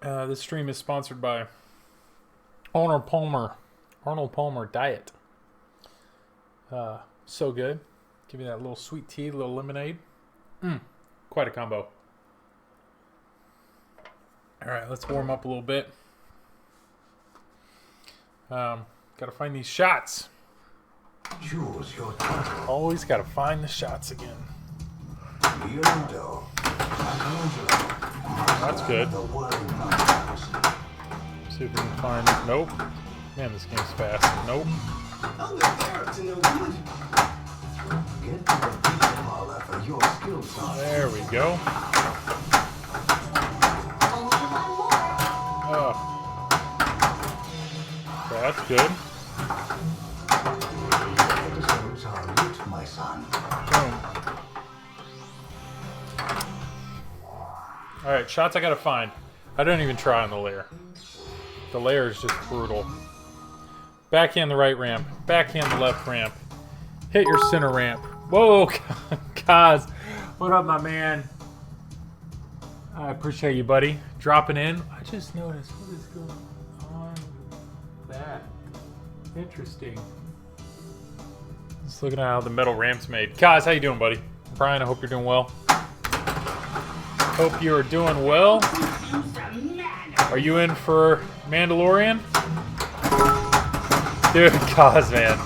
This stream is sponsored by Arnold Palmer Diet. So good. Give me that little sweet tea, a little lemonade. Quite a combo. All right, let's warm up a little bit. Gotta find these shots. Choose your title. Always gotta find the shots again. Leonardo. That's good. The world. See if we can find. Nope. Man, this game's fast. Nope. Get to the pizza parlor for your skills. There we go. Oh. That's good. The stones are lit, my son. Boom. Alright, shots I gotta find. I don't even try on the layer. The layer is just brutal. Backhand the right ramp. Backhand the left ramp. Hit your center ramp. Whoa, Kaz. What up, my man? I appreciate you, buddy. Dropping in. I just noticed what is going on with that. Interesting. Just looking at how the metal ramp's made. Kaz, how you doing, buddy? Brian, I hope you're doing well. Hope you are doing well. Are you in for Mandalorian? Dude, Kaz, man.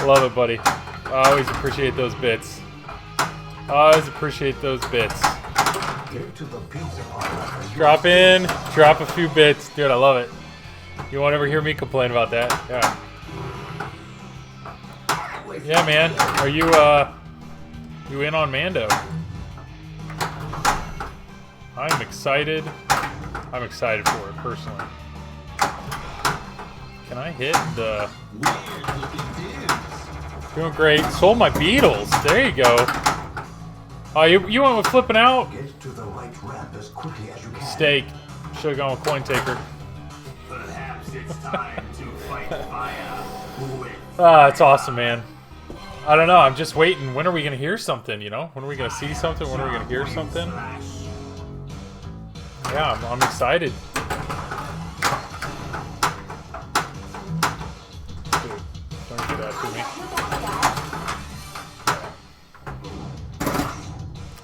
Love it, buddy. I always appreciate those bits. I always appreciate those bits. Get to the pizza parlor. Drop in, drop a few bits. Dude, I love it. You won't ever hear me complain about that. Yeah. Yeah, man. Are you, you in on Mando? I'm excited. I'm excited for it, personally. Can I hit the... Doing great. Sold my Beatles. There you go. Oh, you went with flipping out? Get to the right ramp as quickly as you can. Steak. Should have gone with coin taker. Perhaps it's time to fight fire. Ah, it's awesome, man. I don't know. I'm just waiting. When are we going to hear something, you know? When are we going to see something? When are we going to hear something? Yeah, I'm excited. Dude, don't do that to me.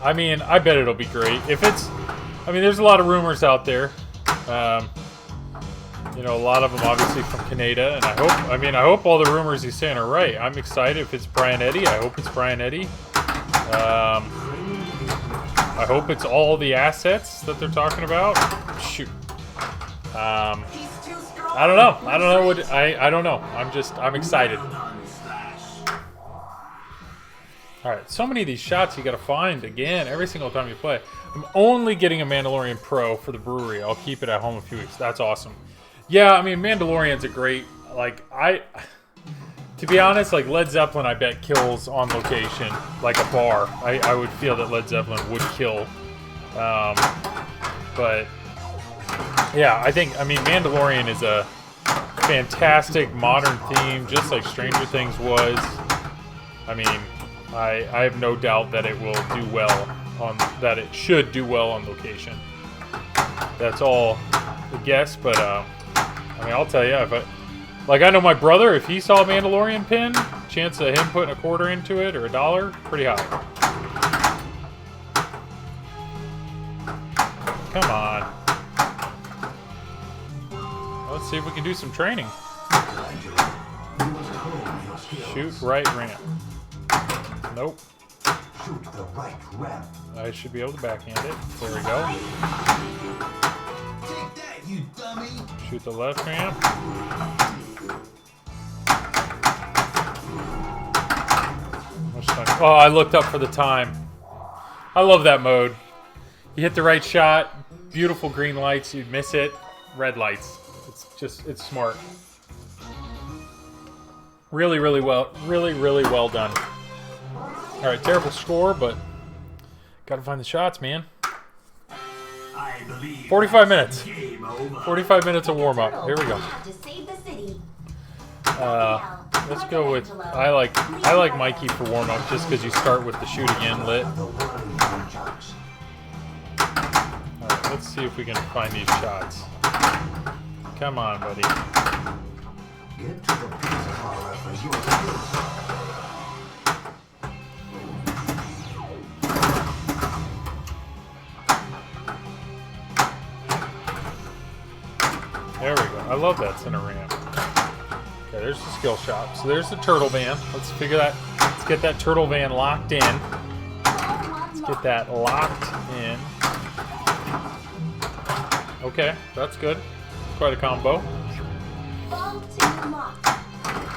I mean, I bet it'll be great. If it's... I mean, there's a lot of rumors out there. You know, a lot of them obviously from Canada, and I hope all the rumors he's saying are right. I'm excited if it's Brian Eddy. I hope it's Brian Eddy. I hope it's all the assets that they're talking about. Shoot. I don't know. I don't know what I don't know. I'm excited. Alright, so many of these shots you gotta find again every single time you play. I'm only getting a Mandalorian Pro for the brewery. I'll keep it at home a few weeks. That's awesome. Yeah, I mean, Mandalorian's a great, like, to be honest, like, Led Zeppelin, I bet, kills on location, like a bar. I would feel that Led Zeppelin would kill. But, yeah, I mean, Mandalorian is a fantastic modern theme, just like Stranger Things was. I mean, I have no doubt that it will do well that it should do well on location. That's all a guess, but, I mean, I'll tell you, like, I know my brother, if he saw a Mandalorian pin, chance of him putting a quarter into it or $1, pretty high. Come on. Let's see if we can do some training. Shoot right ramp. Nope. Shoot the right ramp. I should be able to backhand it. There we go. Take that, you dummy! Shoot the left ramp. Oh, I looked up for the time. I love that mode. You hit the right shot, beautiful green lights, you miss it, red lights. It's smart. Really well done. Alright, terrible score, but gotta find the shots, man. 45 minutes. 45 minutes of warm-up. Here we go. Let's go with I like Mikey for warm-up just because you start with the shoot again lit. Alright, Let's see if we can find these shots. Come on, buddy. Get to the pizza parlor for your skills. There we go. I love that center ramp. Okay, there's the skill shop. So there's the turtle van. Let's figure that. Let's get that turtle van locked in. Let's get that locked in. Okay, that's good. Quite a combo. Fall to the mock.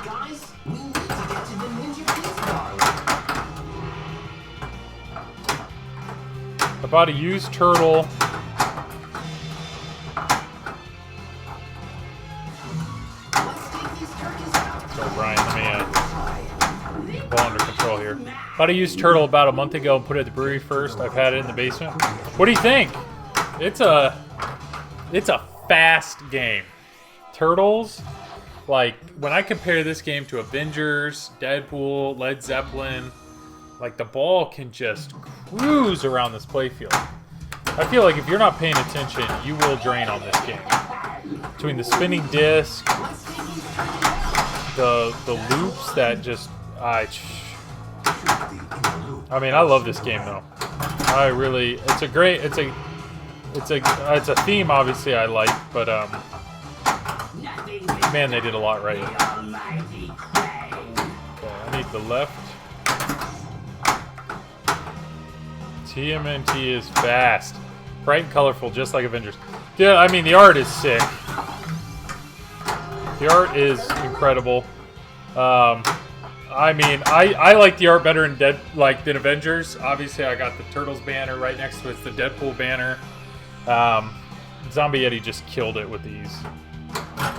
Guys, we need to get to the ninja pizza parlor. About a used turtle. Let's take these turkeys out. So Brian, let me ball under control here. Bought a used turtle about a month ago and put it at the brewery first. I've had it in the basement. What do you think? It's a fast game. Turtles, like when I compare this game to Avengers, Deadpool, Led Zeppelin, like the ball can just cruise around this playfield. I feel like if you're not paying attention, you will drain on this game. Between the spinning disc, the loops that just I mean, I love this game though. I really, it's a theme obviously I like, but man, they did a lot right. Okay, I need the left. TMNT is fast, bright and colorful, just like Avengers. Yeah, I mean the art is sick. The art is incredible. I mean, I like the art better than Avengers. Obviously, I got the Turtles banner right next to it's the Deadpool banner. Zombie Eddie just killed it with these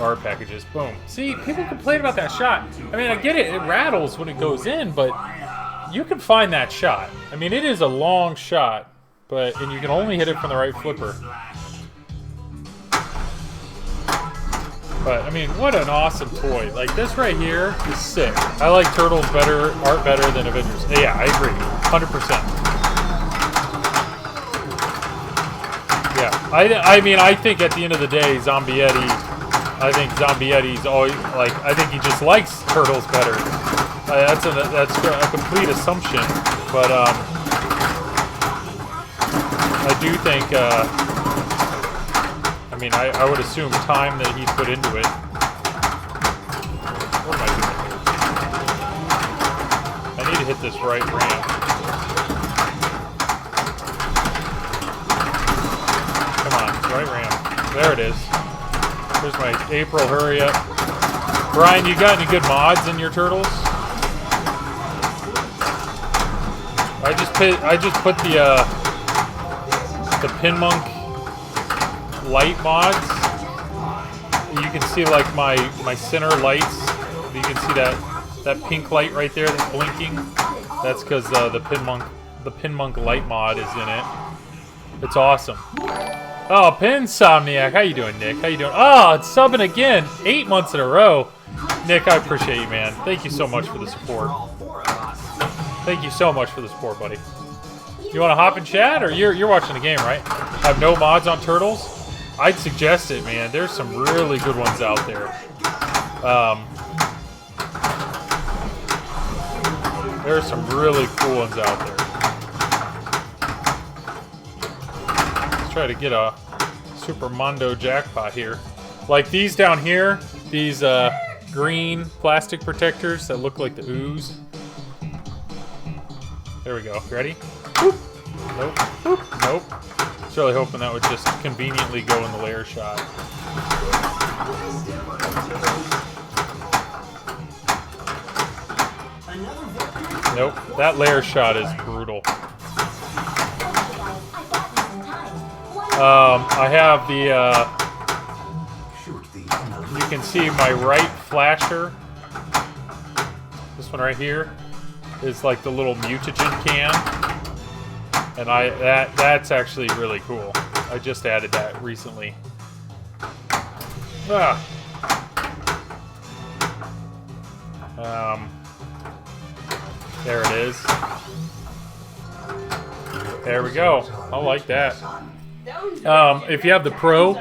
art packages. Boom. See, people complain about that shot. I mean, I get it. It rattles when it goes in, but you can find that shot. I mean, it is a long shot, and you can only hit it from the right flipper. But, I mean, what an awesome toy. Like, this right here is sick. I like Turtles art better than Avengers. Yeah, I agree. 100%. Yeah. I mean, I think at the end of the day, Zombie Eddie's always, like, I think he just likes Turtles better. That's a complete assumption. But, I do think, I mean, I would assume time that he's put into it. What am I doing here? I need to hit this right ramp. Come on, right ramp. There it is. Here's my April, hurry up. Brian, you got any good mods in your Turtles? I just put the Pinmonk light mods. You can see like my center lights. You can see that pink light right there that's blinking. That's because the Pinmonk light mod is in it. It's awesome. Oh, Pinsomniac, how you doing, Nick? How you doing? Oh, it's subbing again, 8 months in a row. Nick, I appreciate you, man. Thank you so much for the support. Thank you so much for the support, buddy. You want to hop in chat, or you're watching the game, right? I have no mods on Turtles. I'd suggest it, man. There's some really good ones out there. There's some really cool ones out there. Let's try to get a Super Mondo jackpot here. Like these down here, these green plastic protectors that look like the ooze. There we go. Ready? Boop. Nope. Boop. Nope. I was really hoping that would just conveniently go in the layer shot. Nope. That layer shot is brutal. I have the, you can see my right flasher. This one right here is like the little mutagen can. And that's actually really cool. I just added that recently. There it is. There we go. I like that. If you have the Pro,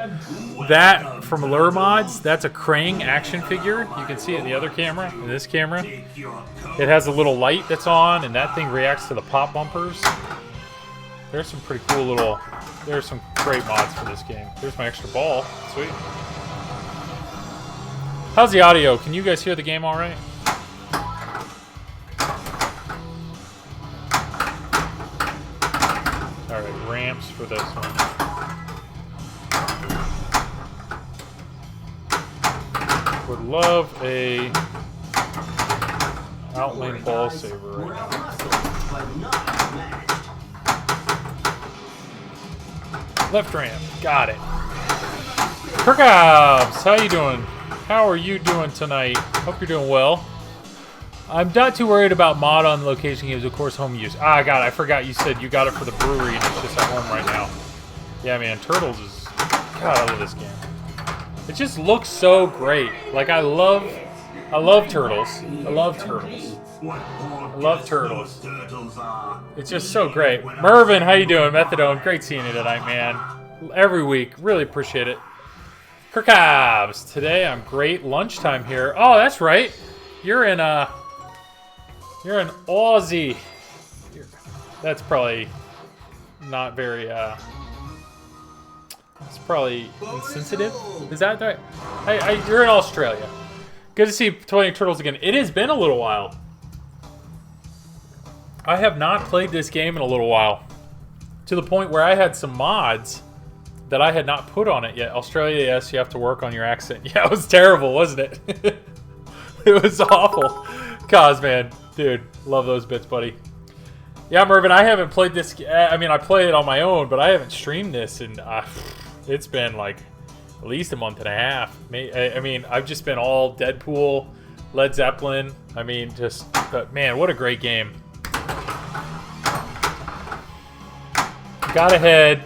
that from Lure Mods, that's a Krang action figure. You can see it in the other camera, in this camera. It has a little light that's on, and that thing reacts to the pop bumpers. There's some pretty cool little... There's some great mods for this game. There's my extra ball. Sweet. How's the audio? Can you guys hear the game all right? All right, ramps for this one. Would love a outlane ball saver right now. Left ramp, got it. Kirkabs, how you doing? How are you doing tonight? Hope you're doing well. I'm not too worried about mod on location games, of course, home use. Ah, God, I forgot you said you got it for the brewery and it's just at home right now. Yeah, man, Turtles is... God, I love this game. It just looks so great. Like, I love Turtles. I love Turtles. I love Turtles. It's just so great. Mervin, how you doing? Methadone, great seeing you tonight, man. Every week, really appreciate it. Kirkabs, today I'm great. Lunchtime here. Oh, that's right. You're in Aussie. That's probably not very it's probably insensitive. Is that right? You're in Australia. Good to see Toy Turtles again. It has been a little while. I have not played this game in a little while. To the point where I had some mods that I had not put on it yet. Australia, yes, you have to work on your accent. Yeah, it was terrible, wasn't it? It was awful. Cosman, dude, love those bits, buddy. Yeah, Mervin, I haven't played this. I mean, I play it on my own, but I haven't streamed this, and it's been like at least a month and a half. I mean, I've just been all Deadpool, Led Zeppelin. I mean, but man, what a great game. Got ahead.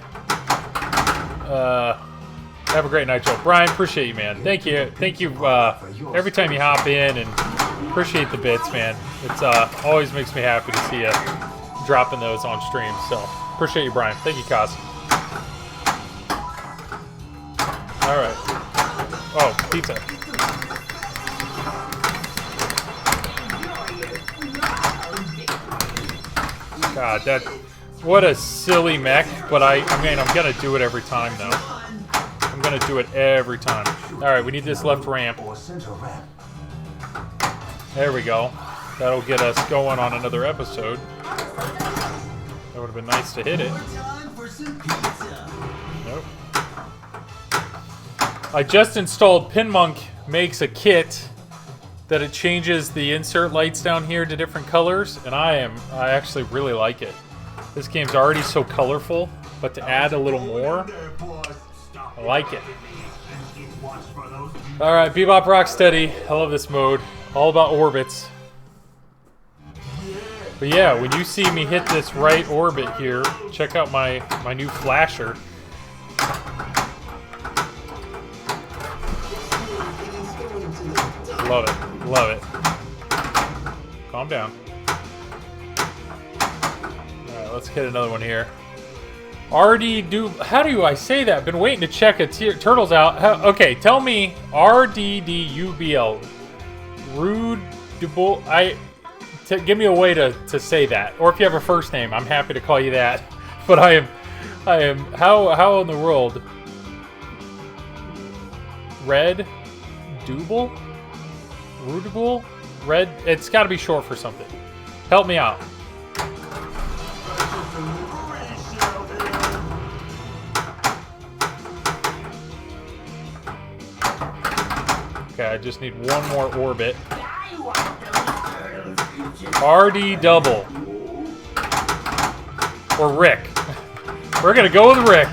Have a great night, Joe. Brian, appreciate you, man. Thank you. Thank you every time you hop in, and appreciate the bits, man. It's always makes me happy to see you dropping those on stream. So appreciate you, Brian. Thank you, Kaz. All right. Oh, pizza. God, what a silly mech, but I mean, I'm gonna do it every time, though. I'm gonna do it every time. All right, we need this left ramp. There we go. That'll get us going on another episode. That would have been nice to hit it. Nope. I just installed PinMonk makes a kit that it changes the insert lights down here to different colors, and I actually really like it. This game's already so colorful, but to add a little more, I like it. Alright, Bebop Rocksteady. I love this mode. All about orbits. But yeah, when you see me hit this right orbit here, check out my new flasher. Love it. Love it. Calm down. Alright, let's hit another one here. How do I say that? Been waiting to check Turtles out. Okay, tell me RDDUBL. Rudeable. Give me a way to say that. Or if you have a first name, I'm happy to call you that. But I am how in the world? Red Double? Rootable? Red? It's got to be short for something. Help me out. Okay, I just need one more orbit. RD double. Or Rick. We're gonna go with Rick.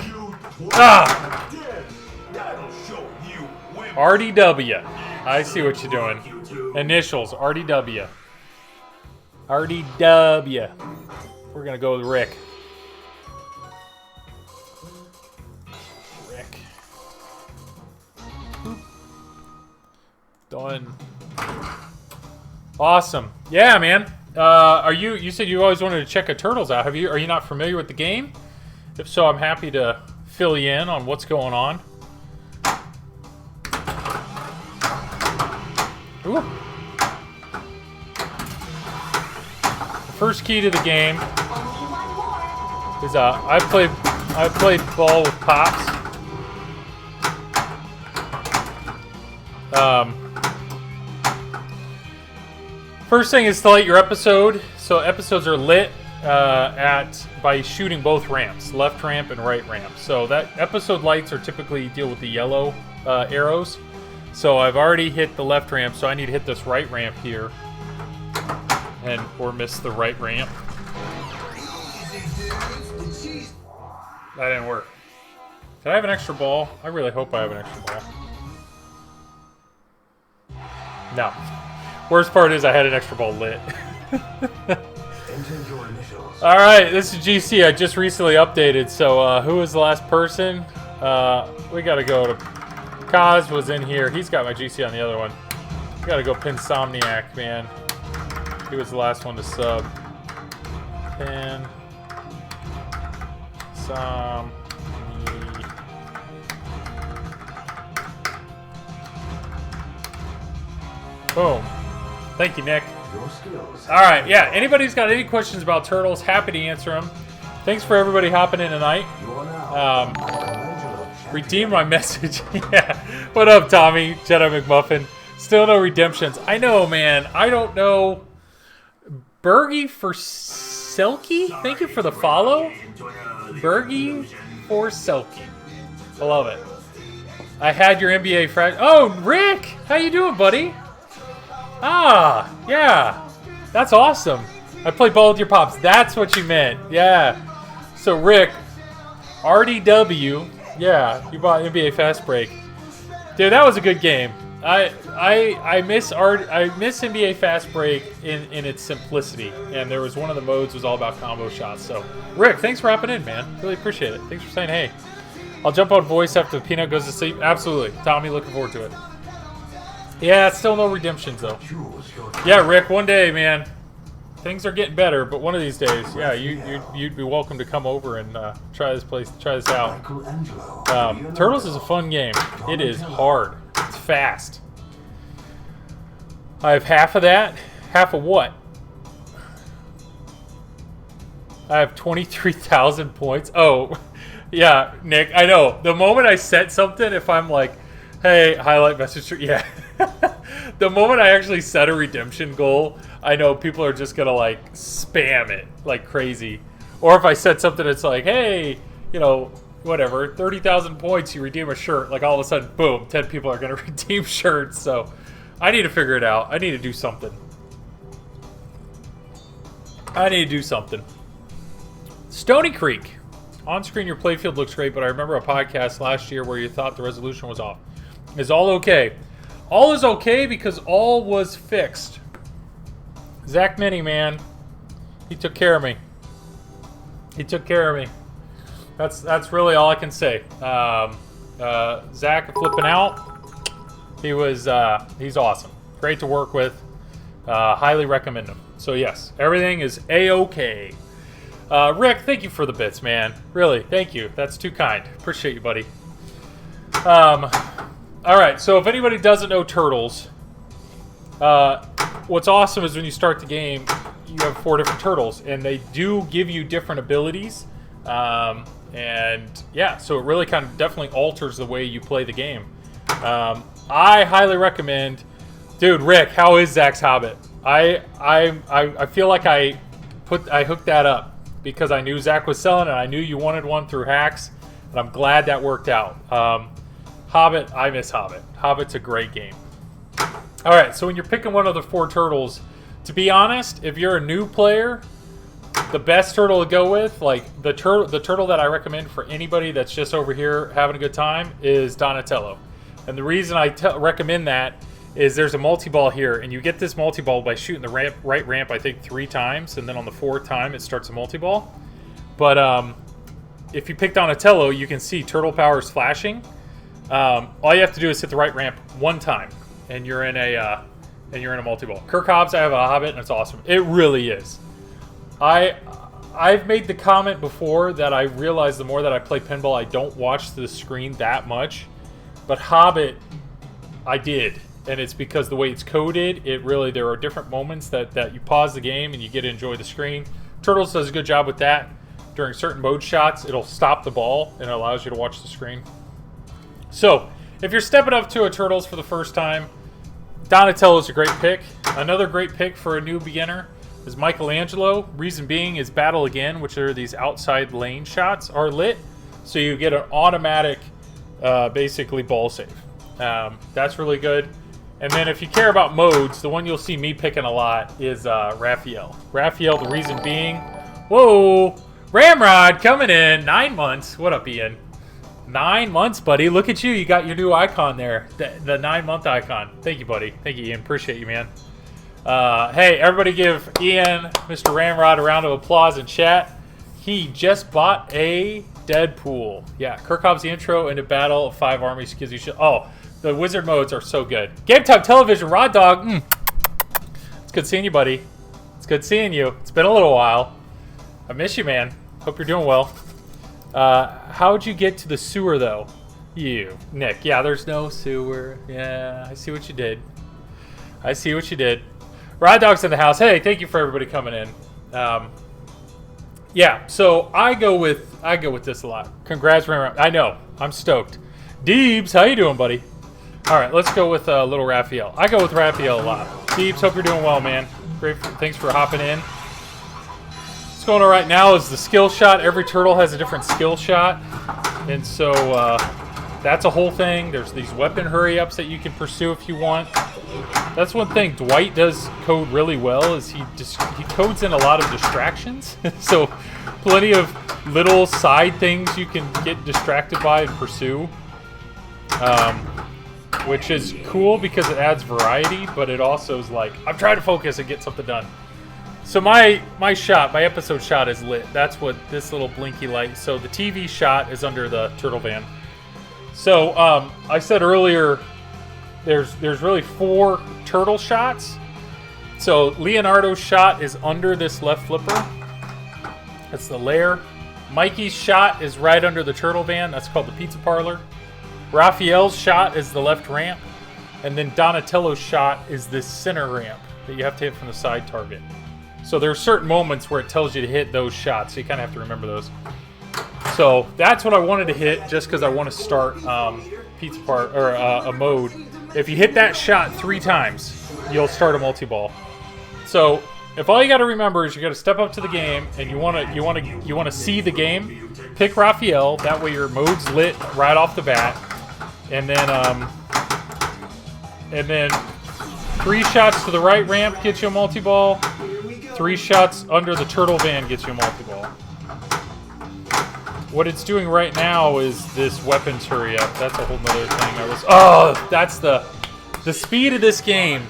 Ah! RDW. I see what you're doing. Initials, RDW. RDW. We're gonna go with Rick. Rick. Done. Awesome. Yeah, man. You said you always wanted to check a Turtles out. Are you not familiar with the game? If so, I'm happy to fill you in on what's going on. Ooh. The first key to the game is I played ball with Pops. First thing is to light your episode. So episodes are lit by shooting both ramps, left ramp and right ramp. So that episode lights are typically deal with the yellow arrows. So I've already hit the left ramp, so I need to hit this right ramp here, or miss the right ramp. That didn't work. Did I have an extra ball? I really hope I have an extra ball. No. Worst part is I had an extra ball lit. Alright, this is GC. I just recently updated, so who was the last person? We gotta go to... Kaz was in here. He's got my GC on the other one. We gotta go Pinsomniac, man. He was the last one to sub. Pin... Boom. Thank you, Nick. Alright, yeah. Anybody's got any questions about turtles, happy to answer them. Thanks for everybody hopping in tonight. Redeem my message. Yeah. What up, Tommy? Jedi McMuffin. Still no redemptions. I know, man. I don't know. Bergie for Selkie? Thank you for the follow. Bergie for Selkie. I love it. I had your NBA friend. Oh, Rick! How you doing, buddy? Ah, yeah. That's awesome. I played ball with your pops. That's what you meant. Yeah. So, Rick, RDW. Yeah, you bought NBA Fast Break. Dude, that was a good game. I miss NBA Fast Break in its simplicity, and there was one of the modes was all about combo shots. So, Rick, thanks for hopping in, man. Really appreciate it. Thanks for saying hey. I'll jump on voice after Peanut goes to sleep. Absolutely, Tommy. Looking forward to it. Yeah, still no redemptions though. Yeah, Rick. One day, man. Things are getting better, but one of these days, yeah, you'd be welcome to come over and try this out. Turtles is a fun game. It is hard. It's fast. I have half of that. Half of what? I have 23,000 points. Oh, yeah, Nick. I know. The moment I set something, if I'm like, hey, highlight message, yeah. The moment I actually set a redemption goal, I know people are just gonna like spam it like crazy. Or if I set something that's like, hey, you know, whatever, 30,000 points, you redeem a shirt, like all of a sudden, boom, 10 people are gonna redeem shirts. So I need to figure it out. I need to do something. Stony Creek. On screen, your playfield looks great, but I remember a podcast last year where you thought the resolution was off. Is all okay? All is okay because all was fixed. Zach Mini, man. He took care of me. That's really all I can say. Zach flipping out. He's awesome. Great to work with. Highly recommend him. So yes, everything is A-okay. Rick, thank you for the bits, man. Really, thank you. That's too kind. Appreciate you, buddy. Alright, so if anybody doesn't know Turtles, what's awesome is when you start the game, you have 4 different turtles, and they do give you different abilities. And yeah, so it really kind of definitely alters the way you play the game. I highly recommend... Dude, Rick, how is Zach's Hobbit? I feel like I hooked that up because I knew Zach was selling it. I knew you wanted one through hacks, and I'm glad that worked out. Hobbit, I miss Hobbit. Hobbit's a great game. All right, so when you're picking one of the 4 turtles, to be honest, if you're a new player, the best turtle to go with, like the turtle that I recommend for anybody that's just over here having a good time, is Donatello. And the reason I recommend that is there's a multi-ball here, and you get this multi-ball by shooting the right ramp, I think, 3 times, and then on the 4th time it starts a multi-ball. But if you pick Donatello, you can see turtle power is flashing. All you have to do is hit the right ramp 1 time, and you're in a multi-ball. Kirk Hobbs, I have a Hobbit, and it's awesome. It really is. I've made the comment before that I realize the more that I play pinball, I don't watch the screen that much. But Hobbit, I did. And it's because the way it's coded, there are different moments that you pause the game and you get to enjoy the screen. Turtles does a good job with that. During certain mode shots, it'll stop the ball and it allows you to watch the screen. So, if you're stepping up to a Turtles for the first time, Donatello's a great pick. Another great pick for a new beginner is Michelangelo. Reason being is Battle Again, which are these outside lane shots, are lit. So you get an automatic, basically, ball save. That's really good. And then if you care about modes, the one you'll see me picking a lot is Raphael. Raphael, the reason being, whoa, Ramrod coming in, 9 months. What up, Ian? 9 months, buddy. Look at you. You got your new icon there, the 9-month icon. Thank you, buddy. Thank you, Ian. Appreciate you, man. Hey, everybody give Ian, Mr. Ramrod, a round of applause in chat. He just bought a Deadpool. Yeah, Kirkhoff's the intro into Battle of 5 Armies gives you shit. Oh, the wizard modes are so good. Game Time Television, Rod Dog. It's good seeing you, buddy. It's good seeing you. It's been a little while. I miss you, man. Hope you're doing well. How'd you get to the sewer, though? You, Nick. Yeah, there's no sewer. Yeah, I see what you did. I see what you did. Rod Dog's in the house. Hey, thank you for everybody coming in. Yeah, so I go with this a lot. Congrats, Ramrod. I know. I'm stoked. Deebs, how you doing, buddy? All right, let's go with little Raphael. I go with Raphael a lot. Deebs, hope you're doing well, man. Great. Thanks for hopping in. What's going on right now is the skill shot. Every turtle has a different skill shot. And so that's a whole thing. There's these weapon hurry-ups that you can pursue if you want. That's one thing Dwight does code really well is he codes in a lot of distractions. So plenty of little side things you can get distracted by and pursue. Which is cool because it adds variety, but it also is like, I'm trying to focus and get something done. So my episode shot is lit. That's what this little blinky light. So the TV shot is under the turtle van. So I said earlier, there's really 4 turtle shots. So Leonardo's shot is under this left flipper. That's the lair. Mikey's shot is right under the turtle van. That's called the pizza parlor. Raphael's shot is the left ramp. And then Donatello's shot is this center ramp that you have to hit from the side target. So there are certain moments where it tells you to hit those shots. So you kind of have to remember those. So that's what I wanted to hit just because I want to start pizza part or a mode. If you hit that shot 3 times, you'll start a multi-ball. So if all you got to remember is you got to step up to the game and you want to see the game, pick Raphael. That way your mode's lit right off the bat. And then 3 shots to the right ramp gets you a multi-ball. 3 shots under the turtle van gets you a multi-ball. What it's doing right now is this weapons hurry up. That's a whole nother thing. That's the speed of this game.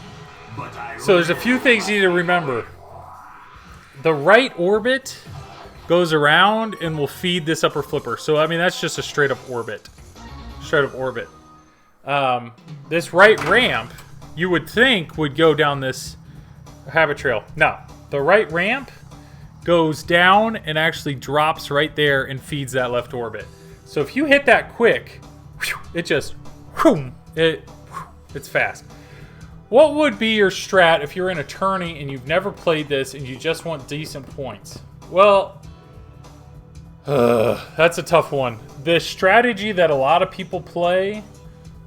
So there's a few things you need to remember. The right orbit goes around and will feed this upper flipper. So I mean that's just a straight up orbit. This right ramp, you would think would go down this habit trail. No, the right ramp goes down and actually drops right there and feeds that left orbit. So if you hit that quick, it just, it's fast. What would be your strat if you're in a tourney and you've never played this and you just want decent points? Well, that's a tough one. The strategy that a lot of people play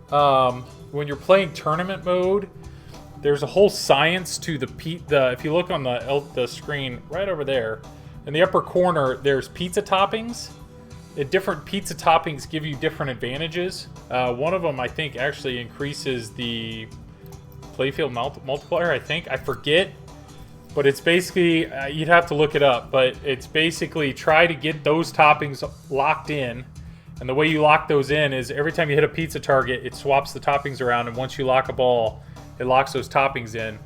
when you're playing tournament mode, there's a whole science to if you look on the screen right over there, in the upper corner, there's pizza toppings. Different pizza toppings give you different advantages. One of them, I think, actually increases the playfield multiplier, I think. I forget. But it's basically, you'd have to look it up, but it's basically try to get those toppings locked in. And the way you lock those in is every time you hit a pizza target, it swaps the toppings around, and once you lock a ball, it locks those toppings in.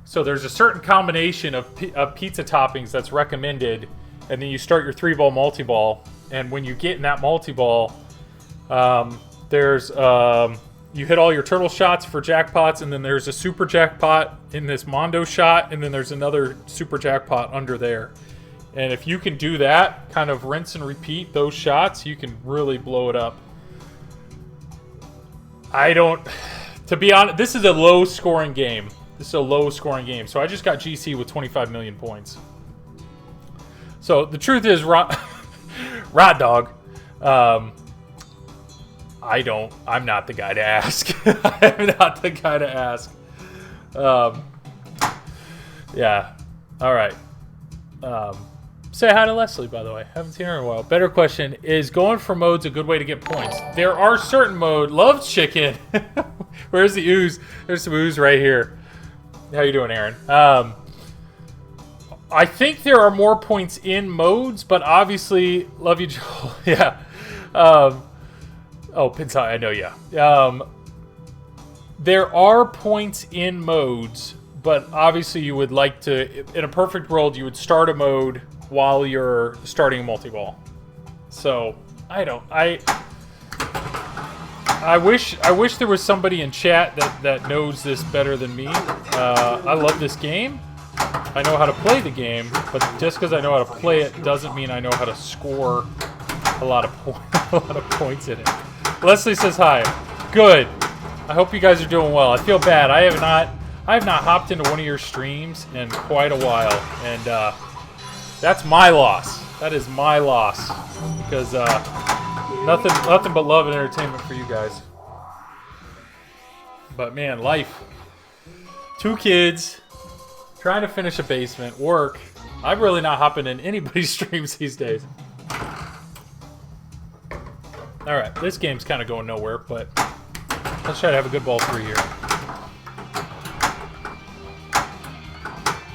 So there's a certain combination of pizza toppings that's recommended, and then you start your 3-ball multi-ball. And when you get in that multi-ball, you hit all your turtle shots for jackpots, and then there's a super jackpot in this Mondo shot, and then there's another super jackpot under there. And if you can do that, kind of rinse and repeat those shots, you can really blow it up. To be honest, this is a low-scoring game. So I just got GC with 25 million points. So the truth is, Rod Dog, I'm not the guy to ask. I'm not the guy to ask. Yeah. All right. Say hi to Leslie, by the way. Haven't seen her in a while. Better question, is going for modes a good way to get points? There are certain modes. Love chicken. Where's the ooze? There's some ooze right here. How you doing, Aaron? I think there are more points in modes, but obviously, love you, Joel. Yeah. Oh, Pinsai, I know, yeah. There are points in modes, but obviously you would like to, in a perfect world, you would start a mode while you're starting a multi-ball. So, I wish there was somebody in chat that knows this better than me. I love this game. I know how to play the game, but just because I know how to play it doesn't mean I know how to score a lot of points in it. Leslie says hi. Good. I hope you guys are doing well. I feel bad. I have not hopped into one of your streams in quite a while, and that's my loss. That is my loss, because nothing but love and entertainment for you guys. But man, life. 2 kids, trying to finish a basement, work. I'm really not hopping in anybody's streams these days. All right, this game's kind of going nowhere, but let's try to have a good ball 3 here.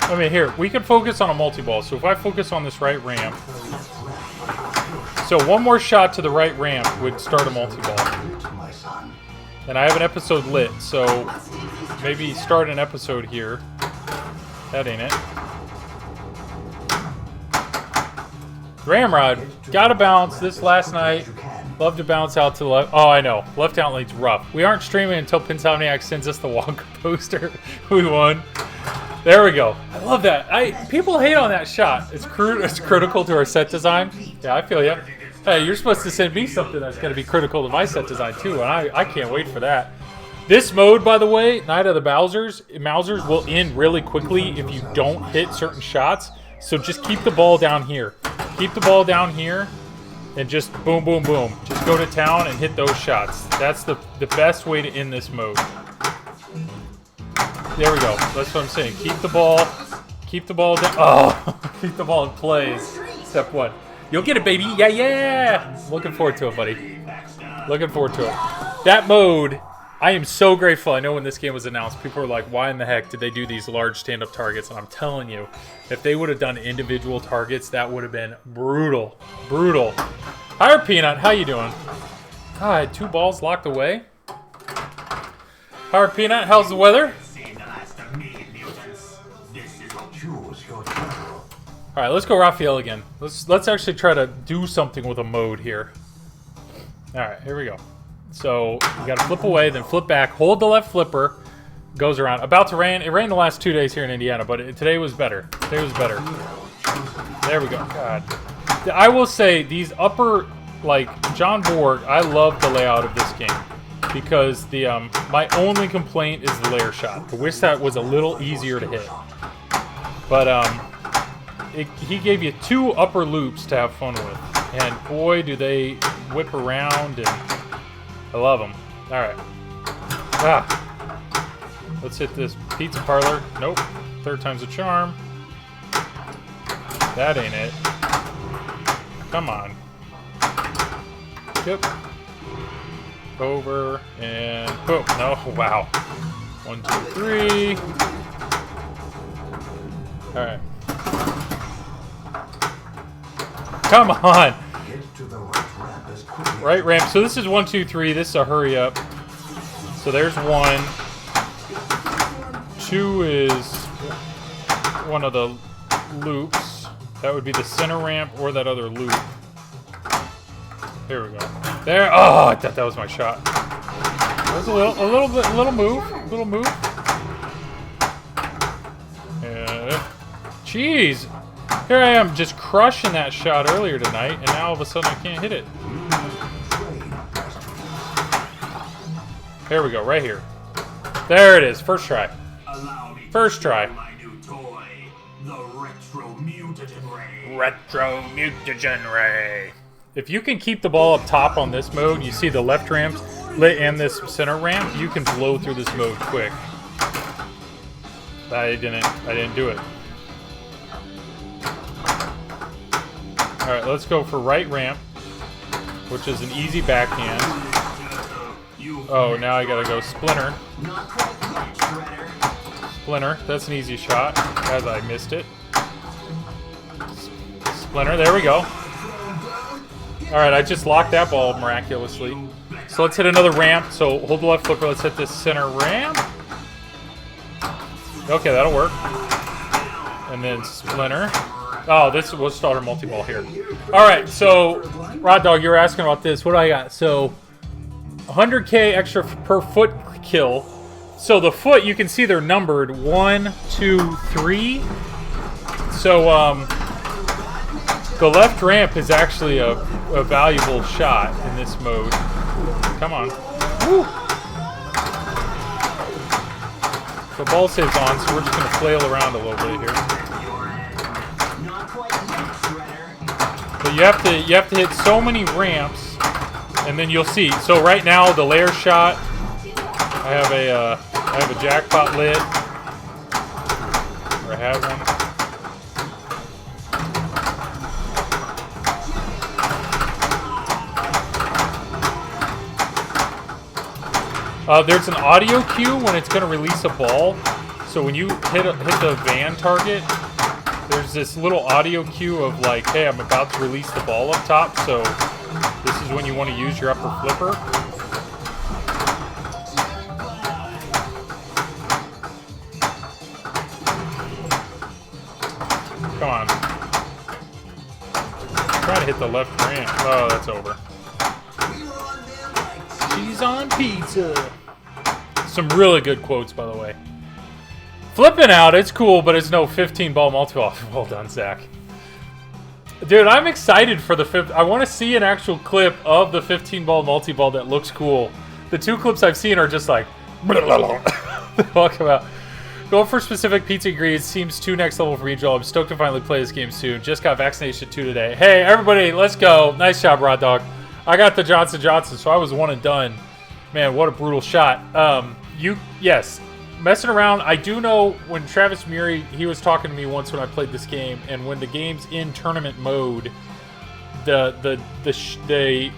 I mean, here, we can focus on a multi-ball. So if I focus on this right ramp, so one more shot to the right ramp would start a multi-ball. And I have an episode lit, so maybe start an episode here. That ain't it. Ramrod, gotta bounce this last night. Love to bounce out to the left. Oh, I know. Left outlane's rough. We aren't streaming until Pinsomniac sends us the Wonka poster. We won. There we go. I love that. People hate on that shot. It's critical to our set design. Yeah, I feel you. Hey, you're supposed to send me something that's going to be critical to my set design too, and I can't wait for that. This mode, by the way, Night of the Mousers will end really quickly if you don't hit certain shots. So just keep the ball down here. Keep the ball down here, and just boom, boom, boom. Just go to town and hit those shots. That's the best way to end this mode. There we go. That's what I'm saying. Keep the ball down. Oh, keep the ball in play. Step 1. You'll get it, baby. Yeah, yeah. Looking forward to it, buddy. Looking forward to it. That mode, I am so grateful. I know when this game was announced, people were like, why in the heck did they do these large stand-up targets? And I'm telling you, if they would have done individual targets, that would have been brutal. Brutal. Hi, Peanut. How you doing? Oh, I had 2 balls locked away. Hi, Peanut. How's the weather? All right, let's go Raphael again. Let's actually try to do something with a mode here. All right, here we go. So you got to flip away, then flip back, hold the left flipper, goes around. About to rain. It rained the last 2 days here in Indiana, but today was better. Today was better. There we go. God, I will say these upper, like John Borg, I love the layout of this game because the my only complaint is the layer shot. I wish that was a little easier to hit, but he gave you 2 upper loops to have fun with, and boy, do they whip around, and I love them. All right. Let's hit this pizza parlor. Nope. 3rd time's a charm. That ain't it. Come on. Yep. Over and boom. No, wow. 1, 2, 3. All right. Come on. Right ramp. So this is 1, 2, 3. This is a hurry up. So there's 1. 2 is one of the loops. That would be the center ramp or that other loop. Here we go. There. Oh, I thought that was my shot. That was a little move. Jeez. Here I am just crushing that shot earlier tonight, and now all of a sudden I can't hit it. There we go, right here. There it is, first try. Allow me to First try. show my new toy, the Retro Mutagen Ray. Retro Mutagen Ray. If you can keep the ball up top on this mode, you see the left ramp lit and this center ramp, you can blow through this mode quick. I didn't do it. Alright, let's go for right ramp, which is an easy backhand. Oh, now I gotta go splinter. Not quite yet, Shredder. Splinter, that's an easy shot, as I missed it. Splinter, there we go. Alright, I just locked that ball miraculously. So let's hit another ramp. So hold the left flipper, let's hit this center ramp. Okay, that'll work. And then splinter. Oh, this was starter multi-ball here. Alright, so Rod Dog, you were asking about this. What do I got? So 100k extra per foot kill. So the foot, you can see they're numbered 1, 2, 3. So the left ramp is actually a valuable shot in this mode. Come on. Woo. The ball saves on, so we're just gonna flail around a little bit here. Not quite yet, Shredder. But you have to hit so many ramps, and then you'll see. So right now the layer shot, I have a jackpot lit, or I have one. There's an audio cue when it's going to release a ball. So when you hit the van target, there's this little audio cue of like, hey, I'm about to release the ball up top. So this is when you want to use your upper flipper. Come on. Try to hit the left ramp. Oh, that's over. Cheese on pizza. Some really good quotes, by the way. Flipping out, it's cool, but it's no 15-ball multi-ball. Well done, Zach. Dude, I'm excited for the fifth. I want to see an actual clip of the 15-ball multi-ball that looks cool. The two clips I've seen are just like... Talk about. Going for specific pizza ingredients seems too next level for regional. I'm stoked to finally play this game soon. Just got vaccination 2 today. Hey, everybody, let's go. Nice job, Rod Dog. I got the Johnson & Johnson, so I was 1 and done. Man, what a brutal shot. Yes, messing around. I do know when Travis Murray, he was talking to me once when I played this game, and when the game's in tournament mode, the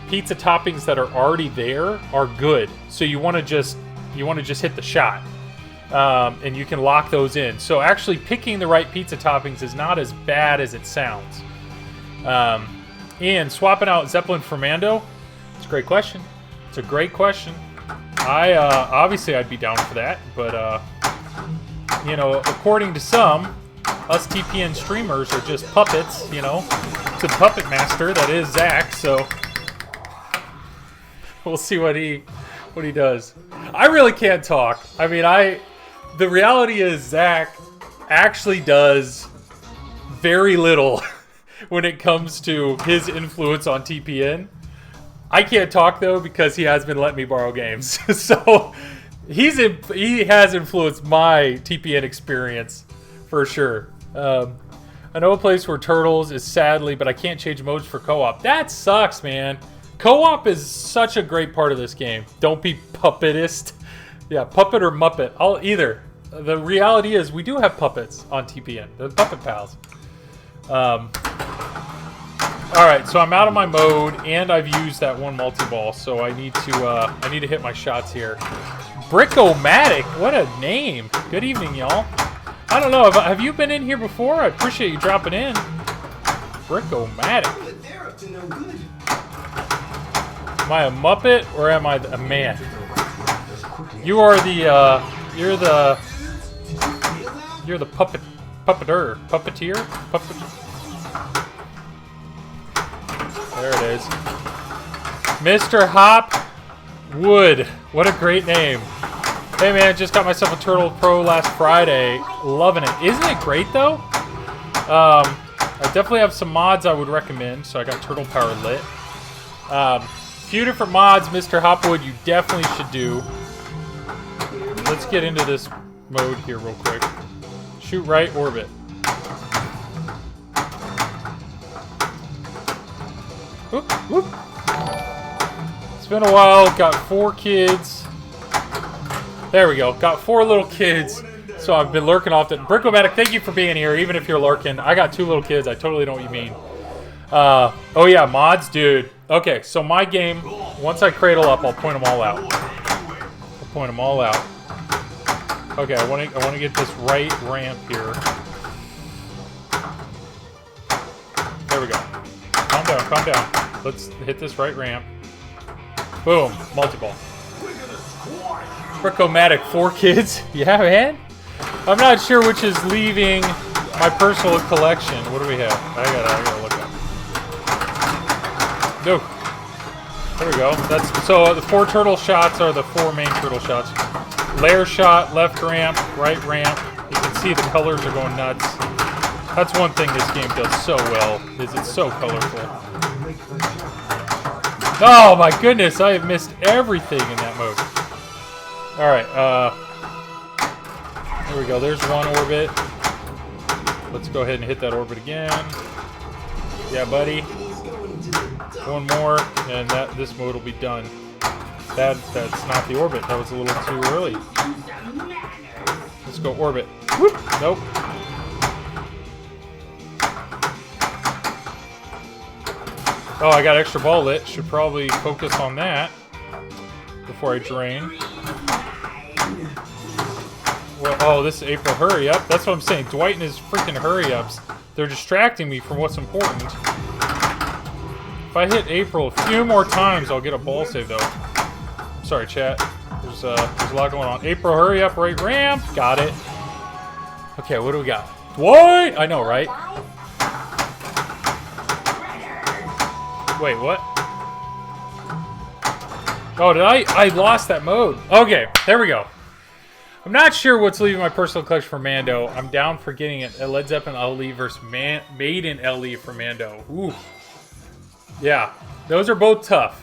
pizza toppings that are already there are good. So you want to just hit the shot, and you can lock those in. So actually picking the right pizza toppings is not as bad as it sounds. And swapping out Zeppelin for Mando, it's a great question. It's a great question. Obviously I'd be down for that, but you know, according to some, us TPN streamers are just puppets, you know, to Puppet Master, that is Zach, so we'll see what he does. I really can't talk. I mean, the reality is Zach actually does very little when it comes to his influence on TPN. I can't talk though because he has been letting me borrow games. So he has influenced my TPN experience for sure. I know a place where Turtles is sadly, but I can't change modes for co-op. That sucks, man. Co-op is such a great part of this game. Don't be puppetist. Yeah, puppet or muppet. I'll either. The reality is we do have puppets on TPN. The Puppet Pals. Alright, so I'm out of my mode, and I've used that one multi-ball, so I need to hit my shots here. Brickomatic, what a name. Good evening, y'all. I don't know, have you been in here before? I appreciate you dropping in. Brickomatic. They're up to no good. Am I a Muppet, or am I a man? You are the, you're the puppeteer? There it is. Mr. Hop Wood. What a great name. Hey man, just got myself a Turtle Pro last Friday. Loving it. Isn't it great though? I definitely have some mods I would recommend. So I got Turtle Power lit. Few different mods, Mr. Hopwood, you definitely should do. Let's get into this mode here real quick. Shoot right, orbit. Whoop, whoop. It's been a while. Got 4 kids. There we go. Got 4 little kids. So I've been lurking often. Brickomatic, thank you for being here, even if you're lurking. I got 2 little kids. I totally know what you mean. Oh yeah, mods, dude. Okay, so my game, once I cradle up, I'll point them all out. I'll point them all out. Okay, I want to get this right ramp here. There we go. Calm down, calm down. Let's hit this right ramp. Boom, multi-ball. Brickomatic, 4 kids. Yeah, man. I'm not sure which is leaving my personal collection. What do we have? I gotta look up. No. There we go. That's so the 4 turtle shots are the 4 main turtle shots. Layer shot, left ramp, right ramp. You can see the colors are going nuts. That's one thing this game does so well, is it's so colorful. Oh my goodness, I have missed everything in that mode. Alright, there we go, there's 1 orbit. Let's go ahead and hit that orbit again. Yeah, buddy. 1 more, and this mode will be done. That's not the orbit. That was a little too early. Let's go orbit. Whoop. Nope. Oh, I got extra ball lit. Should probably focus on that before I drain. Well, oh, this is April hurry up. That's what I'm saying. Dwight and his freaking hurry ups. They're distracting me from what's important. If I hit April a few more times, I'll get a ball save though. Sorry, chat. There's a lot going on. April, hurry up, right ramp. Got it. Okay, what do we got? Dwight! I know, right? Wait, what? Oh, did I lost that mode. Okay, there we go. I'm not sure what's leaving my personal collection for Mando. I'm down for getting it. Led Zeppelin LE versus Maiden LE for Mando. Ooh. Yeah, those are both tough.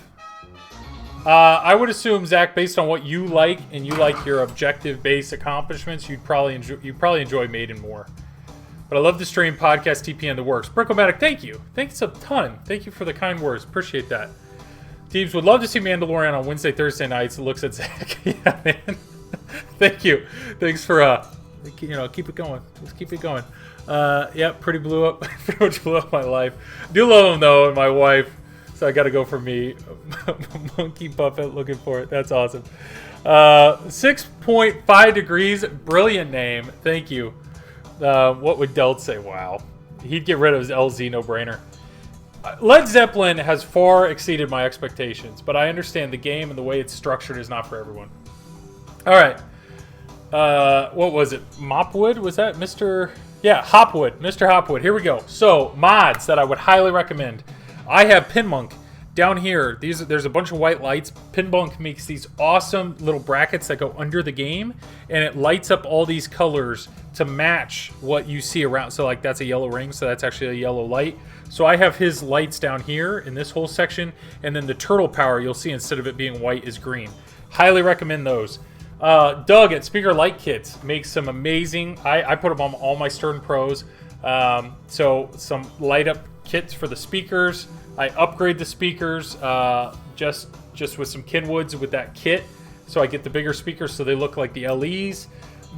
I would assume, Zach, based on what you like and you like your objective-based accomplishments, you'd probably enjoy Maiden more. But I love the stream, podcast, TPN, the works. Brickomatic, thank you. Thanks a ton. Thank you for the kind words. Appreciate that. Teams would love to see Mandalorian on Wednesday, Thursday nights. It looks at Zach. Yeah, man. Thank you. Thanks for keep it going. Let's keep it going. Yeah, pretty much blew up my life. Do love him though, and my wife. So I got to go for me. Monkey Puppet, looking for it. That's awesome. 6.5 degrees. Brilliant name. Thank you. What would Delt say? Wow. He'd get rid of his LZ, no brainer. Led Zeppelin has far exceeded my expectations, but I understand the game and the way it's structured is not for everyone. All right. What was it? Mopwood? Was that Mr. Yeah, Hopwood. Mr. Hopwood. Here we go. So, mods that I would highly recommend. I have Pinball. Down here, there's a bunch of white lights. Pinball makes these awesome little brackets that go under the game, and it lights up all these colors to match what you see around. So like that's a yellow ring, so that's actually a yellow light. So I have his lights down here in this whole section, and then the turtle power you'll see instead of it being white is green. Highly recommend those. Doug at Speaker Light Kits makes some amazing, I put them on all my Stern Pros. So some light up kits for the speakers. I upgrade the speakers just with some Kenwoods with that kit. So I get the bigger speakers so they look like the LEs.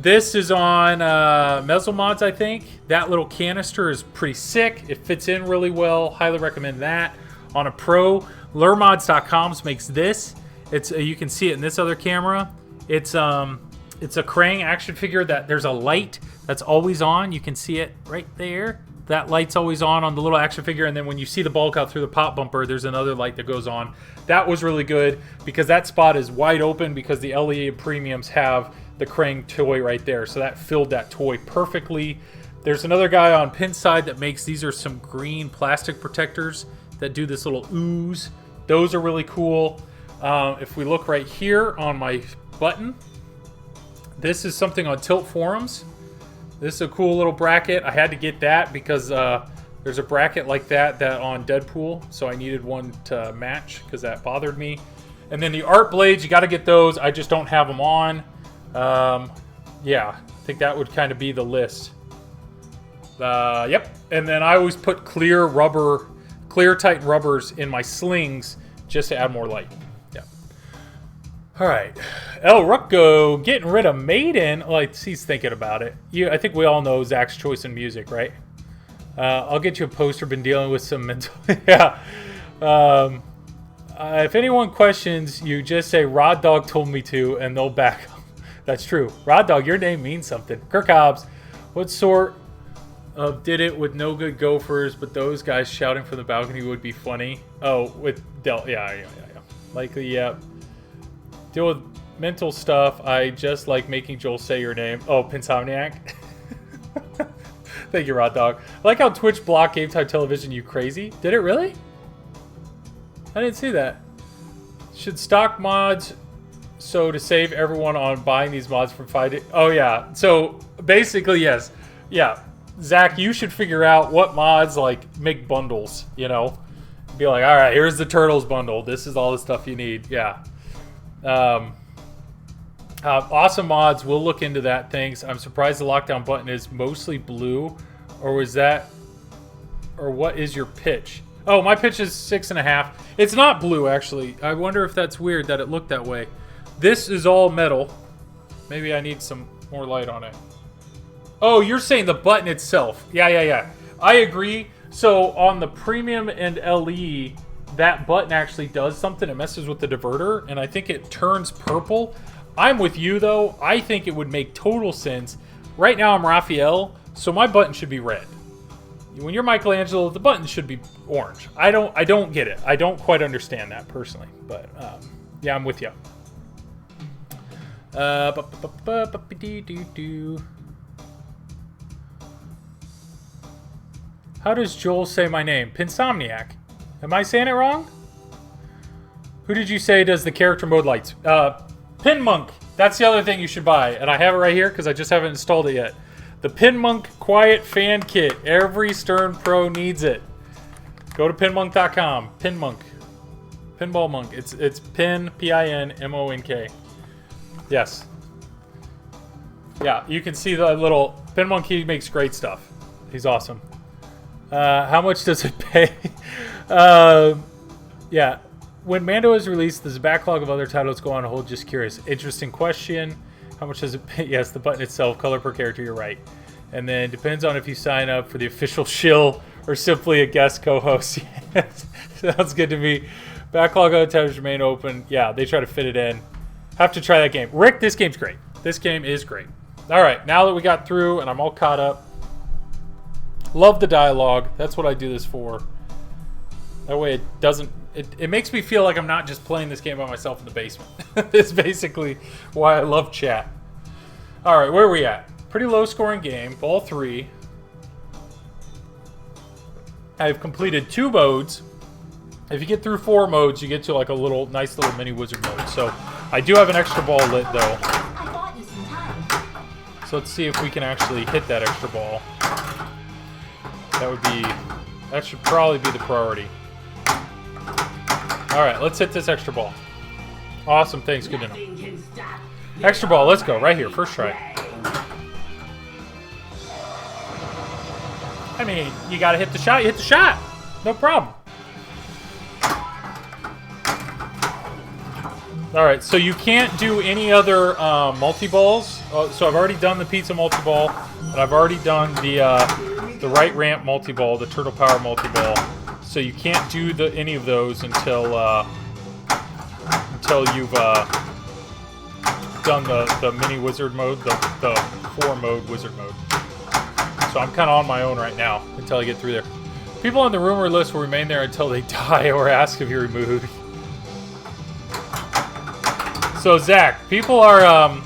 This is on Mesomods, I think. That little canister is pretty sick. It fits in really well. Highly recommend that. On a Pro, Lurmods.com makes this. It's you can see it in this other camera. It's a Krang action figure that there's a light that's always on. You can see it right there. That light's always on the little action figure, and then when you see the bulk out through the pop bumper, there's another light that goes on. That was really good because that spot is wide open because the LE premiums have the Krang toy right there, so that filled that toy perfectly. There's another guy on Pinside that makes, these are some green plastic protectors that do this little ooze. Those are really cool. If we look right here on my button, this is something on Tilt Forums. This is a cool little bracket. I had to get that because There's a bracket like that on Deadpool, so I needed one to match because that bothered me. And then the art blades, you got to get those. I just don't have them on. Yeah, I think that would kind of be the list. Yep. And then I always put clear Titan rubbers in my slings just to add more light. Yeah. All right. El Rucko getting rid of Maiden. Like, he's thinking about it. I think we all know Zach's choice in music, right? I'll get you a poster. Been dealing with some mental... yeah. If anyone questions, you just say Rod Dog told me to, and they'll back up. That's true. Rod Dog, your name means something. Kirk Hobbs, what sort of did it with no good gophers, but those guys shouting from the balcony would be funny? Oh, with Del... Yeah. Likely, yeah. Deal with mental stuff. I just like making Joel say your name. Oh, Pinsomniac. Thank you, Rod Dog. I like how Twitch blocked Game Time Television, you crazy. Did it really? I didn't see that. Should stock mods so to save everyone on buying these mods from 5 days? Oh, yeah. So, basically, yes. Yeah. Zach, you should figure out what mods, like, make bundles, you know? Be like, all right, here's the Turtles bundle. This is all the stuff you need. Yeah. Awesome mods. We'll look into that. Thanks. I'm surprised the lockdown button is mostly blue. Or was that... Or what is your pitch? Oh, my pitch is 6.5. It's not blue, actually. I wonder if that's weird that it looked that way. This is all metal. Maybe I need some more light on it. Oh, you're saying the button itself. Yeah. I agree. So on the Premium and LE, that button actually does something. It messes with the diverter, and I think it turns purple. I'm with you, though. I think it would make total sense. Right now, I'm Raphael, so my button should be red. When you're Michelangelo, the button should be orange. I don't get it. I don't quite understand that personally, but yeah, I'm with you. How does Joel say my name? Pinsomniac. Am I saying it wrong? Who did you say does the character mode lights? Pinmonk. That's the other thing you should buy, and I have it right here because I just haven't installed it yet. The Pinmonk Quiet Fan Kit. Every Stern Pro needs it. Go to pinmonk.com. Pinmonk. Pinball Monk. It's Pin, P-I-N-M-O-N-K. Yes. Yeah, you can see the little... Pinmonk, he makes great stuff. He's awesome. How much does it pay? Yeah. When Mando is released, does a backlog of other titles go on hold? Just curious. Interesting question. How much does it pay? Yes, the button itself, color per character, you're right. And then depends on if you sign up for the official shill or simply a guest co-host. Yes. Sounds good to me. Backlog of titles remain open. Yeah, they try to fit it in. Have to try that game. Rick, this game's great. This game is great. All right, now that we got through and I'm all caught up. Love the dialogue. That's what I do this for. That way it doesn't... It makes me feel like I'm not just playing this game by myself in the basement. It's basically why I love chat. All right, where are we at? Pretty low scoring game. Ball 3. I've completed 2 modes. If you get through 4 modes, you get to like a little nice little mini wizard mode. So I do have an extra ball lit though. I bought you some time. So let's see if we can actually hit that extra ball. That should probably be the priority. All right, let's hit this extra ball. Awesome, thanks, good to know. Extra ball, let's go, right here, first try. I mean, you gotta hit the shot, you hit the shot. No problem. All right, so you can't do any other multi-balls. So I've already done the pizza multi-ball, and I've already done the right ramp multi-ball, the turtle power multi-ball. So you can't do any of those until you've done the mini wizard mode, the 4-mode wizard mode. So I'm kind of on my own right now until I get through there. People on the rumor list will remain there until they die or ask if you're removed. So Zach, people are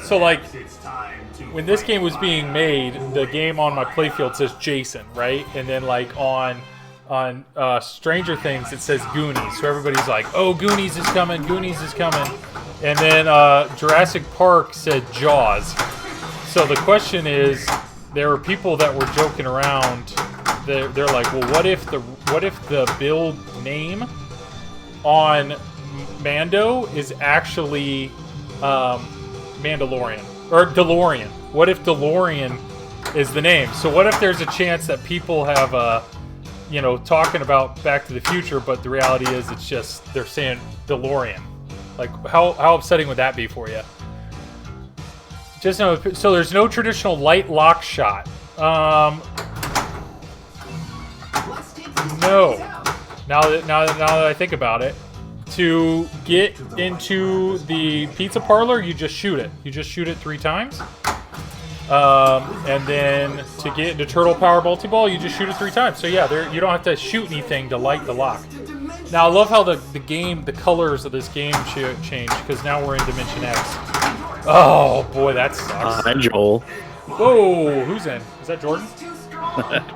so like when this game was being made, the game on my playfield says Jason, right? And then like on Stranger Things it says Goonies. So everybody's like, "Oh, Goonies is coming, Goonies is coming." And then Jurassic Park said Jaws. So the question is, there were people that were joking around they're like, well, what if the build name on Mando is actually Mandalorian or DeLorean? What if DeLorean is the name? So what if there's a chance that people have you know, talking about Back to the Future, but the reality is it's just they're saying DeLorean. Like, how upsetting would that be for you? Just no. So there's no traditional light lock shot. No. Now that I think about it, to get into the pizza parlor, you just shoot it. You just shoot it 3 times. And then to get into Turtle Power Multi-Ball, you just shoot it 3 times. So yeah, you don't have to shoot anything to light the lock. Now I love how the colors of this game change, because now we're in Dimension X. Oh boy, that sucks. Hi, Joel. Whoa, who's in? Is that Jordan?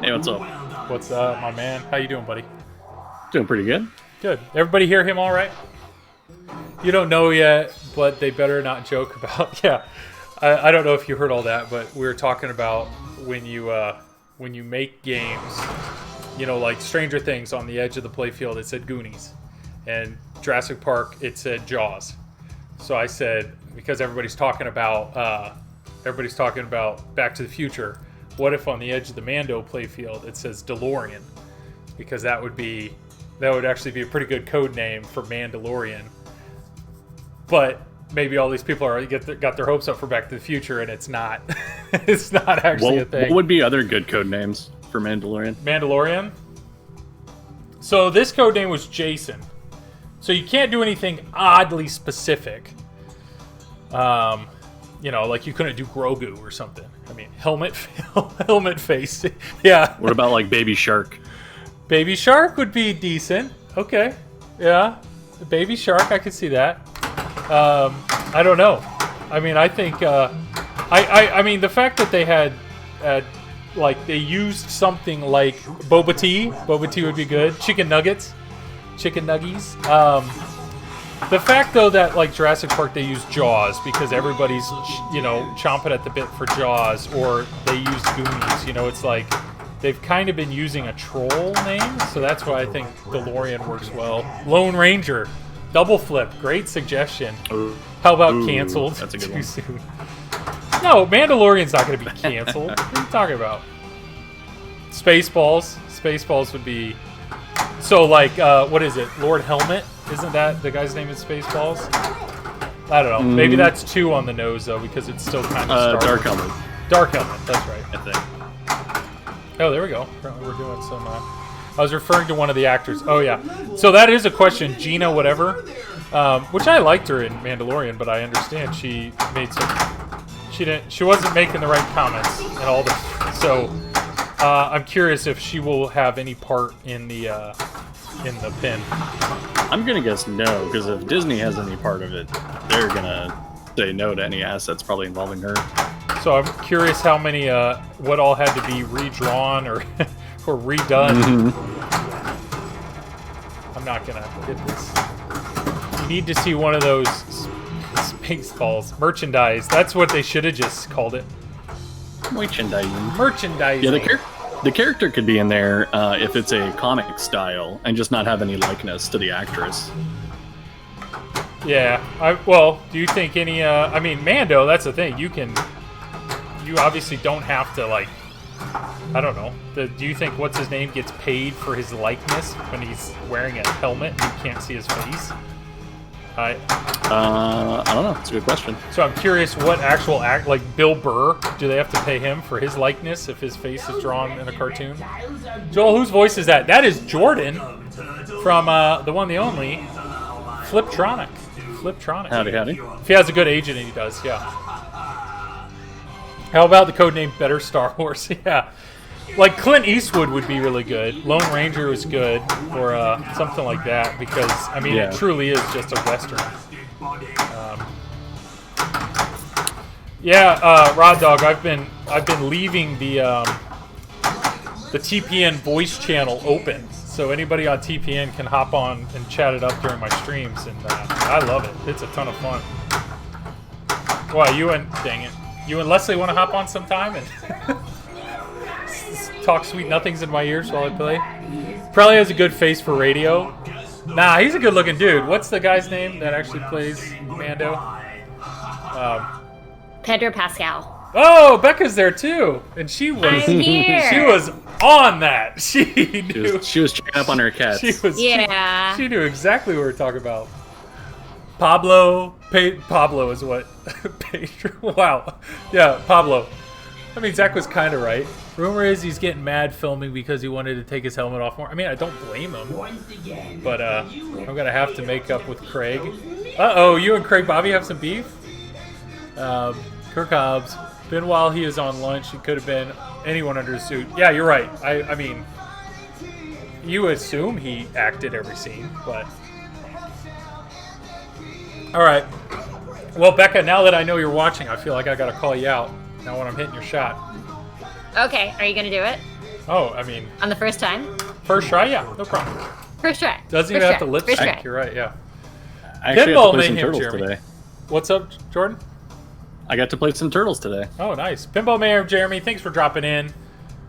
Hey, what's up? What's up, my man? How you doing, buddy? Doing pretty good. Good. Everybody hear him all right? You don't know yet, but they better not joke about... Yeah. I don't know if you heard all that, but we were talking about when you make games, you know, like Stranger Things, on the edge of the playfield, it said Goonies. And Jurassic Park, it said Jaws. So I said, because everybody's talking about Back to the Future, what if on the edge of the Mando playfield it says DeLorean? Because that would actually be a pretty good code name for Mandalorian. But maybe all these people got their hopes up for Back to the Future, and it's not. It's not actually a thing. What would be other good code names for Mandalorian? Mandalorian? So this code name was Jason. So you can't do anything oddly specific. You know, like you couldn't do Grogu or something. I mean, helmet face. Yeah. What about like Baby Shark? Baby Shark would be decent. Okay. Yeah. Baby Shark, I could see that. I don't know. I mean, I think I mean the fact that they had like they used something like Boba Tea would be good. Chicken nuggies. The fact though that like Jurassic Park they used Jaws because everybody's you know chomping at the bit for Jaws, or they used Goonies. You know, it's like they've kind of been using a troll name, so that's why I think DeLorean works well. Lone Ranger. Double Flip, great suggestion. How about canceled? That's a good too one. soon. No, Mandalorian's not going to be canceled. What are you talking about? Spaceballs. Spaceballs would be... So, like, what is it? Lord Helmet? Isn't that the guy's name in Spaceballs? I don't know. Maybe that's 2 on the nose, though, because it's still kind of Dark Helmet, Dark Helmet, that's right. I think. Oh, there we go. We're doing some... I was referring to one of the actors. Oh, yeah. So that is a question. Gina whatever. Which I liked her in Mandalorian, but I understand she made some... She wasn't making the right comments and all the... So, I'm curious if she will have any part in the pin. I'm gonna guess no, because if Disney has any part of it, they're gonna say no to any assets probably involving her. So I'm curious how many, what all had to be redrawn or... or redone. I'm not gonna get this. You need to see one of those Spaceballs merchandise. That's what they should have just called it. Merchandising. Merchandising. Yeah, the character could be in there if it's a comic style and just not have any likeness to the actress. Yeah. Well, do you think any? I mean, Mando. That's the thing. You obviously don't have to like. I don't know. Do you think what's his name gets paid for his likeness when he's wearing a helmet and you can't see his face? I don't know. It's a good question. So I'm curious what actual like Bill Burr, do they have to pay him for his likeness if his face is drawn in a cartoon? Joel, whose voice is that? That is Jordan from the one, the only, Fliptronic. Howdy. If he has a good agent, and he does, yeah. How about the codename Better Star Wars? Yeah. Like Clint Eastwood would be really good. Lone Ranger was good, or something like that, because I mean it truly is just a western. Rod Dog, I've been leaving the TPN voice channel open, so anybody on TPN can hop on and chat it up during my streams, and I love it. It's a ton of fun. Why you and dang it, you and Leslie want to hop on sometime and talk sweet nothings in my ears while I play. Probably has a good face for radio. Nah, he's a good-looking dude. What's the guy's name that actually plays Mando? Pedro Pascal. Oh, Becca's there too, and she was I'm here. she was on that. She knew. She was checking up on her cats. She was. Yeah. She knew exactly what we were talking about. Pablo is what? Pedro. Wow. Yeah, Pablo. I mean, Zach was kind of right. Rumor is he's getting mad filming because he wanted to take his helmet off more. I mean, I don't blame him. But I'm gonna have to make up with Craig. Uh-oh, you and Craig Bobby have some beef? Kirk Hobbs. Been while he is on lunch. It could have been anyone under a suit. Yeah, you're right. I mean, you assume he acted every scene, but... Alright. Well, Becca, now that I know you're watching, I feel like I gotta call you out. Now when I'm hitting your shot. Okay, are you gonna do it Oh, I mean... on the first time? First try? Yeah, no problem. First try. Doesn't First even have try. to lip First sync. try. You're right, yeah. I actually Pinball got to play some Mayhem, turtles Jeremy. today. What's up, Jordan? I got to play some turtles today. Oh, nice. Pinball Mayor Jeremy, thanks for dropping in.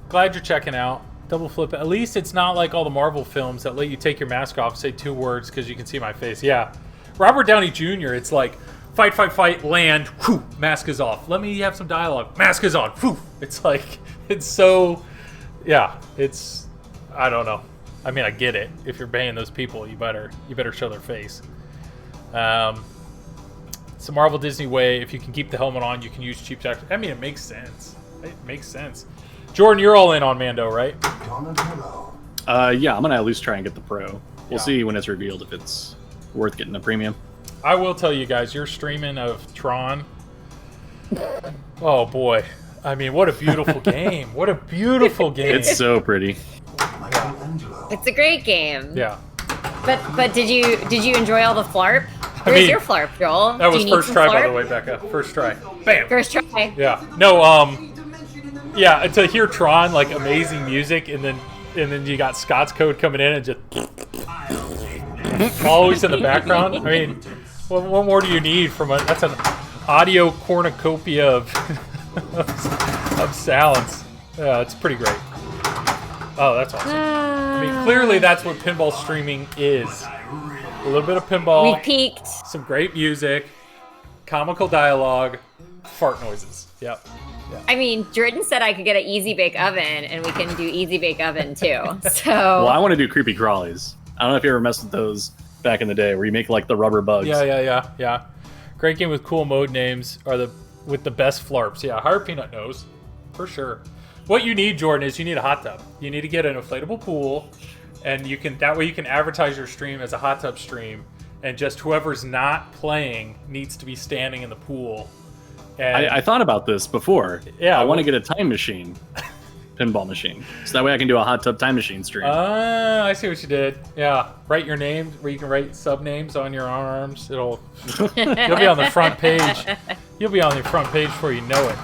Glad you're checking out. Double flip. At least it's not like all the Marvel films that let you take your mask off, say 2 words because you can see my face. Yeah. Robert Downey Jr., it's like, fight, fight, fight, land, whew, mask is off. Let me have some dialogue. Mask is on. Whew. It's like, it's so, yeah, it's, I don't know. I mean, I get it. If you're paying those people, you better show their face. It's the Marvel Disney way. If you can keep the helmet on, you can use cheap tactics. I mean, it makes sense. It makes sense. Jordan, you're all in on Mando, right? Yeah, I'm gonna at least try and get the pro. We'll Yeah. see when it's revealed if it's worth getting a premium. I will tell you guys, your streaming of Tron. Oh boy. I mean, what a beautiful game. What a beautiful game. It's so pretty. It's a great game. Yeah. But did you enjoy all the flarp? Where's mean, your flarp, Joel? That Do was you need first some try, by flarp? the way, Becca. First try. Bam. First try. Yeah. No, yeah, to hear Tron, like, amazing music, and then you got Scott's Code coming in and just always in the background. I mean, what more do you need from that's an audio cornucopia of sounds. Yeah, it's pretty great. Oh, that's awesome. I mean, clearly that's what pinball streaming is. A little bit of pinball, We peaked. some great music, comical dialogue, fart noises. Yep. I mean, Jordan said I could get an easy bake oven, and we can do easy bake oven too. So Well, I want to do creepy crawlies. I don't know if you ever messed with those back in the day, where you make like the rubber bugs. Yeah. Great game with cool mode names are with the best flarps. Yeah, Hard Peanut knows for sure. What you need, Jordan, is you need a hot tub. You need to get an inflatable pool, and that way you can advertise your stream as a hot tub stream, and just whoever's not playing needs to be standing in the pool. And I thought about this before. Yeah, I want to well- get a time machine, pinball machine, so that way I can do a hot tub time machine stream. I see what you did. Yeah, write your name where you can write sub names on your arms. You'll be on the front page. You'll be on the front page before you know it.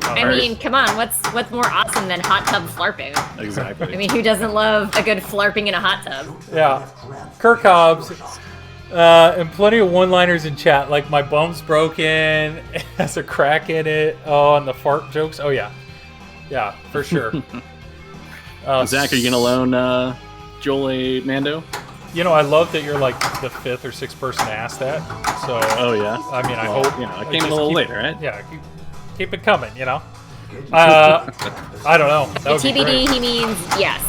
I mean, come on, what's more awesome than hot tub flarping? Exactly. I mean, who doesn't love a good flarping in a hot tub? Yeah, Kirk Hobbs, and plenty of one-liners in chat, like my bum's broken, it has a crack in it. Oh, and the fart jokes. Oh yeah, for sure. Zach, are you gonna loan Joel a Mando? You know, I love that you're like the 5th or 6th person to ask that. So, Oh yeah. I mean, I Well, hope I came just a little keep- later, right? Yeah, keep it coming. You know. I don't know. That would be TBD, great. he means yes.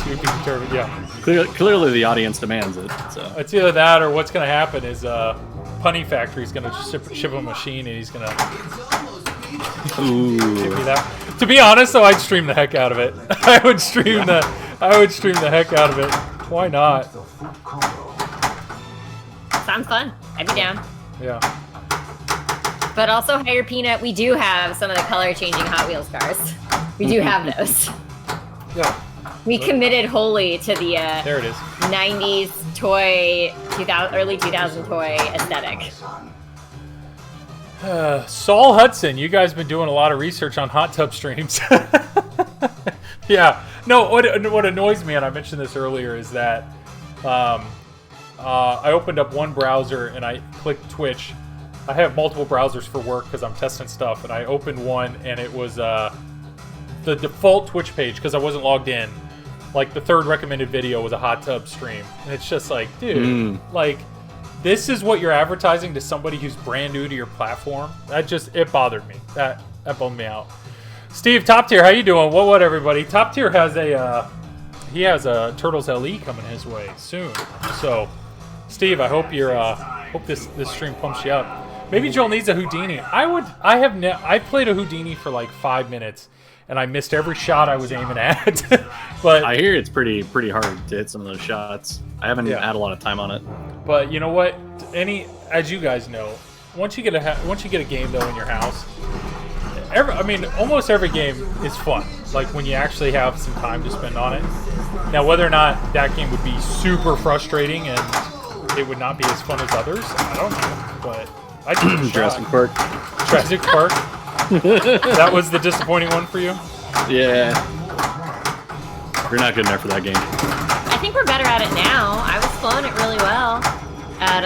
To be determined, yeah. Clearly, the audience demands it. So It's either that or what's going to happen is Punny Factory's going to ship a machine and he's going to give me that. To be honest, though, I'd stream the heck out of it. I would stream the heck out of it. Why not? Sounds fun. I'd be down. Yeah. But also, Higher Peanut, we do have some of the color-changing Hot Wheels cars. We do have those. Yeah. We committed wholly to the There it is. 90s toy, early 2000 toy aesthetic. Saul Hudson, you guys been doing a lot of research on hot tub streams. Yeah. No, what annoys me, and I mentioned this earlier, is that I opened up one browser and I clicked Twitch. I have multiple browsers for work because I'm testing stuff, and I opened one and it was the default Twitch page because I wasn't logged in. Like the third recommended video was a hot tub stream, and it's just like, dude, like this is what you're advertising to somebody who's brand new to your platform. It bothered me. That bummed me out. Steve, Top Tier, how you doing? What everybody? Top Tier has a Turtles LE coming his way soon. So, Steve, I hope hope this stream pumps you up. Maybe Joel needs a Houdini. I played a Houdini for like 5 minutes, and I missed every shot I was aiming at. But I hear it's pretty hard to hit some of those shots. I haven't had a lot of time on it. But you know what? As you guys know, once you get a game though in your house, almost every game is fun. Like when you actually have some time to spend on it. Now, whether or not that game would be super frustrating and it would not be as fun as others, I don't know. But I did Jurassic Park. Jurassic Park. That was the disappointing one for you. Yeah. We're not good enough for that game. I think we're better at it now. I was flowing it really well at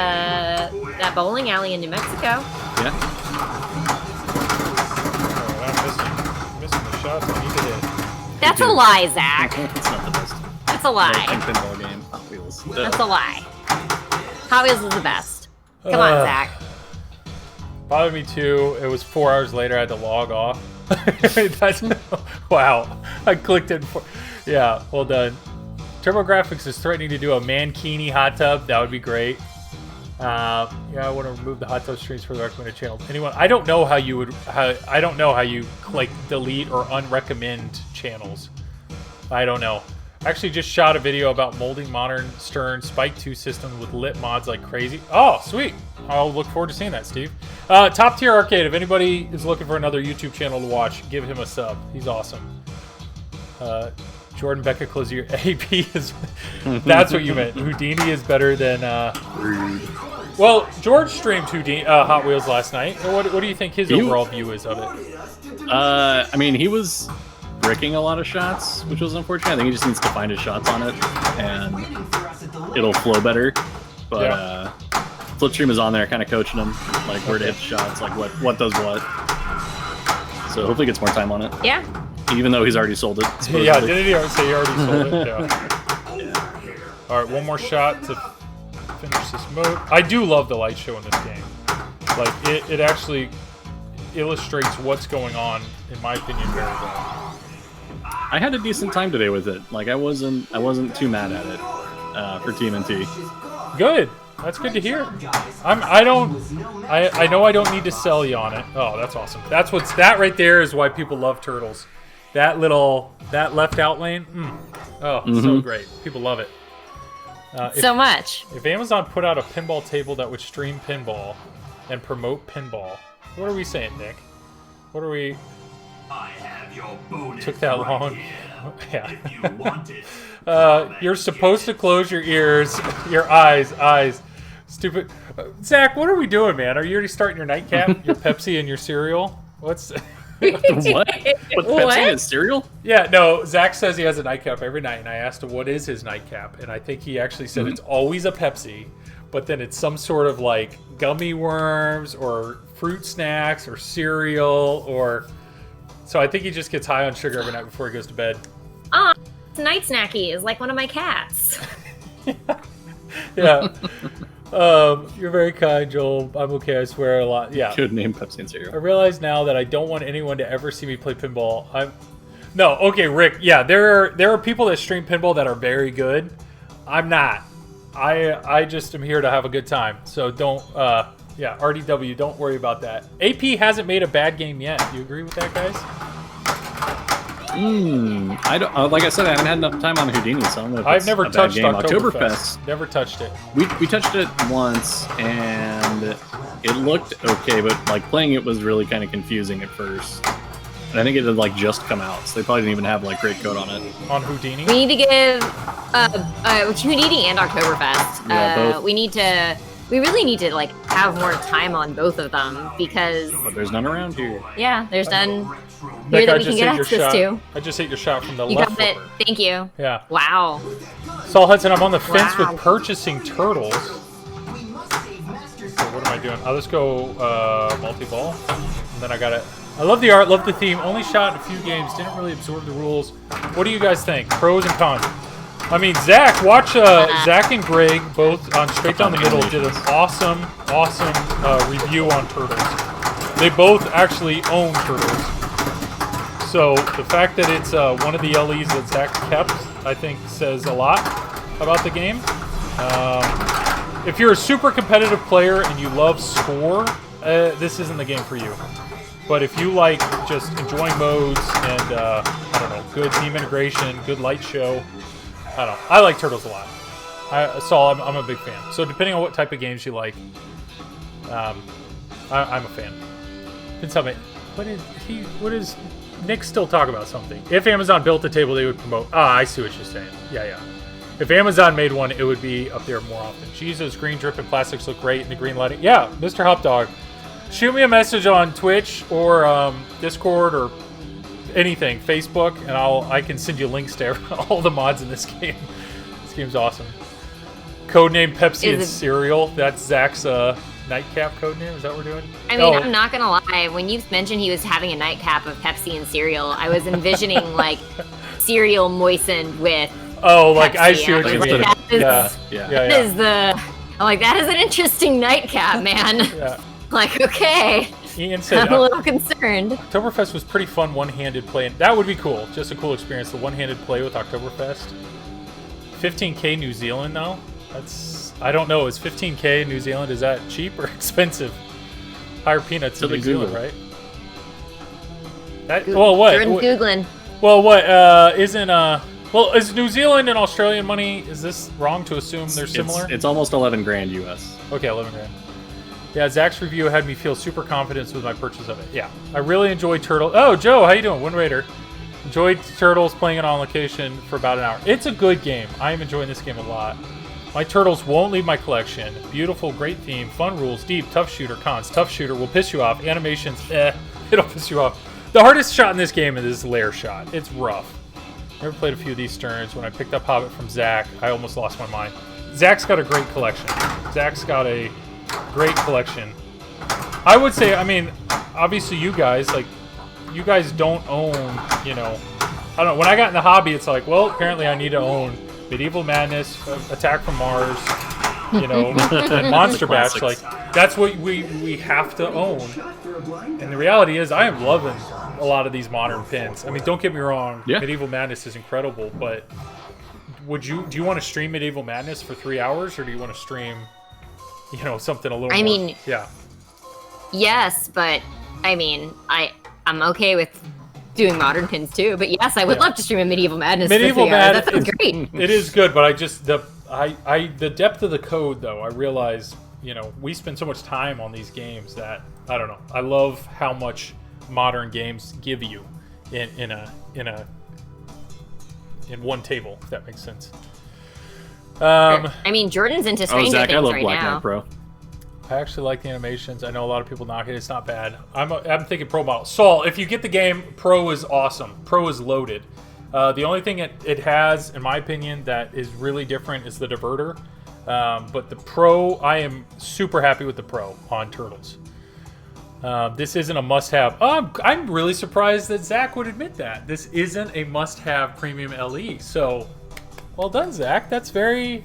that bowling alley in New Mexico. Yeah. I'm missing the shots I need to hit. That's a lie, Zach. It's not the best. That's a lie. Pinball game. Hot Wheels. That's a lie. Hot Wheels is the best. Come on, Zach. Bothered me too. It was 4 hours later. I had to log off. Wow. I clicked it. Yeah, well done. TurboGrafx is threatening to do a mankini hot tub. That would be great. Yeah, I want to remove the hot tub streams for the recommended channels. Anyone? I don't know how you would. I don't know how you like delete or unrecommend channels. I don't know. I actually just shot a video about molding modern Stern Spike 2 systems with lit mods like crazy. Oh, sweet. I'll look forward to seeing that, Steve. Top Tier Arcade. If anybody is looking for another YouTube channel to watch, give him a sub. He's awesome. Jordan Becca Closier. AP is... That's what you meant. Houdini is better than... Well, George streamed Hot Wheels last night. What do you think his overall view is of it? I mean, he was bricking a lot of shots, which was unfortunate. I think he just needs to find his shots on it, and it'll flow better. But Flipstream is on there kind of coaching him, like where to hit the shots, like what does what. So hopefully he gets more time on it. Yeah. Even though he's already sold it. Supposedly. Yeah, did he say he already sold it? Yeah. All right, one more shot to finish this mode. I do love the light show in this game. Like it actually illustrates what's going on, in my opinion, very well. I had a decent time today with it. Like I wasn't too mad at it for TMNT. Good. That's good to hear. I know I don't need to sell you on it. Oh, that's awesome. That right there is why people love Turtles. That left out lane. So great. People love it. So much. If Amazon put out a pinball table that would stream pinball and promote pinball, what are we saying, Nick? What are we? I have your bonus. Took that right long. here, Yeah. If you want it. You're supposed to close your ears, your eyes. Stupid. Zach, what are we doing, man? Are you already starting your nightcap? Your Pepsi and your cereal? What's... What? With Pepsi and cereal? Yeah, no, Zach says he has a nightcap every night, and I asked him what is his nightcap, and I think he actually said it's always a Pepsi, but then it's some sort of like gummy worms or fruit snacks or cereal or... So I think he just gets high on sugar every night before he goes to bed. It's night snacky is like one of my cats. Yeah. You're very kind, Joel. I'm okay. I swear a lot. Yeah. Good name, Pepsi and cereal. I realize now that I don't want anyone to ever see me play pinball. No, okay, Rick. Yeah, there are people that stream pinball that are very good. I'm not. I just am here to have a good time. So don't. Yeah, RDW. Don't worry about that. AP hasn't made a bad game yet. Do you agree with that, guys? I don't. Like I said, I haven't had enough time on Houdini, so I don't know if I've never touched Oktoberfest. Never touched it. We touched it once, and it looked okay, but like playing it was really kind of confusing at first. And I think it had like just come out, so they probably didn't even have like great code on it. On Houdini? We need to give Houdini and Oktoberfest. Yeah, both. We really need to like have more time on both of them because. But there's none around here. Yeah, there's none Nick, here that we can get access to. I just hit your shot from the You left. got it. flipper. Thank you. Yeah. Wow. Saul Hudson, I'm on the fence Wow. with purchasing Turtles. So what am I doing? Let's go multi-ball. And then I love the art, love the theme. Only shot in a few games. Didn't really absorb the rules. What do you guys think? Pros and cons. I mean, Zach, watch Zach and Greg both on Straight Down the Middle did an awesome review on Turtles. They both actually own Turtles. So the fact that it's one of the LEs that Zach kept, I think, says a lot about the game. If you're a super competitive player and you love score, this isn't the game for you. But if you like just enjoying modes and, I don't know, good team integration, good light show, I don't know. I like Turtles a lot. I'm a big fan. So depending on what type of games you like, I'm a fan. Can tell me, what is Nick still talk about something? If Amazon built the table, they would promote. I see what you're saying. Yeah. If Amazon made one, it would be up there more often. Jesus, green dripping plastics look great in the green lighting. Yeah, Mr. Hopdog. Shoot me a message on Twitch or Discord or anything, Facebook, and I can send you links to all the mods in this game. This game's awesome. Codename Pepsi and Cereal. That's Zach's nightcap codename. Is that what we're doing? I mean, I'm not gonna lie. When you mentioned he was having a nightcap of Pepsi and cereal, I was envisioning like cereal moistened with. Oh, like Pepsi. I see what you mean. I'm like, that is an interesting nightcap, man. Yeah. Like, okay. Ian said, I'm a little concerned. Oktoberfest was pretty fun one-handed play. That would be cool. Just a cool experience. The one-handed play with Oktoberfest. 15K New Zealand though. I don't know. Is 15K in New Zealand, is that cheap or expensive? Higher peanuts in New Zealand, right? Well, what? Jordan Googling. Well, what? Well, is New Zealand and Australian money? Is this wrong to assume they're similar? It's almost 11 grand US. Okay, 11 grand. Yeah, Zach's review had me feel super confident with my purchase of it. Yeah, I really enjoyed Turtles. Oh, Joe, how you doing? Wind Raider. Enjoyed Turtles, playing it on location for about an hour. It's a good game. I am enjoying this game a lot. My Turtles won't leave my collection. Beautiful, great theme, fun rules, deep, tough shooter, cons. Tough shooter will piss you off. Animations, it'll piss you off. The hardest shot in this game is this lair shot. It's rough. Never played a few of these turns. When I picked up Hobbit from Zach, I almost lost my mind. Zach's got a great collection. Zach's got a great collection. I would say, I mean, obviously you guys don't own, I don't know. When I got in the hobby, it's like, well, apparently I need to own Medieval Madness, Attack from Mars, and Monster Bash. Like, that's what we have to own. And the reality is, I am loving a lot of these modern pins. I mean, don't get me wrong, Medieval Madness is incredible, but do you want to stream Medieval Madness for 3 hours, or do you want to stream, something a little more? I mean, yeah. Yes, but I mean, I'm okay with doing modern pins too. But yes, I would love to stream a Medieval Madness. Medieval Madness, that sounds great. It is good, but the depth of the code though, I realize, we spend so much time on these games that I don't know. I love how much modern games give you in one table, if that makes sense. I mean, Jordan's into Stranger Zach, Things I love right Black now. Knight Pro. I actually like the animations. I know a lot of people knock it. It's not bad. I'm thinking Pro model. Saul, if you get the game, Pro is awesome. Pro is loaded. The only thing it has, in my opinion, that is really different is the diverter. But the Pro, I am super happy with the Pro on Turtles. This isn't a must-have. I'm really surprised that Zach would admit that. This isn't a must-have premium LE. So, well done, Zach. That's very...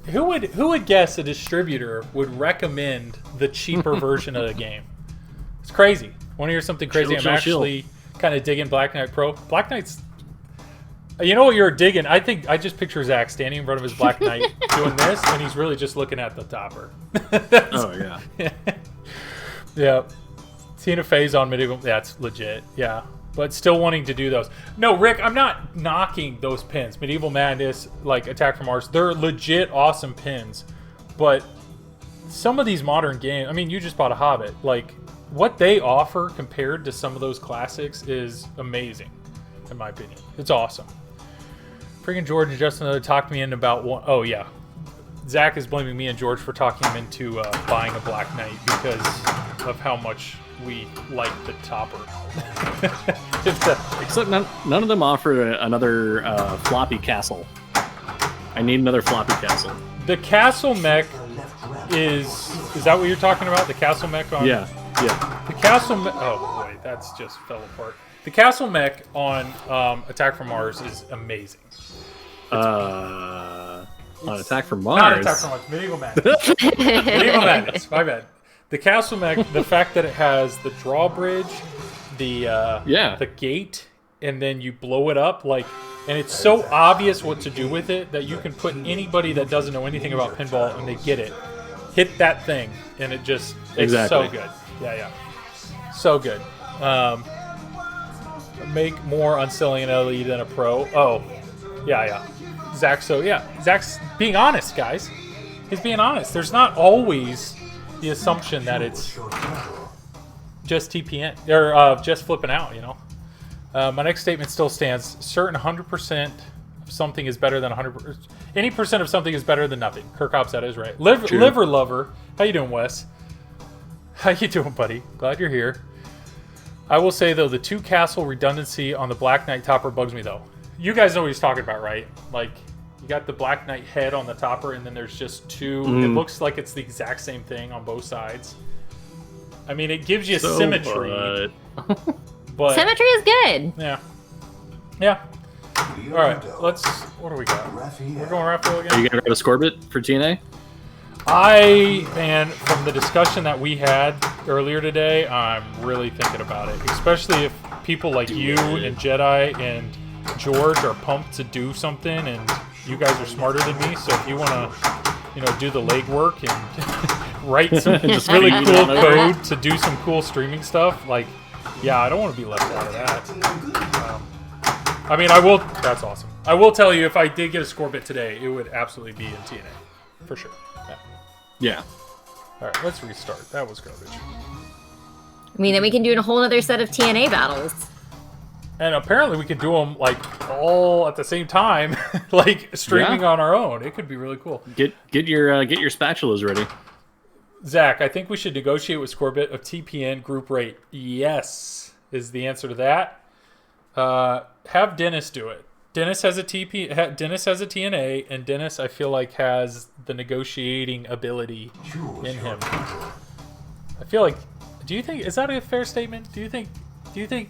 Who would guess a distributor would recommend the cheaper version of the game? It's crazy. Want to hear something crazy? I'm actually kind of digging Black Knight Pro. Black Knight's... You know what you're digging? I think I just picture Zach standing in front of his Black Knight doing this, and he's really just looking at the topper. Oh, yeah. Yeah. Tina Fey's on Medieval. That's legit. Yeah. But still wanting to do those. No, Rick, I'm not knocking those pins. Medieval Madness, like Attack from Mars, they're legit awesome pins. But some of these modern games, I mean, you just bought a Hobbit. Like, what they offer compared to some of those classics is amazing, in my opinion. It's awesome. Freaking George and Justin talked me in about one. Oh, yeah. Zach is blaming me and George for talking him into buying a Black Knight because of how much we like the topper. Except none of them offer another floppy castle. I need another floppy castle. The castle mech is Is that what you're talking about? The castle mech on? Yeah. The castle mech. Oh boy, that's just fell apart. The castle mech on Attack from Mars is amazing. On Attack from Mars. Not Attack from Mars. Medieval Madness. Medieval Madness. My bad. The castle mech. The fact that it has the drawbridge, the gate, and then you blow it up and it's so obvious what to do with it that you can put anybody that doesn't know anything about pinball and they get it, hit that thing, and it's so good. Yeah. So good. Make more on selling an LE than a pro. Oh, yeah. Zach's being honest, guys. He's being honest. There's not always the assumption that it's just TPN or just flipping out, My next statement still stands. Certain 100% of something is better than 100%. Any percent of something is better than nothing. Kirk Hopstead is right. Liver lover. How you doing, Wes? How you doing, buddy? Glad you're here. I will say, though, the 2 castle redundancy on the Black Knight topper bugs me, though. You guys know what he's talking about, right? You got the Black Knight head on the topper, and then there's just 2. It looks like it's the exact same thing on both sides. I mean, it gives you symmetry. But symmetry is good. Yeah. All right, what do we got? We're going Raphael again? Are you going to grab a Scorbit for TNA? Man, from the discussion that we had earlier today, I'm really thinking about it. Especially if people like you and Jedi and George are pumped to do something, and you guys are smarter than me. So if you want to, do the legwork and write some really cool code to do some cool streaming stuff, I don't want to be left out of that. I will. That's awesome. I will tell you, if I did get a Scorbit today, it would absolutely be in TNA, for sure. Yeah. All right, let's restart. That was garbage. Then we can do a whole other set of TNA battles. And apparently we could do them all at the same time, streaming on our own. It could be really cool. Get your spatulas ready. Zach, I think we should negotiate with Scorbit of TPN group rate. Yes, is the answer to that. Have Dennis do it. Dennis has a TNA, and Dennis, I feel like, has the negotiating ability in him. I feel like. Do you think is that a fair statement? Do you think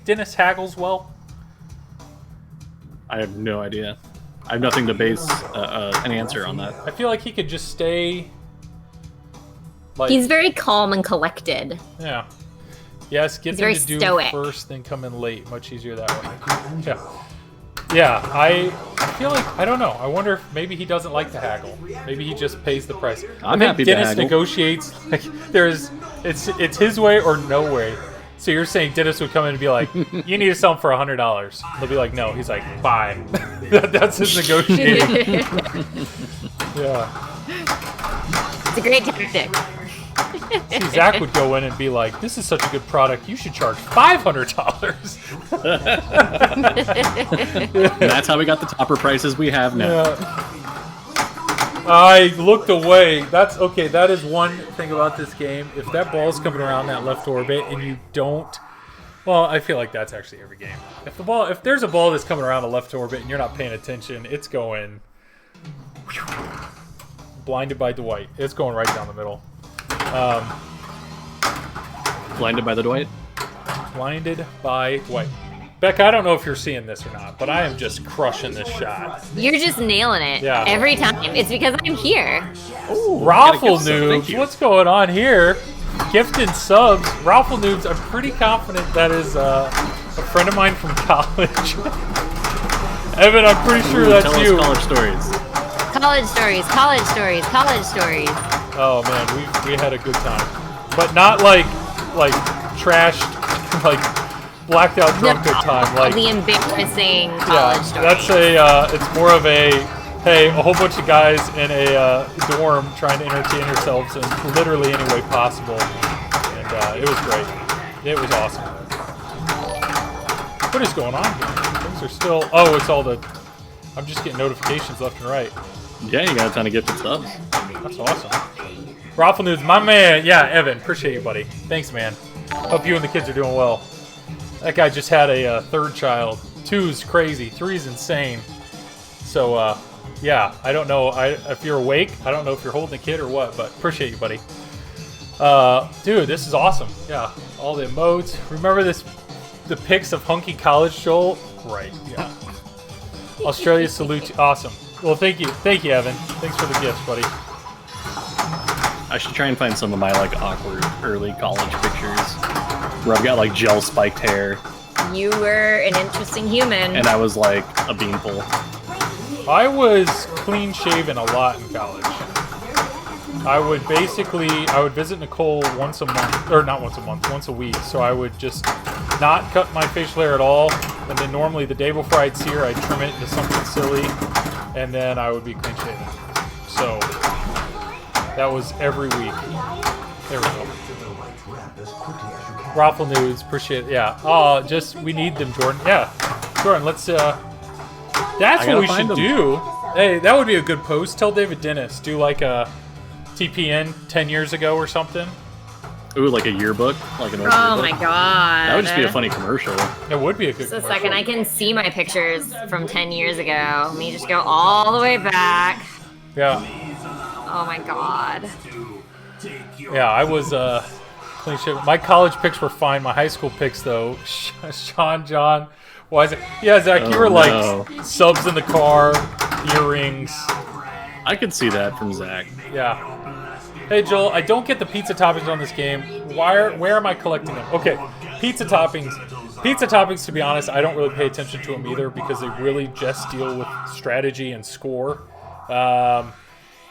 Dennis haggles well? I have no idea. I have nothing to base an answer on that. I feel like he could just stay. He's very calm and collected. Yeah. Yes, get them to do stoic. first, then come in late. Much easier that way. Yeah. Yeah, I feel like, I don't know. I wonder if maybe he doesn't like to haggle. Maybe he just pays the price. I'm I think happy to Dennis haggle. negotiates, it's his way or no way. So you're saying Dennis would come in and be like, you need to sell him for $100. They'll be like, no. He's like, fine. That's his negotiating. Yeah. It's a great tactic. See, Zach would go in and be like, this is such a good product, you should charge $500. And that's how we got the topper prices we have now. Yeah. I looked away. That's okay. That is one thing about this game. If that ball's coming around that left orbit and you don't, well, I feel like that's actually every game. If there's a ball that's coming around the left orbit and you're not paying attention, it's going. Blinded by Dwight. It's going right down the middle. Blinded by the Dwight? Blinded by Dwight. Becca, I don't know if you're seeing this or not, but I am just crushing this shot. You're just nailing it every time. It's because I'm here. Ooh, Raffle Thank Noobs, you. what's going on here? Gifted subs. Raffle Noobs, I'm pretty confident that is a friend of mine from college. Evan, I'm pretty sure that's Tell you. us college stories. College stories, college stories, college stories. Oh man, we had a good time, but not like trashed, blacked out drunk good time. Like the embarrassing college stories. That's it's more of a whole bunch of guys in a dorm trying to entertain ourselves in literally any way possible, and it was great. It was awesome. What is going on here? Things are still. Oh, it's all the. I'm just getting notifications left and right. Yeah, you got a ton of gifted subs. That's awesome. Raffle News, my man. Yeah, Evan, appreciate you, buddy. Thanks, man. Hope you and the kids are doing well. That guy just had a third child. 2's crazy. 3's insane. So, yeah, I don't know if you're awake. I don't know if you're holding a kid or what, but appreciate you, buddy. Dude, this is awesome. Yeah, all the emotes. Remember this? The pics of Hunky College Joel? Right, yeah. Australia salute you. Awesome. Well, thank you, Evan. Thanks for the gifts, buddy. I should try and find some of my like awkward early college pictures where I've got like gel spiked hair You were an interesting human. and I was like a beanpole. I was clean shaven a lot in college. I would visit Nicole once a month, or not once a month, once a week. So I would just not cut my facial hair at all, and then normally the day before I'd see her, I'd trim it into something silly, and then I would be clean shaven. So that was every week. There we go. Raffle nudes, appreciate it. Yeah. Oh, we need them, Jordan. Yeah. Jordan, let's that's what we should do. Hey, that would be a good post. Tell David Dennis, do like a TPN 10 years ago or something. Ooh, like a yearbook, like an old Oh yearbook. my god. That would just be a funny commercial. It would be a good Just a commercial. second, I can see my pictures from 10 years ago. Let me just go all the way back. Yeah. Oh my god. Yeah, I was clean shaven. My college pics were fine. My high school pics, though, Sean, John, why is it? Yeah, Zach, you Oh, were like no. subs in the car, earrings. I could see that from Zach. Yeah. Hey, Joel, I don't get the pizza toppings on this game. Where am I collecting them? Okay, pizza toppings. Pizza toppings, to be honest, I don't really pay attention to them either because they really just deal with strategy and score.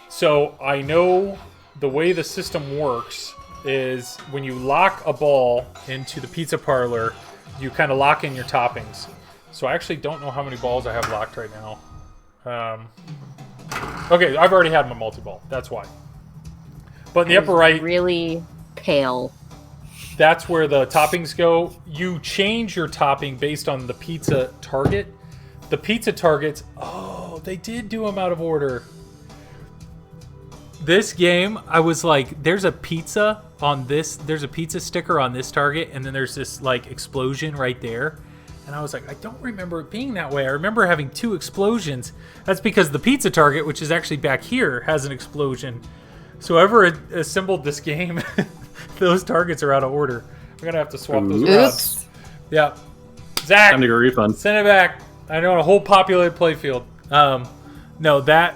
So I know the way the system works is when you lock a ball into the pizza parlor, you kind of lock in your toppings. So I actually don't know how many balls I have locked right now. Okay, I've already had my multi-ball. That's why. But in the upper right, Really pale. that's where the toppings go. You change your topping based on the pizza target. The pizza targets, oh, they did do them out of order. This game, I was like, there's a pizza on this, there's a pizza sticker on this target, and then there's this like explosion right there. And I was like, I don't remember it being that way. I remember having two explosions. That's because the pizza target, which is actually back here, has an explosion. So whoever assembled this game, those targets are out of order. I'm going to have to swap those routes. Oops. Yeah. Zach, Time to go refund. send it back. I know a whole populated playfield. No, that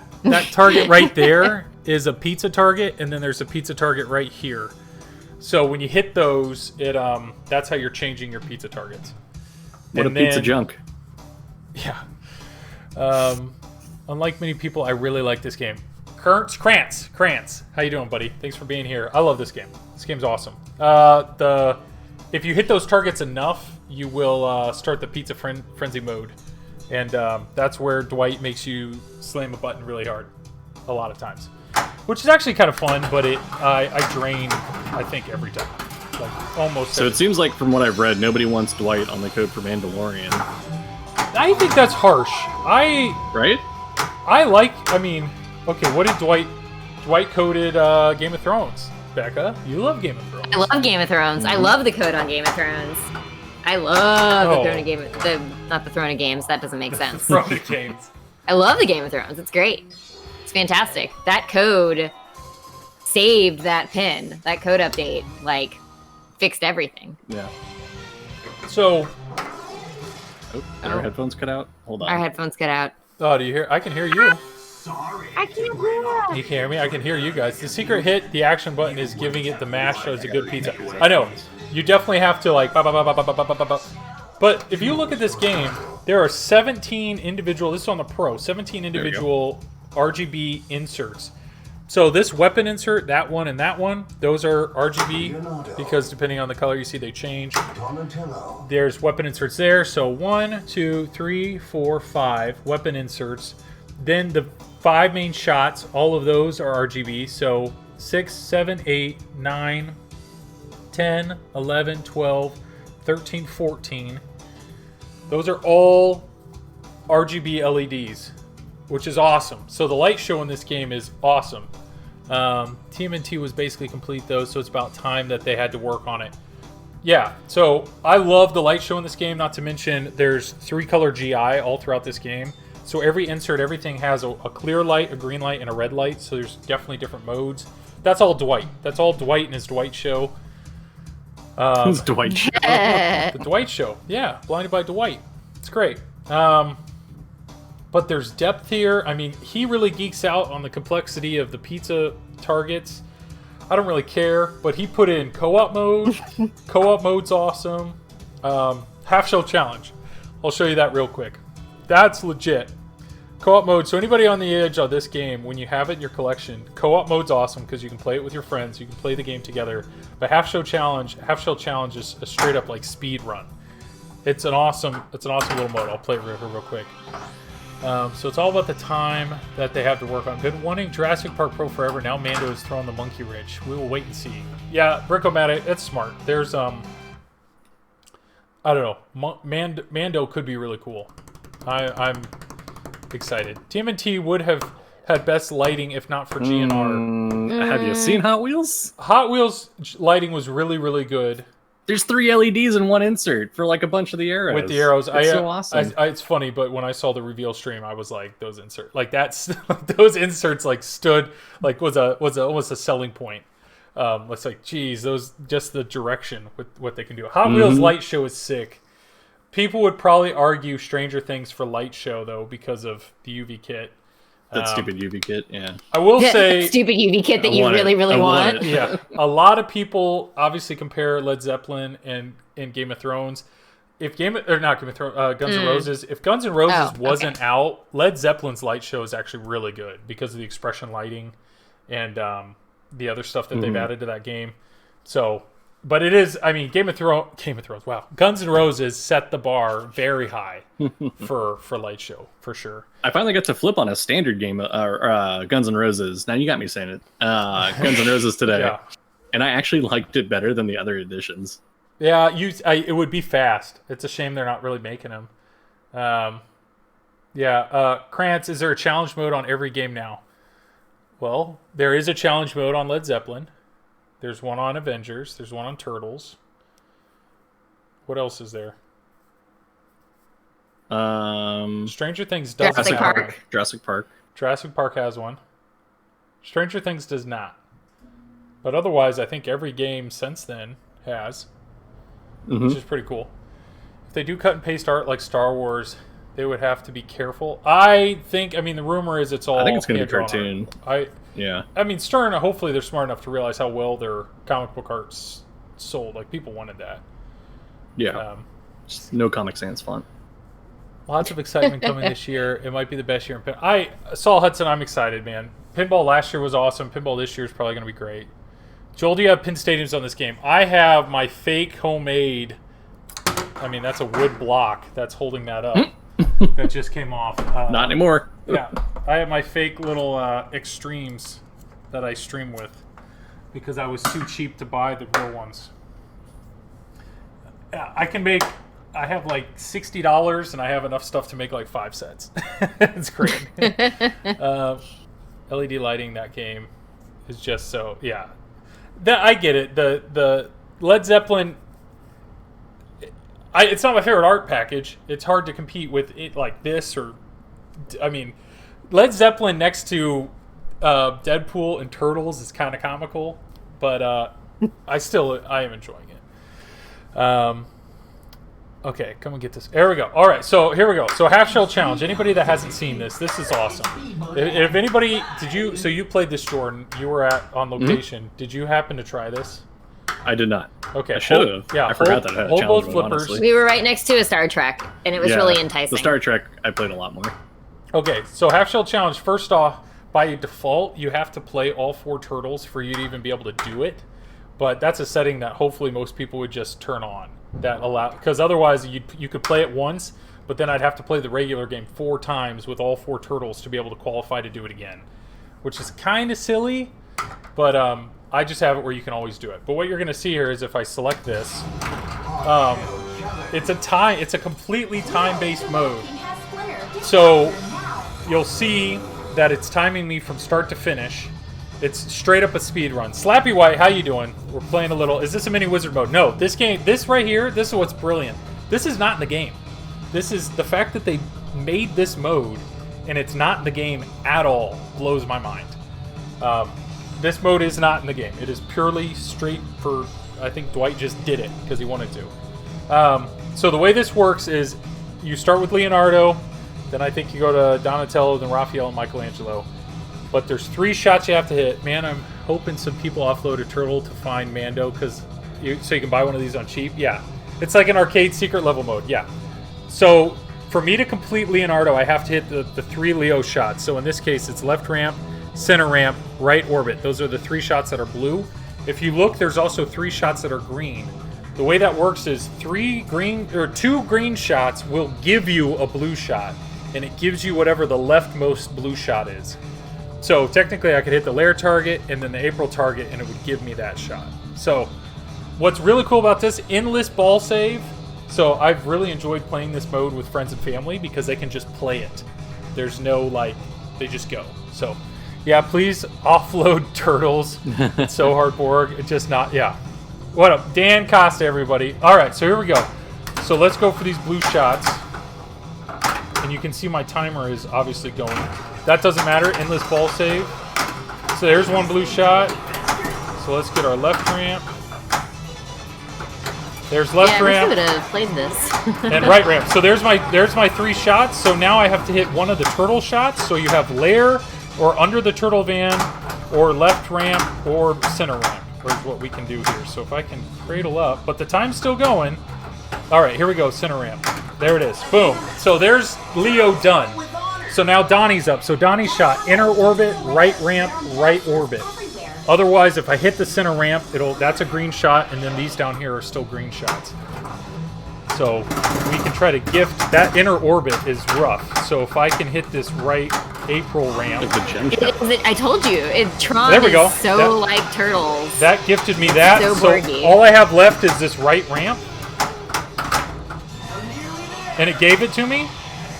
target right there is a pizza target, and then there's a pizza target right here. So when you hit those, that's how you're changing your pizza targets. What And a pizza then- junk. Yeah. Unlike many people, I really like this game. Krantz, how you doing, buddy? Thanks for being here. I love this game. This game's awesome. If you hit those targets enough, you will start the pizza frenzy mode, and that's where Dwight makes you slam a button really hard, a lot of times, which is actually kind of fun. But I drain, I think, every time, like almost. So it seems like from what I've read, nobody wants Dwight on the code for Mandalorian, I think that's harsh. right? I mean, okay, what did Dwight coded Game of Thrones? Becca, you love Game of Thrones. I love Game of Thrones. I love the code on Game of Thrones. I love the Oh. Throne of Game not the Throne of Games. That doesn't make sense. From the games. I love the Game of Thrones. It's great. It's fantastic. That code saved that pin. That code update, like, fixed everything. Yeah. So, Oh, did our headphones cut out? Hold on. Our headphones cut out. oh, do you hear? I can hear you. Sorry. I can't hear. You can hear me? I can hear you guys. The secret hit, the action button is giving it the mash, so it's a good pizza. I know. You definitely have to, like, but if you look at this game, there are 17 individual, this is on the Pro, 17 individual RGB inserts. So this weapon insert, that one, and that one, those are RGB, because depending on the color you see, they change. Donatello. There's weapon inserts there. So 1, 2, 3, 4, 5 weapon inserts. Then the 5 main shots, all of those are RGB. So 6, 7, 8, 9, 10, 11, 12, 13, 14. Those are all RGB LEDs, which is awesome. So the light show in this game is awesome. TMNT was basically complete though, so it's about time that they had to work on it. Yeah, so I love the light show in this game, not to mention there's 3-color GI all throughout this game. So every insert, everything has a clear light, a green light, and a red light, so there's definitely different modes. That's all Dwight. That's all Dwight and his Dwight show. It's Dwight. The Dwight show. Yeah, Blinded by Dwight. It's great. But there's depth here. I mean, he really geeks out on the complexity of the pizza targets. I don't really care, but he put in co-op mode. Co-op mode's awesome. Half shell challenge. I'll show you that real quick. That's legit. Co-op mode. So anybody on the edge of this game, when you have it in your collection, co-op mode's awesome because you can play it with your friends. You can play the game together. But half shell challenge is a straight up like speed run. It's an awesome little mode. I'll play it real quick. So it's all about the time that they have to work on. Been wanting Jurassic Park Pro forever. Now Mando is throwing the monkey wrench. We will wait and see. Yeah, Brickomatic, that's smart. There's I don't know. Mando could be really cool. I'm excited. TMNT would have had best lighting if not for GNR. Have you seen Hot Wheels? Hot Wheels lighting was really, really good. There's 3 LEDs in one insert for like a bunch of the arrows. With the arrows, it's so awesome. It's funny, but when I saw the reveal stream, I was like, those inserts, like that's those inserts, like stood like was almost a selling point. It's like, geez, those just the direction with what they can do. Hot Wheels light show is sick. People would probably argue Stranger Things for light show though because of the UV kit. That stupid UV kit, yeah. I will say... stupid UV kit that you really, really want. Yeah. A lot of people obviously compare Led Zeppelin and Game of Thrones. If Guns N' Roses. If Guns N' Roses wasn't out, Led Zeppelin's light show is actually really good because of the expression lighting and the other stuff that they've added to that game. So... But it is, I mean, Game of Thrones, wow. Guns N' Roses set the bar very high for light show, for sure. I finally got to flip on a standard game, Guns N' Roses. Now you got me saying it. Guns N' Roses today. Yeah. And I actually liked it better than the other editions. Yeah, it would be fast. It's a shame they're not really making them. Krantz, is there a challenge mode on every game now? Well, there is a challenge mode on Led Zeppelin. There's one on Avengers. There's one on Turtles. What else is there? Stranger Things does Jurassic have Park. one. Jurassic Park has one. Stranger Things does not. But otherwise, I think every game since then has. Which is pretty cool. If they do cut and paste art like Star Wars, they would have to be careful. I mean, the rumor is it's all... I think it's going to be cartoon. Yeah. I mean, Stern, hopefully they're smart enough to realize how well their comic book art's sold. Like, people wanted that. Yeah. Just no Comic Sans font. Lots of excitement coming this year. It might be the best year in pinball. Saul Hudson, I'm excited, man. Pinball last year was awesome. Pinball this year is probably going to be great. Joel, do you have pin stadiums on this game? I have my fake homemade... I mean, that's a wood block that's holding that up. That just came off. Not anymore. Yeah. I have my fake little Extremes that I stream with because I was too cheap to buy the real ones. Yeah, I have like $60 and I have enough stuff to make like 5 sets. It's great. LED lighting, that game is just so, yeah. I get it. The Led Zeppelin... it's not my favorite art package. It's hard to compete with it like this or... I mean, Led Zeppelin next to Deadpool and Turtles is kind of comical, but I am enjoying it. Okay, come and get this. There we go. All right, so here we go. So Half Shell Challenge. Anybody that hasn't seen this is awesome. If anybody... So you played this, Jordan. You were on location. Did you happen to try this? I did not. Okay. I should have. Yeah, I forgot that I had a hold challenge both mode, flippers. honestly. We were right next to a Star Trek, and it was really enticing. The Star Trek, I played a lot more. Okay, so Half Shell Challenge, first off, by default, you have to play all 4 turtles for you to even be able to do it. But that's a setting that hopefully most people would just turn on. Because otherwise you could play it once, but then I'd have to play the regular game 4 times with all 4 turtles to be able to qualify to do it again. Which is kind of silly, but I just have it where you can always do it. But what you're going to see here is if I select this, it's a completely time-based mode. So you'll see that it's timing me from start to finish. It's straight up a speed run. Slappy White, how you doing? We're playing a little. Is this a mini wizard mode? No, this right here, this is what's brilliant. This is not in the game. This is the fact that they made this mode and it's not in the game at all blows my mind. this mode is not in the game. It is purely straight for, I think Dwight just did it because he wanted to. So the way this works is you start with Leonardo, then I think you go to Donatello, then Raphael and Michelangelo. But there's 3 shots you have to hit. Man, I'm hoping some people offload a turtle to find Mando so you can buy one of these on cheap. Yeah, it's like an arcade secret level mode. Yeah. So for me to complete Leonardo, I have to hit the 3 Leo shots. So in this case, it's left ramp, center ramp, right orbit. Those are the 3 shots that are blue. If you look, there's also 3 shots that are green. The way that works is 2 green shots will give you a blue shot, and it gives you whatever the leftmost blue shot is. So technically I could hit the lair target and then the April target, and it would give me that shot. So what's really cool about this, endless ball save. So I've really enjoyed playing this mode with friends and family because they can just play it. There's no, they just go. So yeah, please offload turtles. It's so hard, Borg. It's just not, yeah. What up? Dan Costa, everybody. All right, so here we go. So let's go for these blue shots. And you can see my timer is obviously going. That doesn't matter. Endless ball save. So there's 1 blue shot. So let's get our left ramp. There's left ramp. I wish I would have played this. And right ramp. So there's my 3 shots. So now I have to hit one of the turtle shots. So you have lair or under the turtle van or left ramp or center ramp. Is what we can do here. So if I can cradle up, but the time's still going. All right, here we go. Center ramp. There it is. Boom. So there's Leo done. So now Donnie's up. So Donnie's shot inner orbit, right ramp, right orbit. Otherwise, if I hit the center ramp, that's a green shot, and then these down here are still green shots. So we can try to gift that inner orbit is rough. So if I can hit this right April ramp, I told you, Tron there we go. Is so like turtles. That gifted me that. So all I have left is this right ramp, and it gave it to me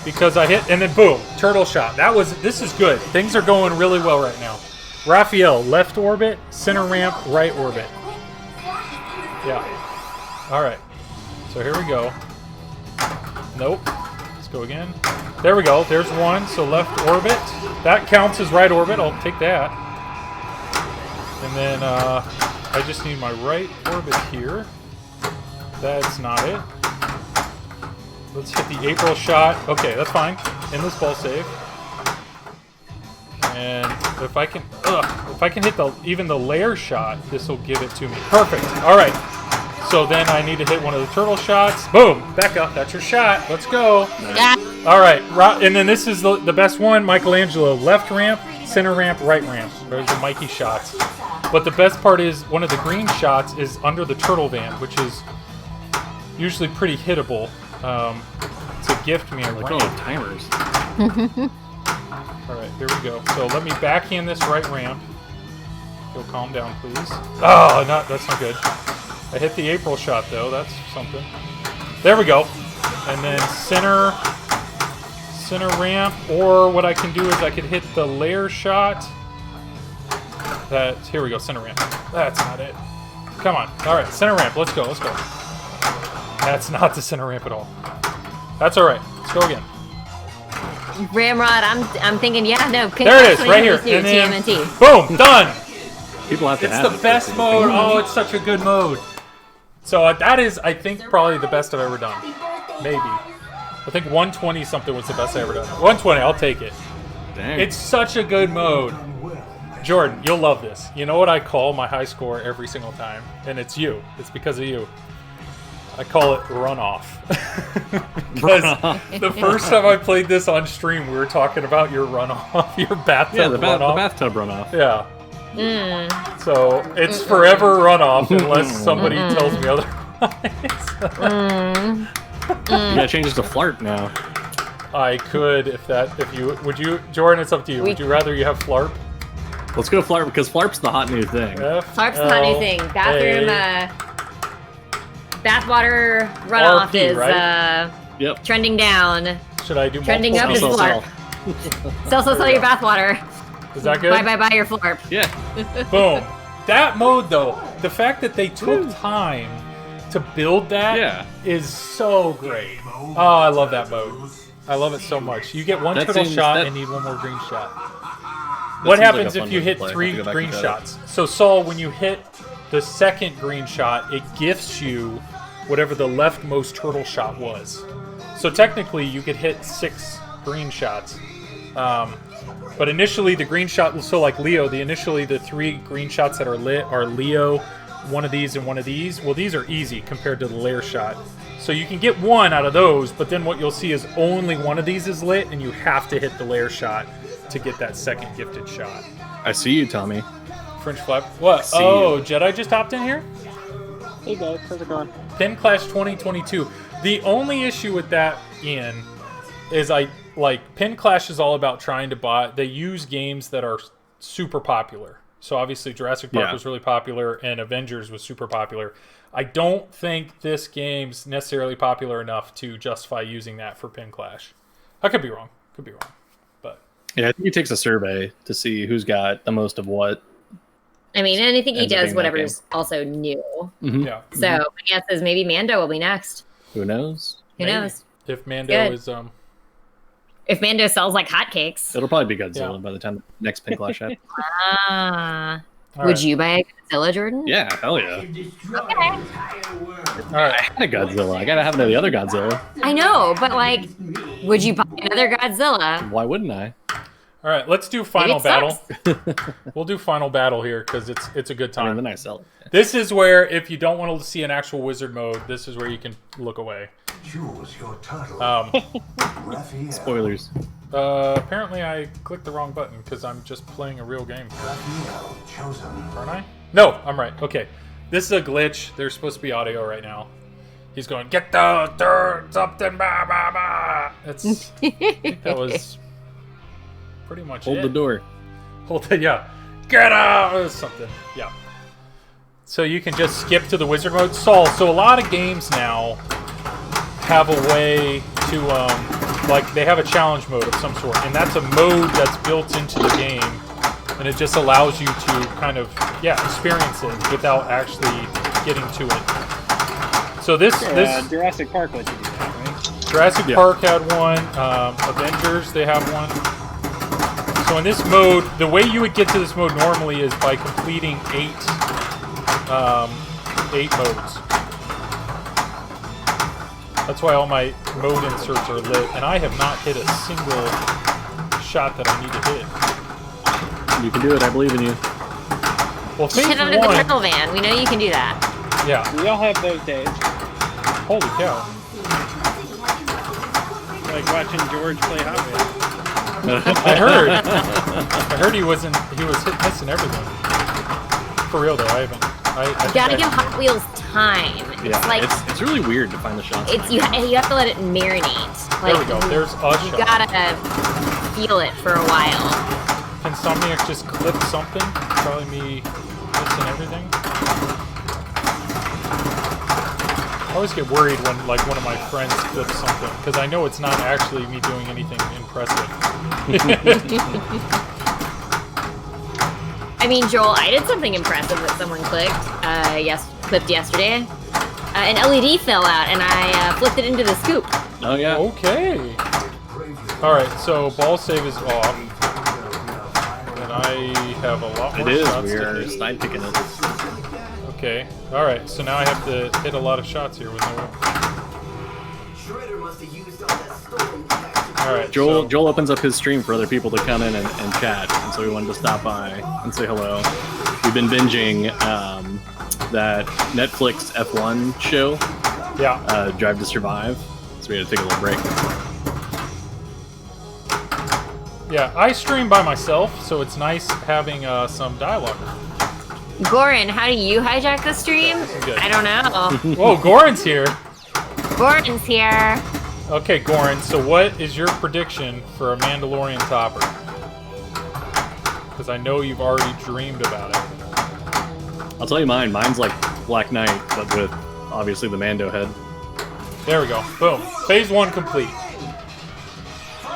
because I hit, and then boom, turtle shot. This is good. Things are going really well right now. Raphael, left orbit, center ramp, right orbit. Yeah. All right. So here we go. Nope. Let's go again. There we go. There's 1. So left orbit. That counts as right orbit. I'll take that. And then I just need my right orbit here. That's not it. Let's hit the April shot. Okay, that's fine. Endless ball save. And if I can hit even the lair shot, this will give it to me. Perfect. All right. So then I need to hit one of the turtle shots. Boom. Back up. That's your shot. Let's go. Yeah. All right. And then this is the best one. Michelangelo. Left ramp, center ramp, right ramp. There's the Mikey shots. But the best part is one of the green shots is under the turtle van, which is usually pretty hittable to gift me a ramp. Timers. All right. Here we go. So let me backhand this right ramp. You'll calm down, please. Oh, that's not good. I hit the April shot, though. That's something. There we go. And then center ramp. Or what I can do is I could hit the lair shot. Here we go, center ramp. That's not it. Come on. All right, center ramp. Let's go. That's not the center ramp at all. That's all right. Let's go again. Ramrod, I'm thinking, yeah, no. There it is, right here. And then, TMNT. boom, done. People have to It's have the it. best mode. Oh, it's such a good mode. So that is, I think, probably the best I've ever done. Maybe. I think 120 something was the best I've ever done. 120, I'll take it. Dang. It's such a good mode. Jordan, you'll love this. You know what I call my high score every single time? And it's you. It's because of you. I call it runoff. Because the first time I played this on stream, we were talking about your runoff, your bathtub Yeah, the runoff. bathtub runoff. Yeah. So it's forever runoff unless somebody tells me otherwise. You gotta change it to flirt now. I could would you, Jordan, it's up to you. Would you rather you have flarp? Let's go flirt because flarp's the hot new thing. Flarp's the hot new thing. Bathroom, bathwater runoff RP, is Yep. trending down. Should I do Trending up is multiple? flarp. Sell your bathwater. Is that good? Buy your flarp. Yeah. Boom. That mode, though, the fact that they took time to build that is so great. Oh, I love that mode. I love it so much. You get one That turtle seems- shot that- and need one more green shot. What seems like a happens fun if you way to hit play. I'll 3 have to go back green and try that. shots? So Saul, when you hit the second green shot, it gifts you whatever the leftmost turtle shot was. So technically, you could hit 6 green shots. But initially, the green shot, so like Leo, initially the 3 green shots that are lit are Leo, one of these and one of these. Well, these are easy compared to the layer shot. So you can get 1 out of those, but then what you'll see is only one of these is lit, and you have to hit the layer shot to get that second gifted shot. I see you, Tommy. French flap. What? See Oh, you. Jedi just hopped in here? Hey guys, how's it going? Pin Clash 2022. The only issue with that, Ian, is Pin Clash is all about trying to buy. They use games that are super popular. So obviously Jurassic Park was really popular and Avengers was super popular. I don't think this game's necessarily popular enough to justify using that for Pin Clash. I could be wrong. But Yeah, I think he takes a survey to see who's got the most of what. I mean, and I think he Ends up does being that whatever's also new. yeah, So my guess is maybe Mando will be next. Who knows? Who Maybe. knows? If Mando Good. is If Mando sells like hotcakes. It'll probably be Godzilla Yeah. by the time next Pin Clash happens. Ah. all Would right. you buy a Godzilla, Jordan? Yeah, hell yeah. Destroy the entire world. All right. I had a Godzilla. I gotta have the other Godzilla. I know, but like, would you buy another Godzilla? Why wouldn't I? All right, let's do final it battle. sucks. We'll do final battle here because it's a good I mean, time. then I sell it. This is where, if you don't want to see an actual wizard mode, this is where you can look away. Choose your turtle. Raphael. Spoilers. Apparently I clicked the wrong button because I'm just playing a real game, Raphael chosen. aren't I? No, I'm right. Okay. This is a glitch. There's supposed to be audio right now. He's going, get the dirt, something, ba, ba, ba. That's, I think that was pretty much Hold it. the door. Hold it, yeah. Get out! Or something, yeah. So you can just skip to the wizard mode. Saul, so a lot of games now have a way to, like, they have a challenge mode of some sort, and that's a mode that's built into the game, and it just allows you to kind of, experience it without actually getting to it. So this Jurassic Park lets you do that, right? Jurassic Yeah. Park had one. Avengers, they have one. So in this mode, the way you would get to this mode normally is by completing 8 modes. That's why all my mode inserts are lit, and I have not hit a single shot that I need to hit. You can do it. I believe in you. Well, phase Hit under the 1, turtle van. We know you can do that. yeah. We all have those days. Holy cow. Like watching George play Hot Wheels. I heard he was missing everything. For real though, I haven't. You gotta give Hot Wheels time. Yeah, It's like it's really weird to find the shots. you have to let it marinate. Like, There we go. There's a you shot. gotta feel it for a while. Can Insomniac just clip something? Probably me missing everything. I always get worried when like one of my friends clips something because I know it's not actually me doing anything impressive. I mean, Joel, I did something impressive that someone clipped yesterday. An LED fell out, and I flipped it into the scoop. Oh yeah. Okay. Alright, so ball save is off. And I have a lot more It is. shots We to are hit. side picking it. Okay. Alright, so now I have to hit a lot of shots here with no... Shredder must have used all that stolen cash. Alright, Joel opens up his stream for other people to come in and chat, and so we wanted to stop by and say hello. We've been binging that Netflix F1 show, yeah. Drive to Survive, so we had to take a little break. Yeah, I stream by myself, so it's nice having some dialogue. Goran, how do you hijack the stream? Good. I don't know. Whoa, Goran's here! Goran's here. Okay, Goran, so what is your prediction for a Mandalorian topper? Because I know you've already dreamed about it. I'll tell you mine. Mine's like Black Knight, but with obviously the Mando head. There we go. Boom. Phase 1 complete.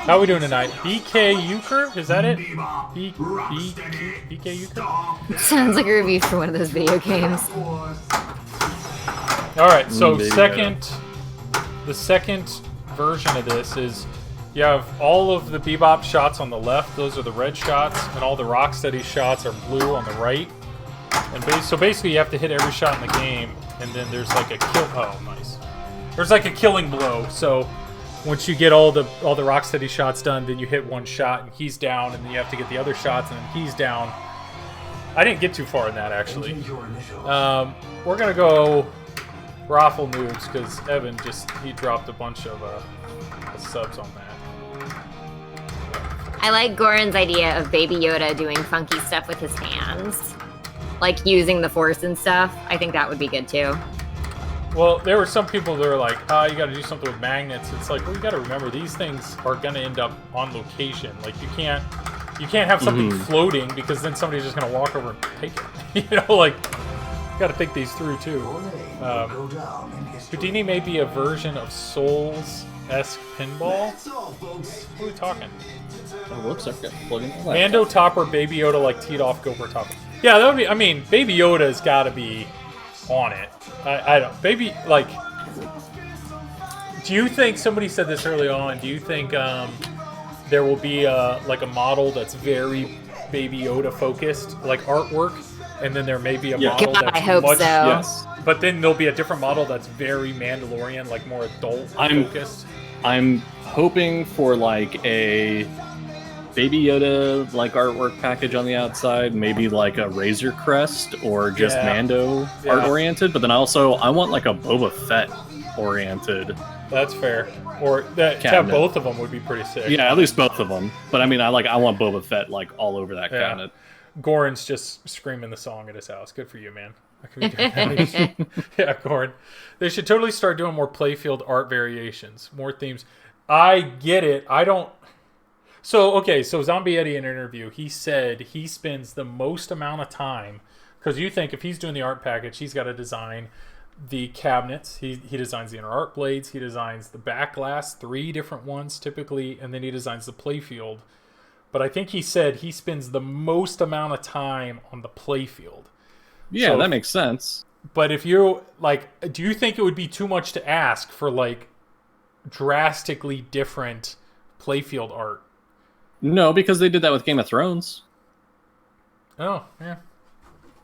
How are we doing tonight? BK Euchre? Is that it? BK Euchre? Sounds like a review for one of those video games. Alright, so Baby the second version of this is You have all of the Bebop shots on the left. Those are the red shots, and all the Rocksteady shots are blue on the right. And so basically, you have to hit every shot in the game, and then there's like a kill. Oh, nice. There's like a killing blow. So once you get all the Rocksteady shots done, then you hit one shot and he's down, and then you have to get the other shots and then he's down. I didn't get too far in that actually. We're gonna go Raphael noobs because Evan he dropped a bunch of subs on that. I like Goran's idea of Baby Yoda doing funky stuff with his hands. Like using the Force and stuff. I think that would be good too. Well, there were some people that were like, you gotta do something with magnets. It's like, well, you gotta remember, these things are gonna end up on location. Like, you can't have something floating because then somebody's just gonna walk over and take it. You know, like, you gotta think these through too. Houdini may be a version of Souls-esque pinball. What are we talking? Oh, whoops, I forgot to plug in. Mando Topper, Baby Yoda like teed off Gopher Topper. Yeah, that would be. I mean, Baby Yoda's got to be on it. I don't. Baby, like. Do you think somebody said this early on? Do you think there will be like a model that's very Baby Yoda focused, like artwork, and then there may be a model God, that's I hope much. so. Yes. But then there'll be a different model that's very Mandalorian, like more adult focused. I'm hoping for like a Baby Yoda like artwork package on the outside, maybe like a Razor Crest or just Mando art oriented. But then also I want like a Boba Fett oriented. That's fair. Or that to have both of them would be pretty sick. Yeah, at least both of them. But I mean, I want Boba Fett like all over that cabinet. Goran's just screaming the song at his house. Good for you, man. Yeah, Goran. They should totally start doing more playfield art variations, more themes. I get it. I don't. So Zombie Eddie in an interview, he said he spends the most amount of time, because you think if he's doing the art package, he's got to design the cabinets. He designs the inner art blades. He designs the back glass, 3 different ones typically, and then he designs the playfield. But I think he said he spends the most amount of time on the playfield. Yeah, that makes sense. But if you like, do you think it would be too much to ask for like drastically different playfield art? No, because they did that with Game of Thrones. Oh, yeah.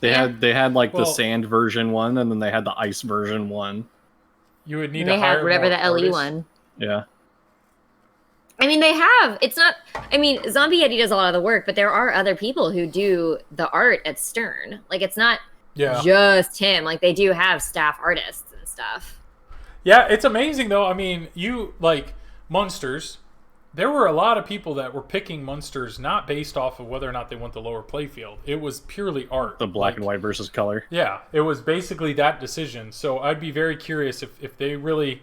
They had like the sand version one, and then they had the ice version one. You would need and to they hire have whatever more the LE artists. one. Yeah. I mean, they have. It's not. I mean, Zombie Eddie does a lot of the work, but there are other people who do the art at Stern. Like, it's not just him. Like, they do have staff artists and stuff. Yeah, it's amazing though. I mean, you like Munsters. There were a lot of people that were picking Munsters not based off of whether or not they want the lower playfield. It was purely art. The black and white versus color. Yeah, it was basically that decision. So I'd be very curious if they really...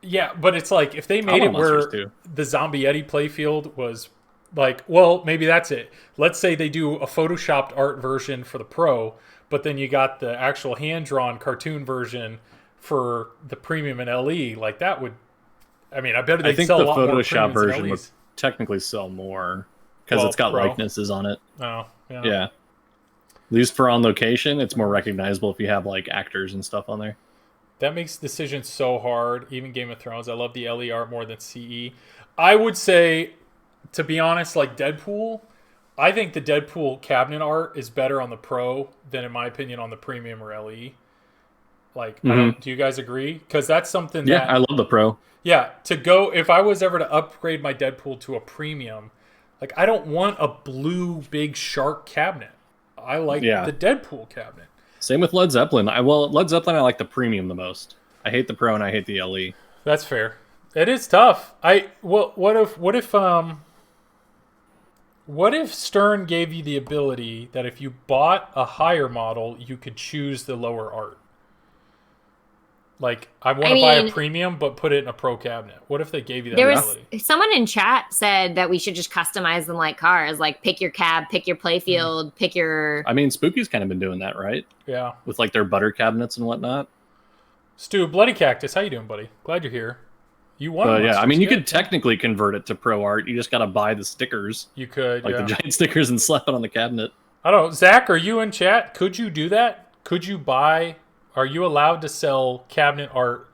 Yeah, but it's like, if they made it where the Zombie Eddie playfield was like, well, maybe that's it. Let's say they do a photoshopped art version for the Pro, but then you got the actual hand-drawn cartoon version for the Premium and LE. Like, that would... I mean, I bet they'd sell a lot more the Photoshop premiums version and would LEs. technically sell more because it's got Pro. likenesses on it. Oh, yeah. Yeah. At least for on location, it's more recognizable if you have like actors and stuff on there. That makes decisions so hard. Even Game of Thrones, I love the LE art more than CE. I would say, to be honest, like Deadpool, I think the Deadpool cabinet art is better on the Pro than, in my opinion, on the Premium or LE. Like, I don't, do you guys agree? Because that's something that... Yeah, I love the Pro. Yeah, to go... If I was ever to upgrade my Deadpool to a Premium, like, I don't want a blue big shark cabinet. I like the Deadpool cabinet. Same with Led Zeppelin. Led Zeppelin, I like the Premium the most. I hate the Pro and I hate the LE. That's fair. It is tough. What if Stern gave you the ability that if you bought a higher model, you could choose the lower art? Like, I want to buy a Premium, but put it in a Pro cabinet. What if they gave you that ability? Someone in chat said that we should just customize them like cars. Like, pick your cab, pick your playfield, pick your... I mean, Spooky's kind of been doing that, right? Yeah. With, like, their butter cabinets and whatnot. Stu, Bloody Cactus, how you doing, buddy? Glad you're here. You want yeah, I mean, you could technically convert it to Pro art. You just got to buy the stickers. You could, like the giant stickers and slap it on the cabinet. I don't know. Zach, are you in chat? Could you do that? Could you buy... Are you allowed to sell cabinet art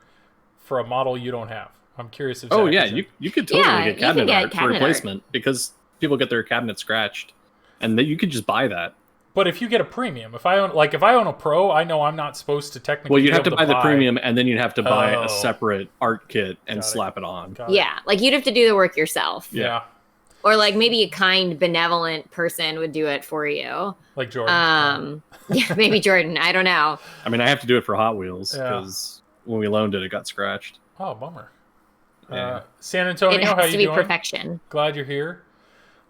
for a model you don't have? I'm curious if. Oh Zach yeah, is in. you could totally Yeah, get you can cabinet get art for cabinet art. replacement because people get their cabinet scratched, and then you could just buy that. But if you get a premium, if I own a Pro, I know I'm not supposed to technically. Well, you'd be have to able buy the buy premium, and then you'd have to buy Oh. a separate art kit and Got it. slap it on. Got it. Yeah, like you'd have to do the work yourself. Yeah. Or like maybe a kind, benevolent person would do it for you. Like Jordan. Yeah, maybe Jordan. I don't know. I mean, I have to do it for Hot Wheels Yeah. because when we loaned it got scratched. Oh, bummer. Yeah. San Antonio, It how has you to be doing? perfection. Glad you're here.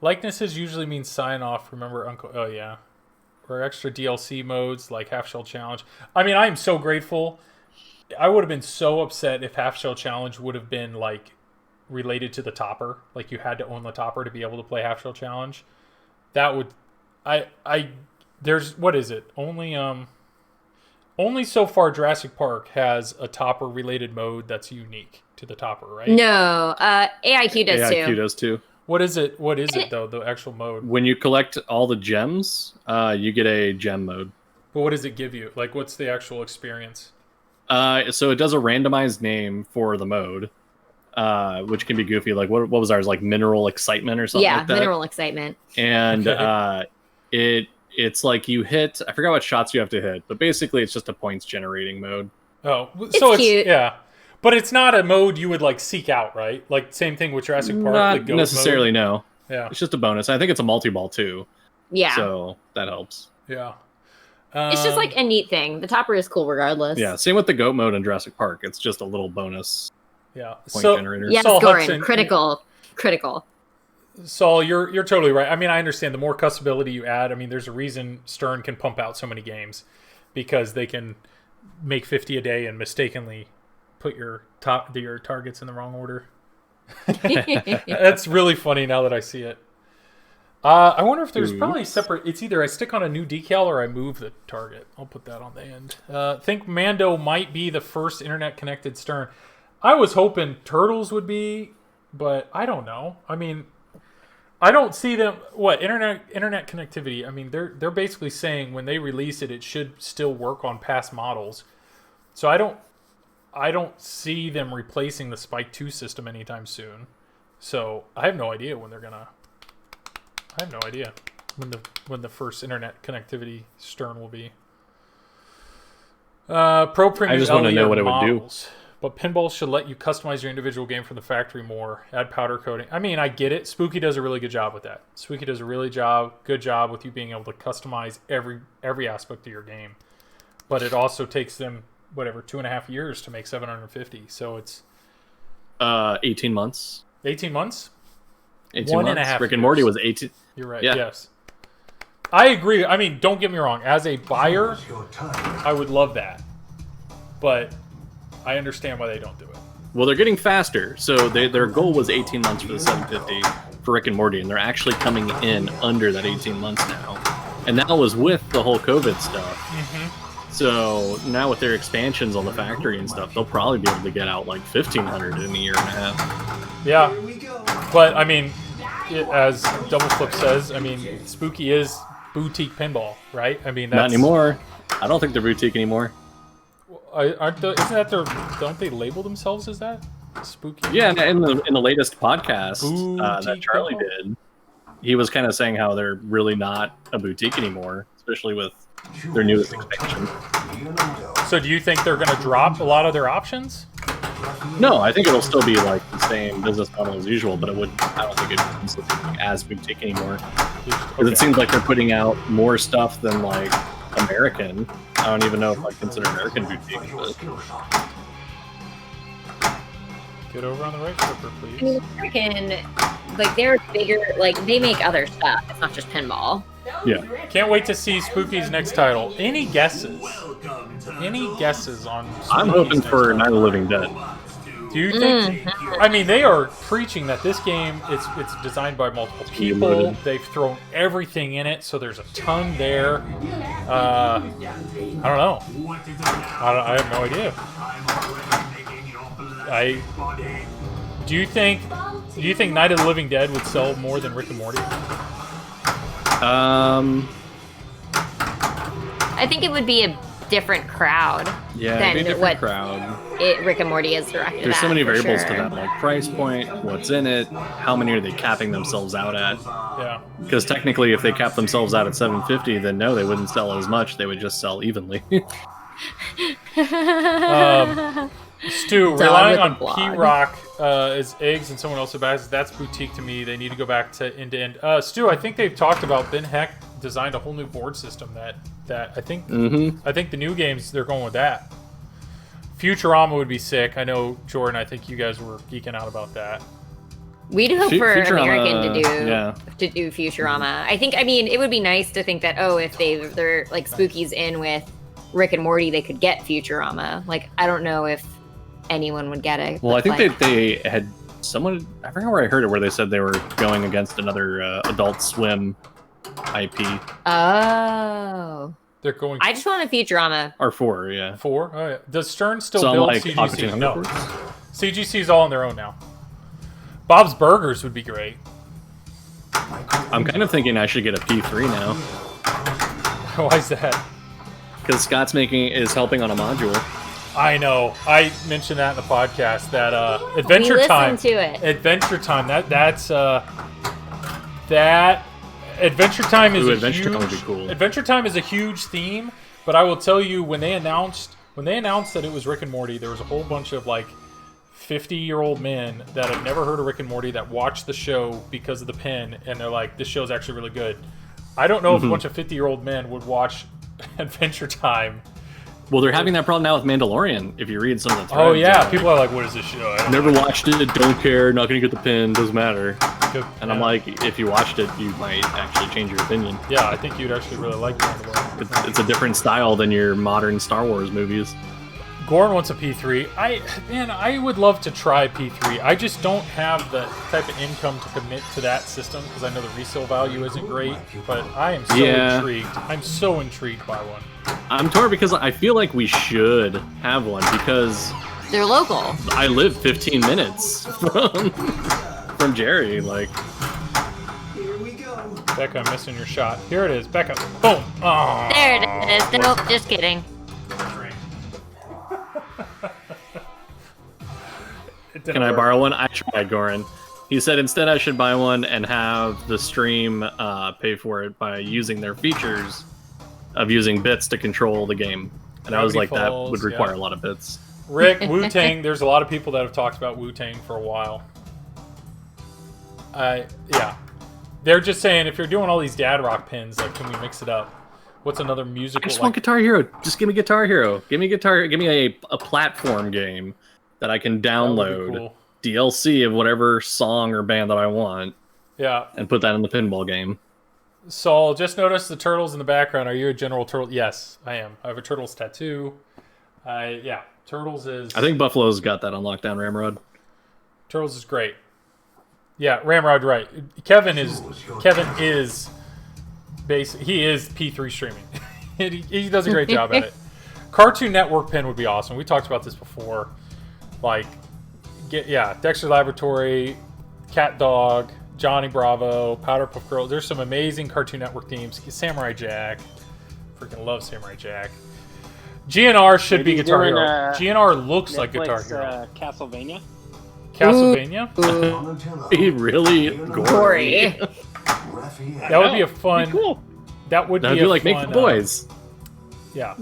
Likenesses usually mean sign off. Remember Uncle? Oh yeah. Or extra DLC modes like Half Shell Challenge. I mean, I am so grateful. I would have been so upset if Half Shell Challenge would have been like related to the topper. Like you had to own the topper to be able to play Half Shell Challenge. That would, there's, what is it? Only so far Jurassic Park has a topper related mode that's unique to the topper, right? No, AIQ does AIQ too. does too. What is it? What is it though? The actual mode. When you collect all the gems, you get a gem mode. But what does it give you? Like, what's the actual experience? So it does a randomized name for the mode, which can be goofy. Like what was ours? Like Mineral Excitement or something Yeah, like that. mineral excitement. And Okay. it's like you hit. I forgot what shots you have to hit, but basically it's just a points generating mode. Oh, so it's cute. yeah, but it's not a mode you would like seek out, right? Like same thing with Jurassic Park. the Not goat necessarily. mode. No, Yeah, it's just a bonus. I think it's a multi-ball too, Yeah. so that helps. yeah. It's just like a neat thing. The topper is cool regardless. Yeah, same with the goat mode in Jurassic Park. It's just a little bonus yeah. point So generator. Yes, Saul Goran. Hudson- Critical. Saul, you're totally right. I mean, I understand the more customability you add. I mean, there's a reason Stern can pump out so many games because they can make 50 a day and mistakenly put your targets in the wrong order. That's really funny now that I see it. I wonder if there's probably separate. It's either I stick on a new decal or I move the target. I'll put that on the end. Think Mando might be the first internet connected Stern. I was hoping Turtles would be, but I don't know. I mean, I don't see them. What internet connectivity? I mean, they're basically saying when they release it, it should still work on past models. So I don't see them replacing the Spike 2 system anytime soon. So I have no idea when they're gonna. I have no idea when the first internet connectivity Stern will be. Pro Premium. I just want to know LE what it would do. models. But Pinball should let you customize your individual game from the factory more. Add powder coating. I mean, I get it. Spooky does a really good job with that. Spooky does a really good job with you being able to customize every aspect of your game. But it also takes them 2.5 years to make 750. So it's 18 months. 18 months. 18 1.5 months. Rick and years. Morty was 18. You're right. Yeah. Yes. I agree. I mean, don't get me wrong. As a buyer, Use your time. I would love that. But I understand why they don't do it. Well, they're getting faster. So their goal was 18 months for the 750 for Rick and Morty, and they're actually coming in under that 18 months now. And that was with the whole COVID stuff. Mm-hmm. So now with their expansions on the factory and stuff, they'll probably be able to get out like 1,500 in a year and a half. Yeah. Here we go. But, I mean, as Double Flip says, I mean, Spooky is boutique pinball, right? I mean, that's... Not anymore. I don't think they're boutique anymore. Don't they label themselves as that? Spooky? Yeah, in the latest podcast that Boutique Charlie pinball? did, he was kind of saying how they're really not a boutique anymore, especially with their newest expansion. So do you think they're going to drop a lot of their options? No, I think it'll still be like the same business model as usual, but I don't think it's as boutique anymore. Because it seems like they're putting out more stuff than like American. I don't even know if I consider American boutique. But Get over on the right flipper, I please. mean, American, like they're bigger. Like they make other stuff. It's not just pinball. yeah, Can't wait to see Spooky's next title. Any guesses? Any guesses on Spooky's I'm hoping next for title? Night of the Living Dead. Do you think? I mean, they are preaching that this game it's designed by multiple people. Limited. They've thrown everything in it, so there's a ton there. I don't know. I have no idea. Do you think Night of the Living Dead would sell more than Rick and Morty? I think it would be a different crowd Yeah, than it'd be a what different crowd. Rick and Morty is directed There's at. so many for variables sure. to that, like price point, what's in it, how many are they capping themselves out at? Yeah. Because technically, if they cap themselves out at $750, then no, they wouldn't sell as much. They would just sell evenly. Stu, Dog relying with a on blog. P-Rock as eggs and someone else's bags, that's boutique to me. They need to go back to end-to-end. Stu, I think they've talked about Ben Heck designed a whole new board system that I think I think the new games, they're going with that. Futurama would be sick. I know, Jordan, I think you guys were geeking out about that. We'd hope for Futurama, American yeah. to do Futurama. I mean, it would be nice to think that, if they're like Spooky's in with Rick and Morty, they could get Futurama. Like, I don't know if anyone would get it. Well, I think like, they had someone, I forgot where I heard it, where they said they were going against another Adult Swim IP. Oh. They're going I just want a Futurama. Or 4, yeah. 4. Oh, yeah. Does Stern still So build like CGC? Opportunity No. Reports? CGC's all on their own now. Bob's Burgers would be great. I'm kind of thinking I should get a P3 now. Why is that? Because Scott's is helping on a module. I know. I mentioned that in the podcast. That Adventure We Time. listened to it. Adventure Time. That's that Adventure Time is Ooh, a Adventure huge. Time would be cool. Adventure Time is a huge theme, but I will tell you when they announced that it was Rick and Morty, there was a whole bunch of like 50-year-old men that had never heard of Rick and Morty that watched the show because of the pen, and they're like, "This show's actually really good." I don't know if a bunch of 50-year-old men would watch Adventure Time. Well, they're having that problem now with Mandalorian, if you read some of the threads. Oh yeah, people are like, "What is this show?" I don't Never watched it, don't care, not gonna get the pin, doesn't matter. know. And I'm like, if you watched it, you might actually change your opinion. yeah, I think you'd actually really like Mandalorian. It's a different style than your modern Star Wars movies. Gorn wants a P3. I would love to try P3. I just don't have the type of income to commit to that system because I know the resale value isn't great. But I am so intrigued. I'm so intrigued by one. I'm torn because I feel like we should have one because They're local. I live 15 minutes from Jerry. Like, Here we go. Becca, I'm missing your shot. Here it is. Becca. Boom. Oh. There it is. Nope, just kidding. can I borrow one? I tried, Goran. He said instead I should buy one and have the stream pay for it by using their features of using bits to control the game. And I was Gravity like, Falls, that would require yeah. a lot of bits. Rick, Wu-Tang. There's a lot of people that have talked about Wu-Tang for a while. Yeah. They're just saying, if you're doing all these dad rock pins, like, can we mix it up? What's another musical? I just want Guitar Hero. Just give me Guitar Hero. Give me a platform game that I can download cool. DLC of whatever song or band that I want Yeah. and put that in the pinball game. Saul, just notice the turtles in the background. Are you a general turtle? Yes, I am. I have a turtles tattoo. Yeah, turtles is. I think Buffalo's got that on lockdown, Ramrod. Turtles is great. Yeah, Ramrod, right. Kevin is he is P3 streaming. he does a great job at it. Cartoon Network pin would be awesome. We talked about this before. Like, Dexter Laboratory, Cat Dog, Johnny Bravo, Powderpuff Girls. There's some amazing Cartoon Network themes. Samurai Jack. Freaking love Samurai Jack. GNR should be Maybe Guitar doing, Hero. GNR looks like Guitar Netflix, Hero. Castlevania. Castlevania? He really Gory. Raphael. That would be a fun. Cool. That would That'd be be a like fun, Make the Boys. Yeah.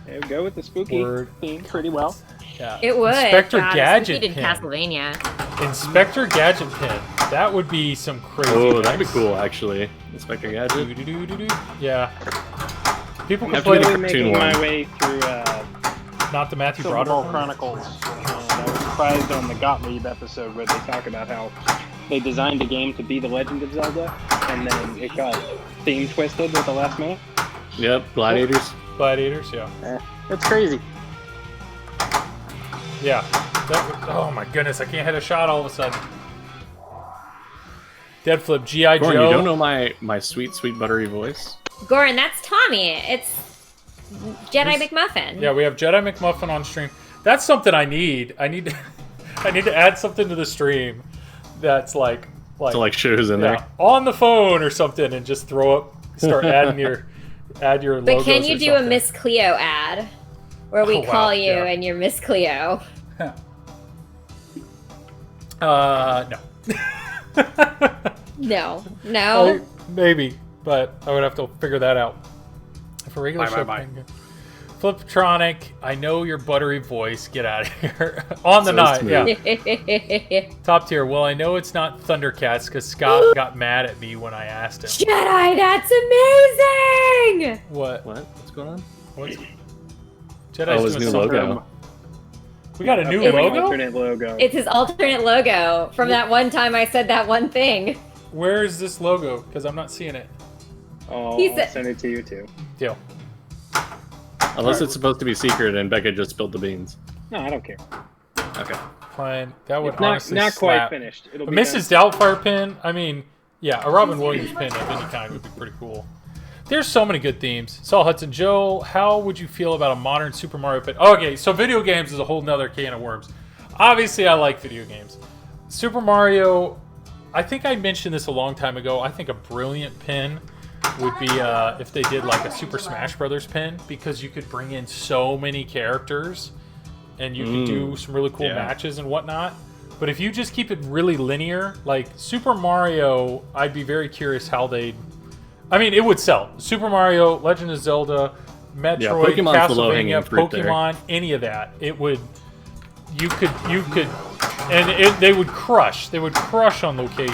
It would go with the spooky Word. theme pretty well. Yeah. It would. Inspector God, Gadget Spooky did pin. Castlevania. Inspector Gadget pin. That would be some crazy. Oh, that'd be things. cool, actually. Inspector Gadget. Doo-doo-doo-doo-doo. Yeah. People Have can to be play the Slowly cartoon making my one. way through not the Matthew Silver Ball Broderick. Chronicles. And I was surprised on the Gottlieb episode where they talk about how they designed a game to be The Legend of Zelda, and then it got theme twisted at the last minute. Yep, Gladiators. Gladiators, yeah. It's crazy. Yeah. Oh my goodness, I can't hit a shot all of a sudden. Dead flip, G.I. Goran, Joe. you don't know my sweet, sweet buttery voice? Goran, that's Tommy. It's Jedi McMuffin. Yeah, we have Jedi McMuffin on stream. That's something I need. I need to add something to the stream that's like To like show who's in yeah, there. on the phone or something, and just start adding your Add your But logos can you or do a something. Miss Cleo ad? Where we Oh, wow, call you yeah. and you're Miss Cleo. No. No. Maybe, but I would have to figure that out. If a regular show Fliptronic, I know your buttery voice. Get out of here. On the So night, smooth. yeah. Top tier. Well, I know it's not Thundercats because Scott got mad at me when I asked him. Jedi, that's amazing! What? What's going on? What's Oh, Jedi's his doing new something. logo. We got a new An logo? alternate logo. It's his alternate logo from that one time I said that one thing. Where is this logo? Because I'm not seeing it. Oh, He I'll said- send it to you too. Deal. Unless it's supposed to be secret and Becca just spilled the beans. No, I don't care. Okay. Fine. That would It's not honestly not slap. quite finished. It'll A be Mrs. Doubtfire pin. I mean, yeah, a Robin Williams pin of any kind would be pretty cool. There's so many good themes. Saul Hudson, Joe, how would you feel about a modern Super Mario pin? Okay, so video games is a whole nother can of worms. Obviously, I like video games. Super Mario, I think I mentioned this a long time ago. I think a brilliant pin would be if they did like a Super Smash Brothers pin, because you could bring in so many characters and you could do some really cool matches and whatnot. But if you just keep it really linear, like Super Mario, I'd be very curious how they'd... I mean, it would sell. Super Mario, Legend of Zelda, Metroid, Pokemon's the low-hanging Castlevania, fruit there. Pokemon, any of that. It would... You could... And they would crush. They would crush on location.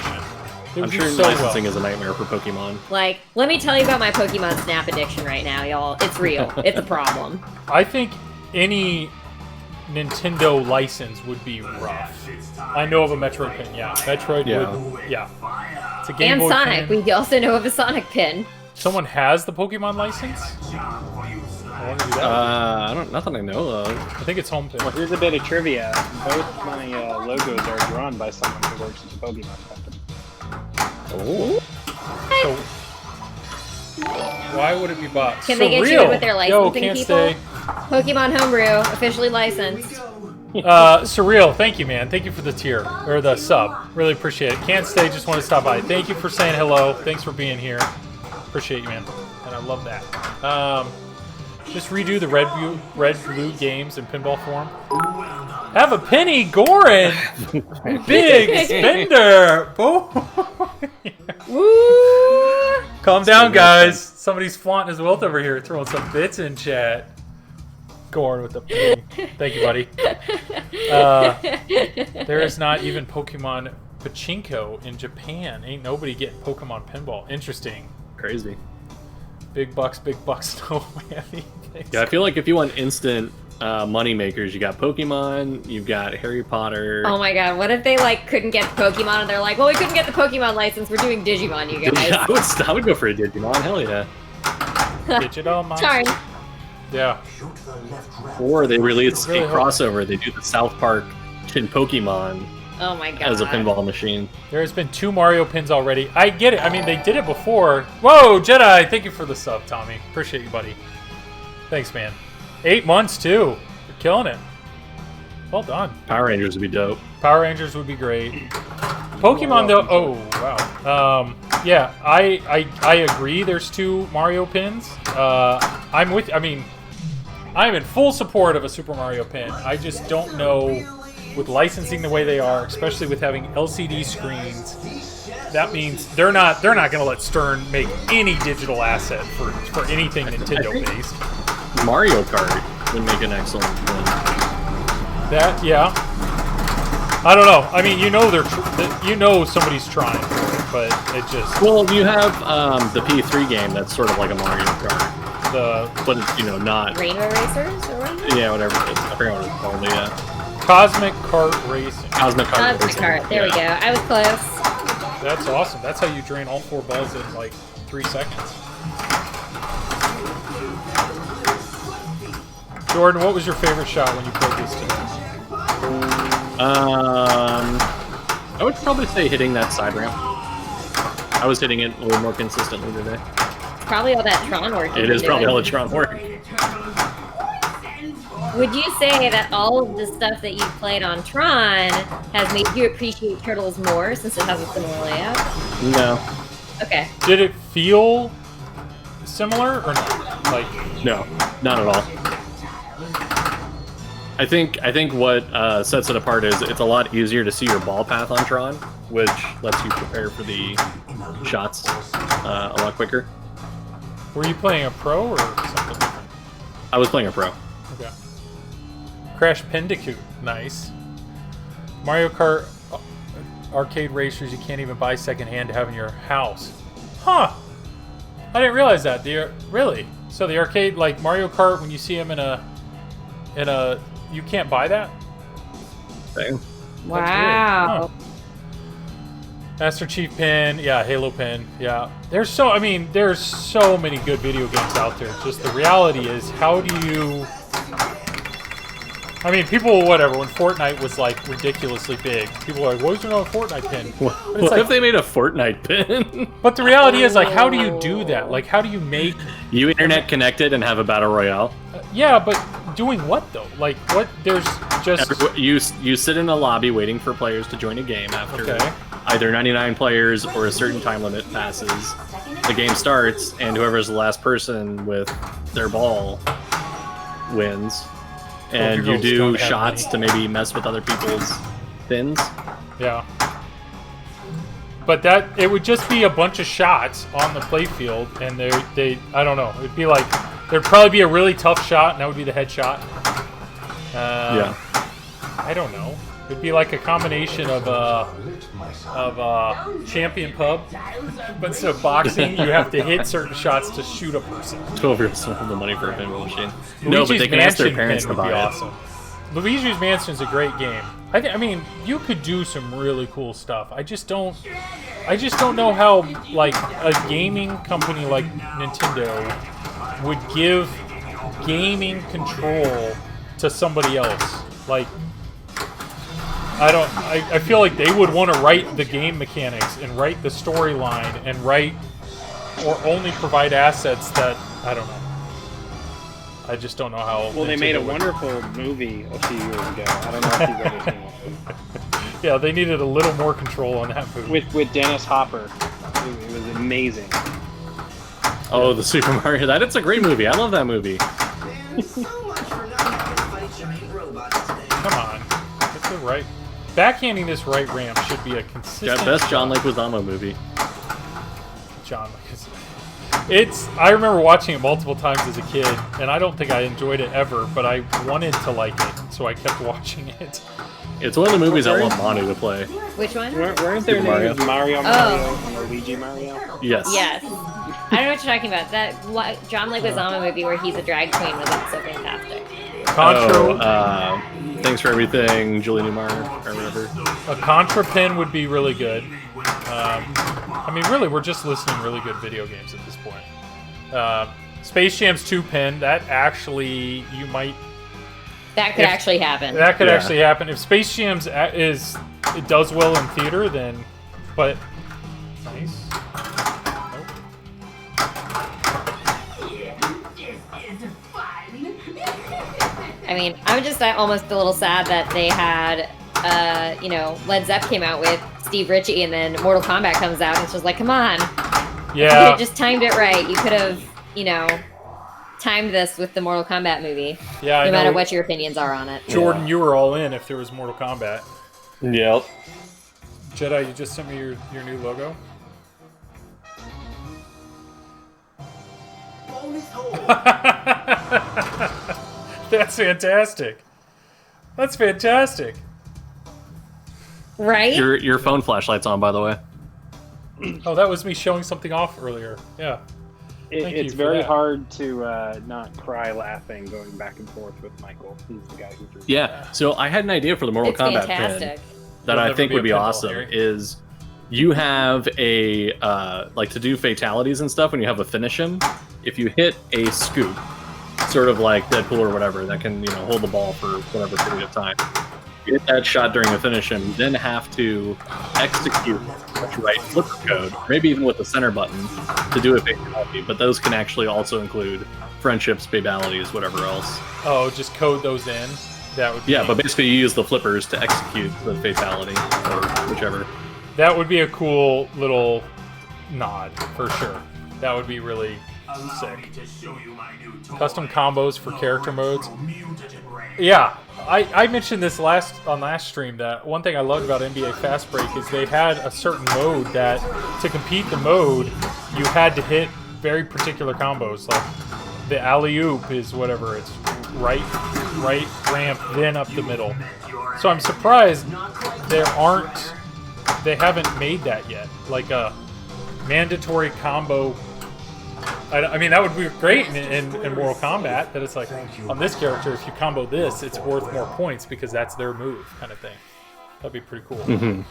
They I'm would do sure so licensing well. is a nightmare for Pokemon. Like, let me tell you about my Pokemon Snap addiction right now, y'all. It's real. It's a problem. I think any Nintendo license would be rough. I know of a Metroid pin, yeah. Metroid would, yeah. It's a Game And Boy Sonic. pin. We also know of a Sonic pin. Someone has the Pokemon license? I want to do that. Nothing I know of. I think it's home pin. Well, here's a bit of trivia. Both my logos are drawn by someone who works at the Pokemon company. Oh. So, why would it be bought? Can they get you Surreal. in with their Yo, licensing can't people? stay. Pokemon Homebrew, officially licensed. Surreal, thank you, man. Thank you for the tier, or the sub. Really appreciate it. Can't stay, just want to stop by. Thank you for saying hello. Thanks for being here. Appreciate you, man. And I love that. Just redo the red blue games in pinball form. Have a penny, Goran! Big spender! Woo! Calm down, guys. Somebody's flaunting his wealth over here, throwing some bits in chat. Goran with the penny. Thank you, buddy. There is not even Pokemon Pachinko in Japan. Ain't nobody getting Pokemon pinball. Interesting. Crazy. Big bucks, no man. Yeah, I feel like if you want instant money makers, you got Pokemon, you've got Harry Potter. Oh my god, what if they like couldn't get Pokemon and they're like, well, we couldn't get the Pokemon license, we're doing Digimon, you guys. I would go for a Digimon, hell yeah. Digital monster. Darn. Yeah. Shoot the left ramp. Or they release Really a crossover. They do the South Park and Pokemon Oh my god. as a pinball machine. There has been 2 Mario pins already. I get it. I mean, they did it before. Whoa, Jedi! Thank you for the sub, Tommy. Appreciate you, buddy. Thanks, man. 8 months, too. You're killing it. Well done. Power Rangers would be dope. Power Rangers would be great. Pokemon, though... Oh, wow. Yeah, I agree there's 2 Mario pins. I'm with... I mean, I'm in full support of a Super Mario pin. I just don't know... With licensing the way they are, especially with having LCD screens, that means they're not gonna let Stern make any digital asset for anything Nintendo based. Mario Kart would make an excellent one. That I don't know. I mean, you know somebody's trying for it, but it just Well, you have the P3 game that's sort of like a Mario Kart, but it's not. Rainbow Racers or whatever? Yeah, whatever it is. I forgot what it's called. But yeah, Cosmic Kart Racing. Cosmic Kart. Cosmic Racing. Kart. There we go. Yeah. I was close. That's awesome. That's how you drain all 4 balls in like 3 seconds. Jordan, what was your favorite shot when you played this today? I would probably say hitting that side ramp. I was hitting it a little more consistently today. Probably all that Tron work. It is probably all the Tron work. Would you say that all of the stuff that you've played on Tron has made you appreciate Turtles more since it has a similar layout? No. Okay. Did it feel similar or not? Like, No, not at all. I think what sets it apart is it's a lot easier to see your ball path on Tron, which lets you prepare for the shots a lot quicker. were you playing a pro or something different? I was playing a pro. Okay. Crash Bandicoot, nice. Mario Kart arcade racers you can't even buy secondhand to have in your house. Huh. I didn't realize that. Really? So the arcade, like Mario Kart, when you see them in a, you can't buy that? Dang. Wow. Huh. Master Chief Pin, yeah, Halo Pin, yeah. There's so many good video games out there. Just the reality is, how do you? I mean, people, whatever. When Fortnite was like ridiculously big, people are like, "Why is there no Fortnite pin?" What if they made a Fortnite pin? But the reality is, like, how do you do that? Like, how do you make? You internet connected and have a battle royale. Yeah, but doing what though? Like, what? There's just You sit in a lobby waiting for players to join a game after Okay. either 99 players or a certain time limit passes. The game starts, and whoever's the last person with their ball wins. And you girls do don't have shots money. to maybe mess with other people's pins. yeah. But it would just be a bunch of shots on the playfield, and I don't know. It'd be like there'd probably be a really tough shot, and that would be the headshot. Yeah. I don't know. It'd be like a combination of Champion Pub, but instead of boxing, you have to hit certain shots to shoot a person. 12-year-olds don't have the money for a pinball machine. Luigi's No, but they can ask their Mansion parents pin to would be buy it. awesome. Luigi's Mansion is a great game. I mean, you could do some really cool stuff. I just don't know how like a gaming company like Nintendo would give gaming control to somebody else. Like, I feel like they would want to write the game mechanics and write the storyline and write or only provide assets that I don't know. I just don't know how. Well, they made a Nintendo would- wonderful movie a few years ago. I don't know if you've ever seen it. Yeah, they needed a little more control on that movie. With Dennis Hopper. It was amazing. Oh, the Super Mario. It's a great movie. I love that movie. So much for not having to fight giant robots today. Come on, it's the right. Backhanding this right ramp should be a consistent. Best John shot. Leguizamo movie. John Leguizamo. I remember watching it multiple times as a kid, and I don't think I enjoyed it ever, but I wanted to like it, so I kept watching it. It's one of the movies I want Manu to play. Which one? Weren't their Super names Mario Oh. and Luigi Mario? Yes. Yes. I don't know what you're talking about. That John Leguizamo movie where he's a drag queen was also fantastic. Contra, Thanks for everything, Julie Newmar, or whatever. a Contra pin would be really good. I mean, really, we're just listing really good video games at this point. Space Jam's 2 pin, that actually, you might... That could actually happen. That could Yeah. actually happen. If Space Jam's it does well in theater, then... But... Nice. Nope. I mean, I'm just almost a little sad that they had, Led Zepp came out with Steve Ritchie, and then Mortal Kombat comes out, and it's just like, come on. You could Yeah. have just timed it right. You could have, timed this with the Mortal Kombat movie. Yeah, I No matter know. what your opinions are on it. Jordan, you were all in if there was Mortal Kombat. Yep. Jedi, you just sent me your new logo. Bonus hole. That's fantastic. That's fantastic. Right? Your phone flashlight's on, by the way. Oh, that was me showing something off earlier. Yeah. Thank you It's for very that. hard to not cry laughing going back and forth with Michael. He's the guy who drew. Yeah. So I had an idea for the Mortal It's Kombat fantastic. pin that There'll I never think be would a be pinball, awesome. Harry. Is you have a like to do fatalities and stuff when you have a finish him. If you hit a scoop, sort of like Deadpool or whatever, that can hold the ball for whatever period of time. You hit that shot during a finish him, you then have to execute the right flipper code, maybe even with the center button, to do a fatality. But those can actually also include friendships, fatalities, whatever else. Oh, just code those in. That would be, Yeah, but basically you use the flippers to execute the fatality, or whichever. that would be a cool little nod for sure. That would be really Allow Sick. me to show you my new toy. Custom combos for The character modes. retro-mutative ray. Yeah, I mentioned this on last stream that one thing I loved about NBA Fast Break is they had a certain mode that to compete the mode you had to hit very particular combos. Like the alley-oop is whatever, it's right ramp, then up the middle. So I'm surprised they haven't made that yet. Like a mandatory combo. I mean, that would be great in Mortal Kombat, that it's like, on this character, if you combo this, it's worth more points because that's their move, kind of thing. That'd be pretty cool.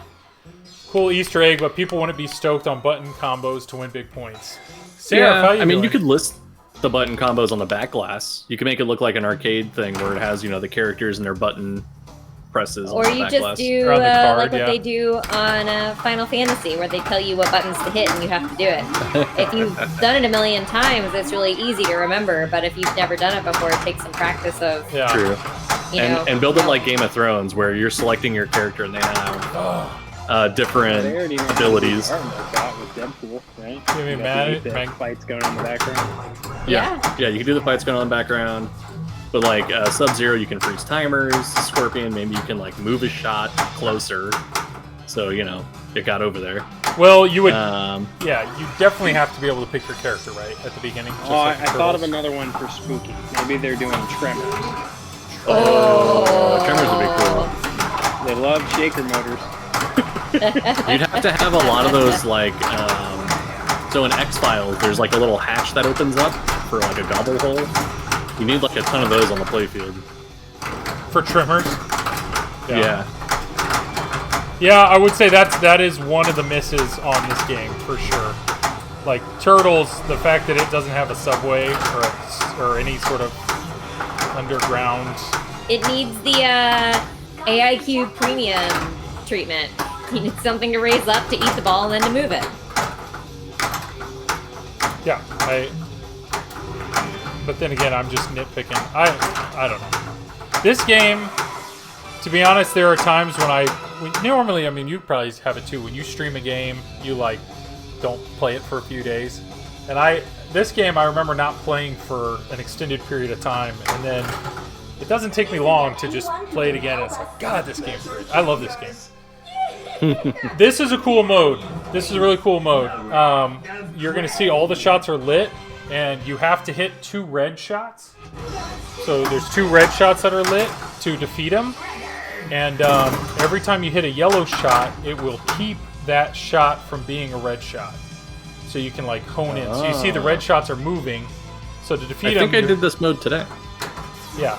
Cool Easter egg, but people wouldn't be stoked on button combos to win big points. Sarah, how you doing? you could list the button combos on the back glass. You can make it look like an arcade thing where it has, the characters and their button presses Or on the you back just glass. do Or on the card, like what yeah. they do on Final Fantasy, where they tell you what buttons to hit and you have to do it. If you've done it a million times, it's really easy to remember. But if you've never done it before, it takes some practice of, Yeah. True. you know. And build it like Game of Thrones, where you're selecting your character and they have different They already know abilities. Art like that with Deadpool, right? You mean got Mag- the Mag- fights going on in the background. Yeah. Yeah, you can do the fights going on in the background. But like Sub-Zero, you can freeze timers. Scorpion, maybe you can like move a shot closer. So, it got over there. Well, you would, Um, yeah, you definitely have to be able to pick your character right at the beginning. just Oh, like I the thought of Turtles. another one for Spooky. Maybe they're doing Tremors. Oh, Tremors would be cool. They love shaker motors. You'd have to have a lot of those, like, so in X-Files, there's like a little hatch that opens up for like a gobble hole. You need like a ton of those on the playfield. For trimmers. Yeah. Yeah, I would say that is one of the misses on this game for sure. Like Turtles, the fact that it doesn't have a subway or any sort of underground. It needs the AIQ premium treatment. You need something to raise up to eat the ball and then to move it. Yeah, but then again, I'm just nitpicking. I don't know. This game, to be honest, there are times when normally, I mean, you probably have it too. When you stream a game, you like don't play it for a few days. And this game, I remember not playing for an extended period of time, and then it doesn't take me long to just play it again. And it's like, God, this game's great. I love this game. This is a cool mode. This is a really cool mode. You're going to see all the shots are lit, and you have to hit 2 red shots. So there's 2 red shots that are lit to defeat them. And every time you hit a yellow shot, it will keep that shot from being a red shot. So you can like hone in. So you see the red shots are moving. So to defeat them, I think I did this mode today. yeah.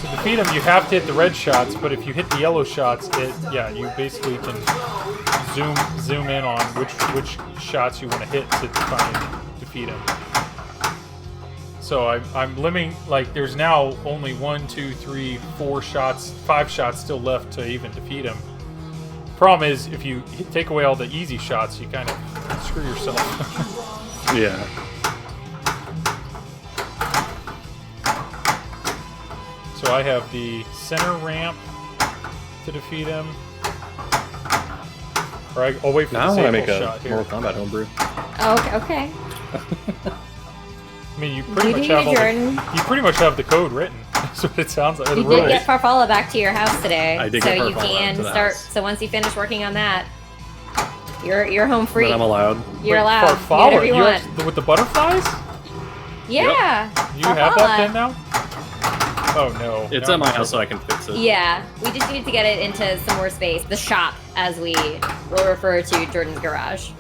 To defeat them, you have to hit the red shots, but if you hit the yellow shots, you basically can zoom in on which shots you want to hit to try and defeat them. So I'm limiting, like, there's now only 1, 2, 3, 4 shots, 5 shots still left to even defeat him. Problem is, if you take away all the easy shots, you kind of screw yourself. Yeah. So I have the center ramp to defeat him. Or I'll wait for Now I the want to sample make shot a here. Mortal Kombat homebrew. Oh, okay. I mean, you pretty much do have you, Jordan. you pretty much have the code written. That's what it sounds like. The You rules. did get Farfalla back to your house today, I did so get you Farfalla can to the start. house. So once you finish working on that, you're home free. But I'm allowed. You're Wait, allowed. Do Farfalla, whatever you want. with the butterflies? Yeah. You have that Farfalla. pin now? Oh no. It's No, at my I'm house, so I can fix it. Yeah, we just needed to get it into some more space. The shop, as we will refer to Jordan's garage.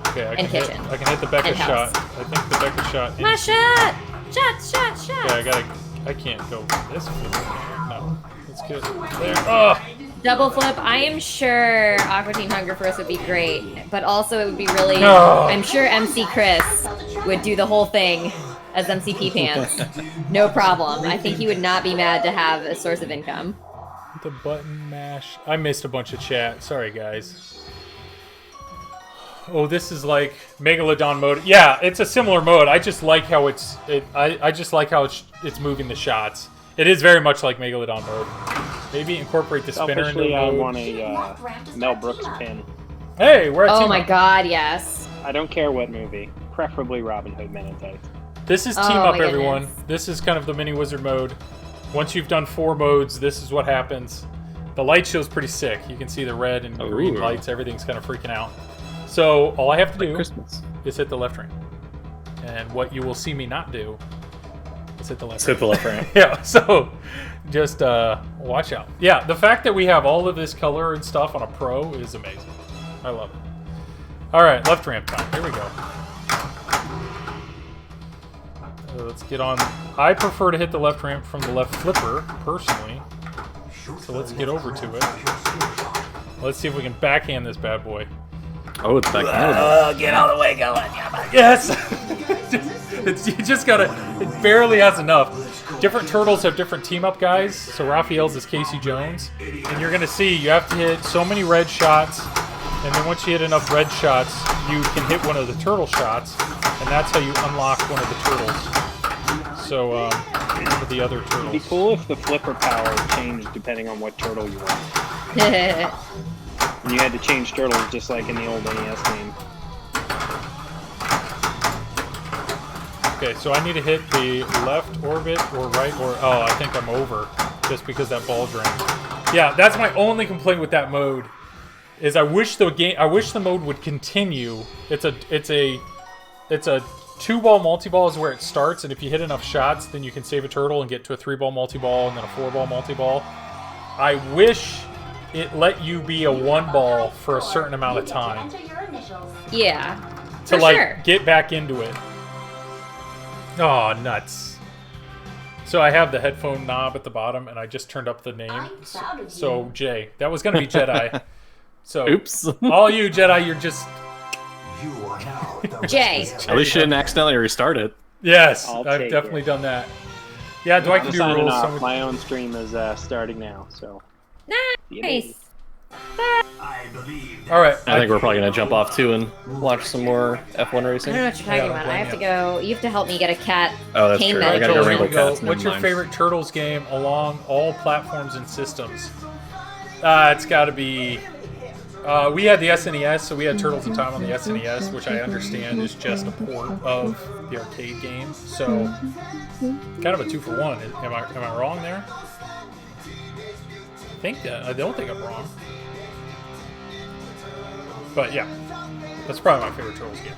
Okay, I and can kitchen. hit the Becca And shot. house. I think the Becca shot. My Is, shot! Shot! yeah, I can't go this flip. No, let's get there. Oh, Double flip. I am sure Aqua Teen Hunger Force would be great, but also it would be really. No. I'm sure MC Chris would do the whole thing as MCP Pants. No problem. I think he would not be mad to have a source of income. the button mash. I missed a bunch of chat. Sorry, guys. Oh, this is like Megalodon mode. Yeah, it's a similar mode. I just like how I just like how it's moving the shots. It is very much like Megalodon mode. Maybe incorporate the spinner into Selfishly, I mode. want a Mel Brooks pin. Hey, we're at Oh team my up. god, yes. I don't care what movie. Preferably Robin Hood Men in Tights. This is Oh, team up, my everyone. goodness. This is kind of the mini wizard mode. Once you've done 4 modes, this is what happens. The light show's pretty sick. You can see the red and green lights. Everything's kind of freaking out. So all I have to do is hit the left ramp. And what you will see me not do is hit the left ramp. Hit the left ramp. Yeah, so just watch out. Yeah, the fact that we have all of this color and stuff on a Pro is amazing. I love it. All right, left ramp time. Here we go. Let's get on. I prefer to hit the left ramp from the left flipper, personally. So let's get over to it. Let's see if we can backhand this bad boy. Oh, it's backhanded. Get out of the way, going. Yes! You just gotta. It barely has enough. Different turtles have different team up guys. So Raphael's is Casey Jones. And you're gonna see you have to hit so many red shots. And then once you hit enough red shots, you can hit one of the turtle shots. And that's how you unlock one of the turtles. So, for the other turtles. It'd be cool if the flipper power changed depending on what turtle you were. And you had to change turtles just like in the old NES game. Okay, so I need to hit the left orbit or right or... Oh, I think I'm over just because that ball drained. Yeah, that's my only complaint with that mode. Is I wish the mode would continue. It's a 2-ball multi-ball is where it starts, and if you hit enough shots, then you can save a turtle and get to a 3-ball multi-ball and then a 4-ball multi-ball. I wish it let you be a 1-ball for a certain amount of time. Yeah. To For like sure. get back into it. Oh, nuts. So I have the headphone knob at the bottom, and I just turned up the name. So Jay, that was gonna be Jedi. So Oops. all you Jedi, you're just... You are now the Jay. At least you didn't accidentally restart it. Yes, I'll I've take definitely it. done that. Yeah, do I I'm can do signing rules? off. My own stream is starting now, so. Nice. I believe that All right. I think we're probably gonna jump off too and watch some more F1 I racing. don't know what you're talking Yeah, about. I have to blame go. You have to help me get a cat. Oh, that's Cane true. I medic. gotta go Turtles, Rainbow here we go. Cats. What's never your mind. favorite Turtles game along all platforms and systems? It's got to be... we had the SNES, so we had Turtles in Time on the SNES, which I understand is just a port of the arcade game. So, kind of a 2-for-1. Am I wrong there? I don't think I'm wrong. But yeah, that's probably my favorite Turtles game.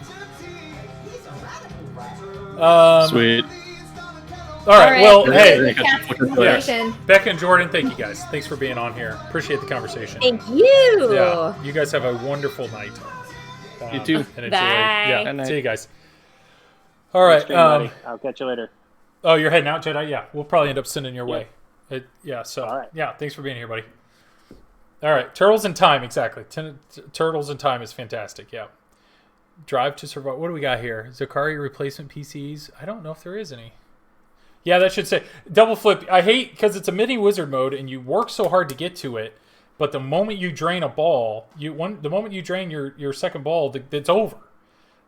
Sweet. All right. Well, hey, We're gonna catch up with you yes. later. Becca and Jordan, thank you guys. Thanks for being on here. Appreciate the conversation. Thank you. Yeah, you guys have a wonderful night. You too. And enjoy. Bye. Yeah, Good night. see you guys. All right. Stream, buddy. I'll catch you later. Oh, you're heading out, Jedi? Yeah, we'll probably end up sending your way. So, All right. yeah, thanks for being here, buddy. All right, Turtles in Time, exactly. Turtles in Time is fantastic, yeah. Drive to Survive. What do we got here? Zakari replacement PCs? I don't know if there is any. Yeah, that should say. Double flip. I hate, because it's a mini wizard mode, and you work so hard to get to it, but the moment you drain a ball, the moment you drain your second ball, it's over.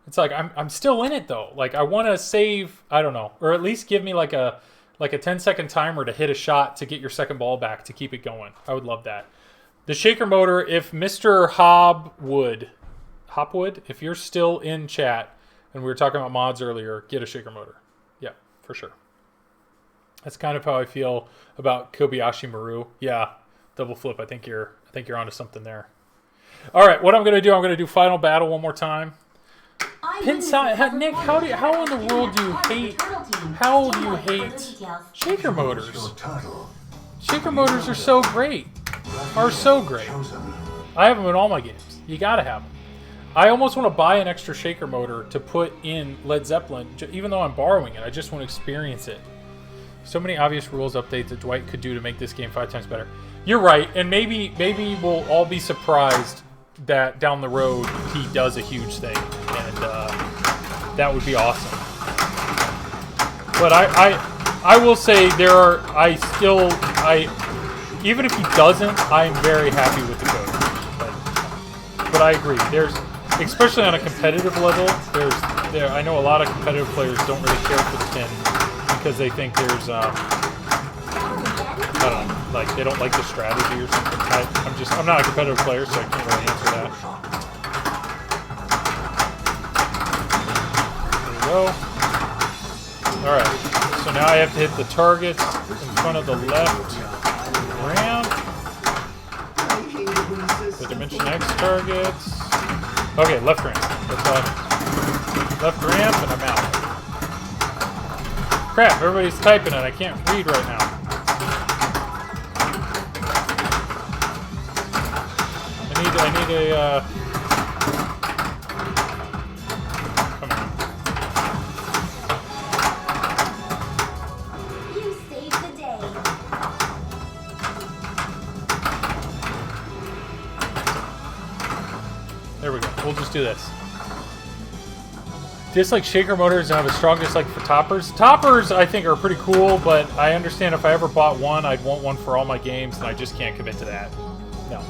It's like, I'm still in it, though. Like, I want to save, I don't know, or at least give me like a 10-second timer to hit a shot to get your second ball back to keep it going. I would love that. The shaker motor, if Mr. Hopwood, if you're still in chat, and we were talking about mods earlier, get a shaker motor. Yeah, for sure. That's kind of how I feel about Kobayashi Maru. Yeah, double flip. I think you're onto something there. All right, what I'm gonna do Final Battle one more time. Pinside, Nick, how in the world do you hate? How do you hate shaker motors? turtle. Shaker motors are so great. I have them in all my games. You gotta have them. I almost want to buy an extra shaker motor to put in Led Zeppelin, even though I'm borrowing it. I just want to experience it. So many obvious rules updates that Dwight could do to make this game 5 times better. You're right, and maybe we'll all be surprised that down the road he does a huge thing, and that would be awesome. But I will say even if he doesn't, I'm very happy with the code. But I agree. Especially on a competitive level, I know a lot of competitive players don't really care for the pin because they think there's I don't know, like they don't like the strategy or something. I'm not a competitive player, so I can't really answer that. There we go. Alright, so now I have to hit the targets in front of the left ramp. The Dimension X targets. Okay, left ramp. That's all. Left ramp, and I'm out. Crap, everybody's typing it. I can't read right now. I need a, come on. You saved the day. There we go. We'll just do this. Dislike shaker motors and have a strong dislike for toppers. Toppers, I think, are pretty cool, but I understand if I ever bought one, I'd want one for all my games, and I just can't commit to that. No.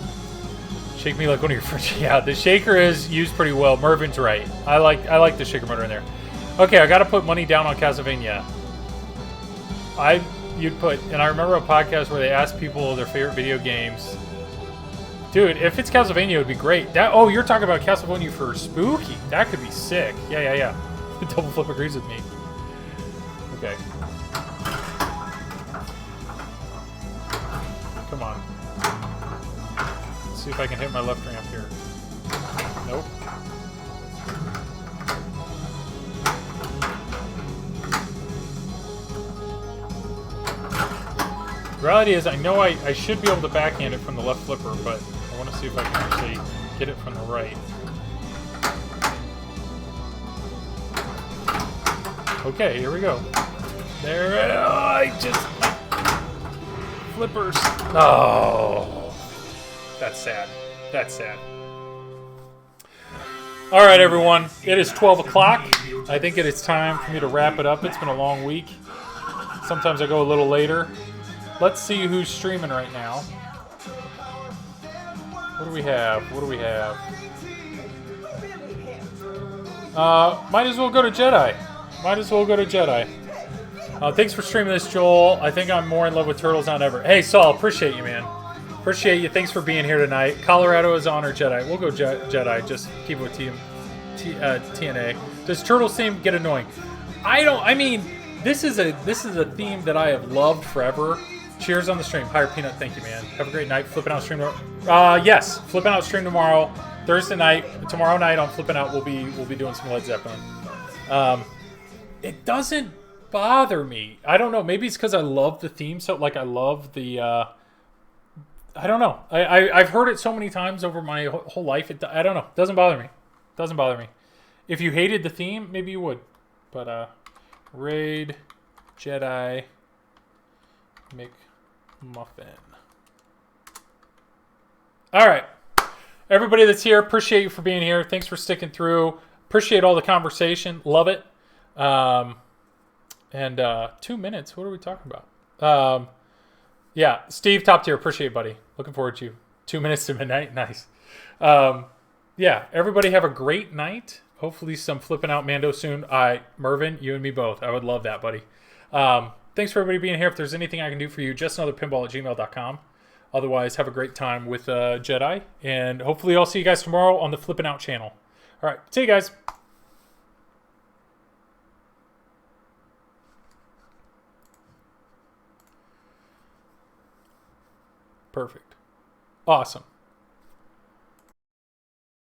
Shake me like one of your friends. Yeah, the shaker is used pretty well. Mervin's right. I like the shaker motor in there. Okay, I got to put money down on Castlevania. You'd put, and I remember a podcast where they asked people their favorite video games. Dude, if it's Castlevania, it would be great. Oh, you're talking about Castlevania for Spooky. That could be sick. Yeah. Double Flip agrees with me. Okay. Come on. Let's see if I can hit my left ramp here. Nope. The reality is, I know I should be able to backhand it from the left flipper, but I want to see if I can actually get it from the right. Okay, here we go. There, flippers. Oh, that's sad. That's sad. All right, everyone. It is 12 o'clock. I think it is time for me to wrap it up. It's been a long week. Sometimes I go a little later. Let's see who's streaming right now. What do we have? Might as well go to Jedi. Thanks for streaming this, Joel. I think I'm more in love with turtles than ever. Hey, Saul, appreciate you, man. Appreciate you. Thanks for being here tonight. Colorado is on or Jedi. We'll go Jedi. Just keep it with TNA. Does turtles theme get annoying? This is a theme that I have loved forever. Cheers on the stream. Higher Peanut, thank you, man. Have a great night. Flipping Out stream tomorrow. Yes, Flipping Out stream tomorrow. Thursday night. Tomorrow night on Flipping Out, we'll be doing some Led Zeppelin. It doesn't bother me. I don't know. Maybe it's because I love the theme. So, like, I love the. I don't know. I've heard it so many times over my whole life. I don't know. It doesn't bother me. If you hated the theme, maybe you would. But Raid, Jedi, McMuffin. All right. Everybody that's here, appreciate you for being here. Thanks for sticking through. Appreciate all the conversation. Love it. 2 minutes. What are we talking about? Yeah, Steve, top tier. Appreciate it, buddy. Looking forward to you. 2 minutes to midnight. Nice. Yeah, everybody have a great night. Hopefully some Flipping Out Mando soon. Mervin, you and me both. I would love that, buddy. Thanks for everybody being here. If there's anything I can do for you, justanotherpinball@gmail.com. Otherwise, have a great time with Jedi. And hopefully I'll see you guys tomorrow on the Flipping Out channel. All right. See you guys. Perfect. Awesome.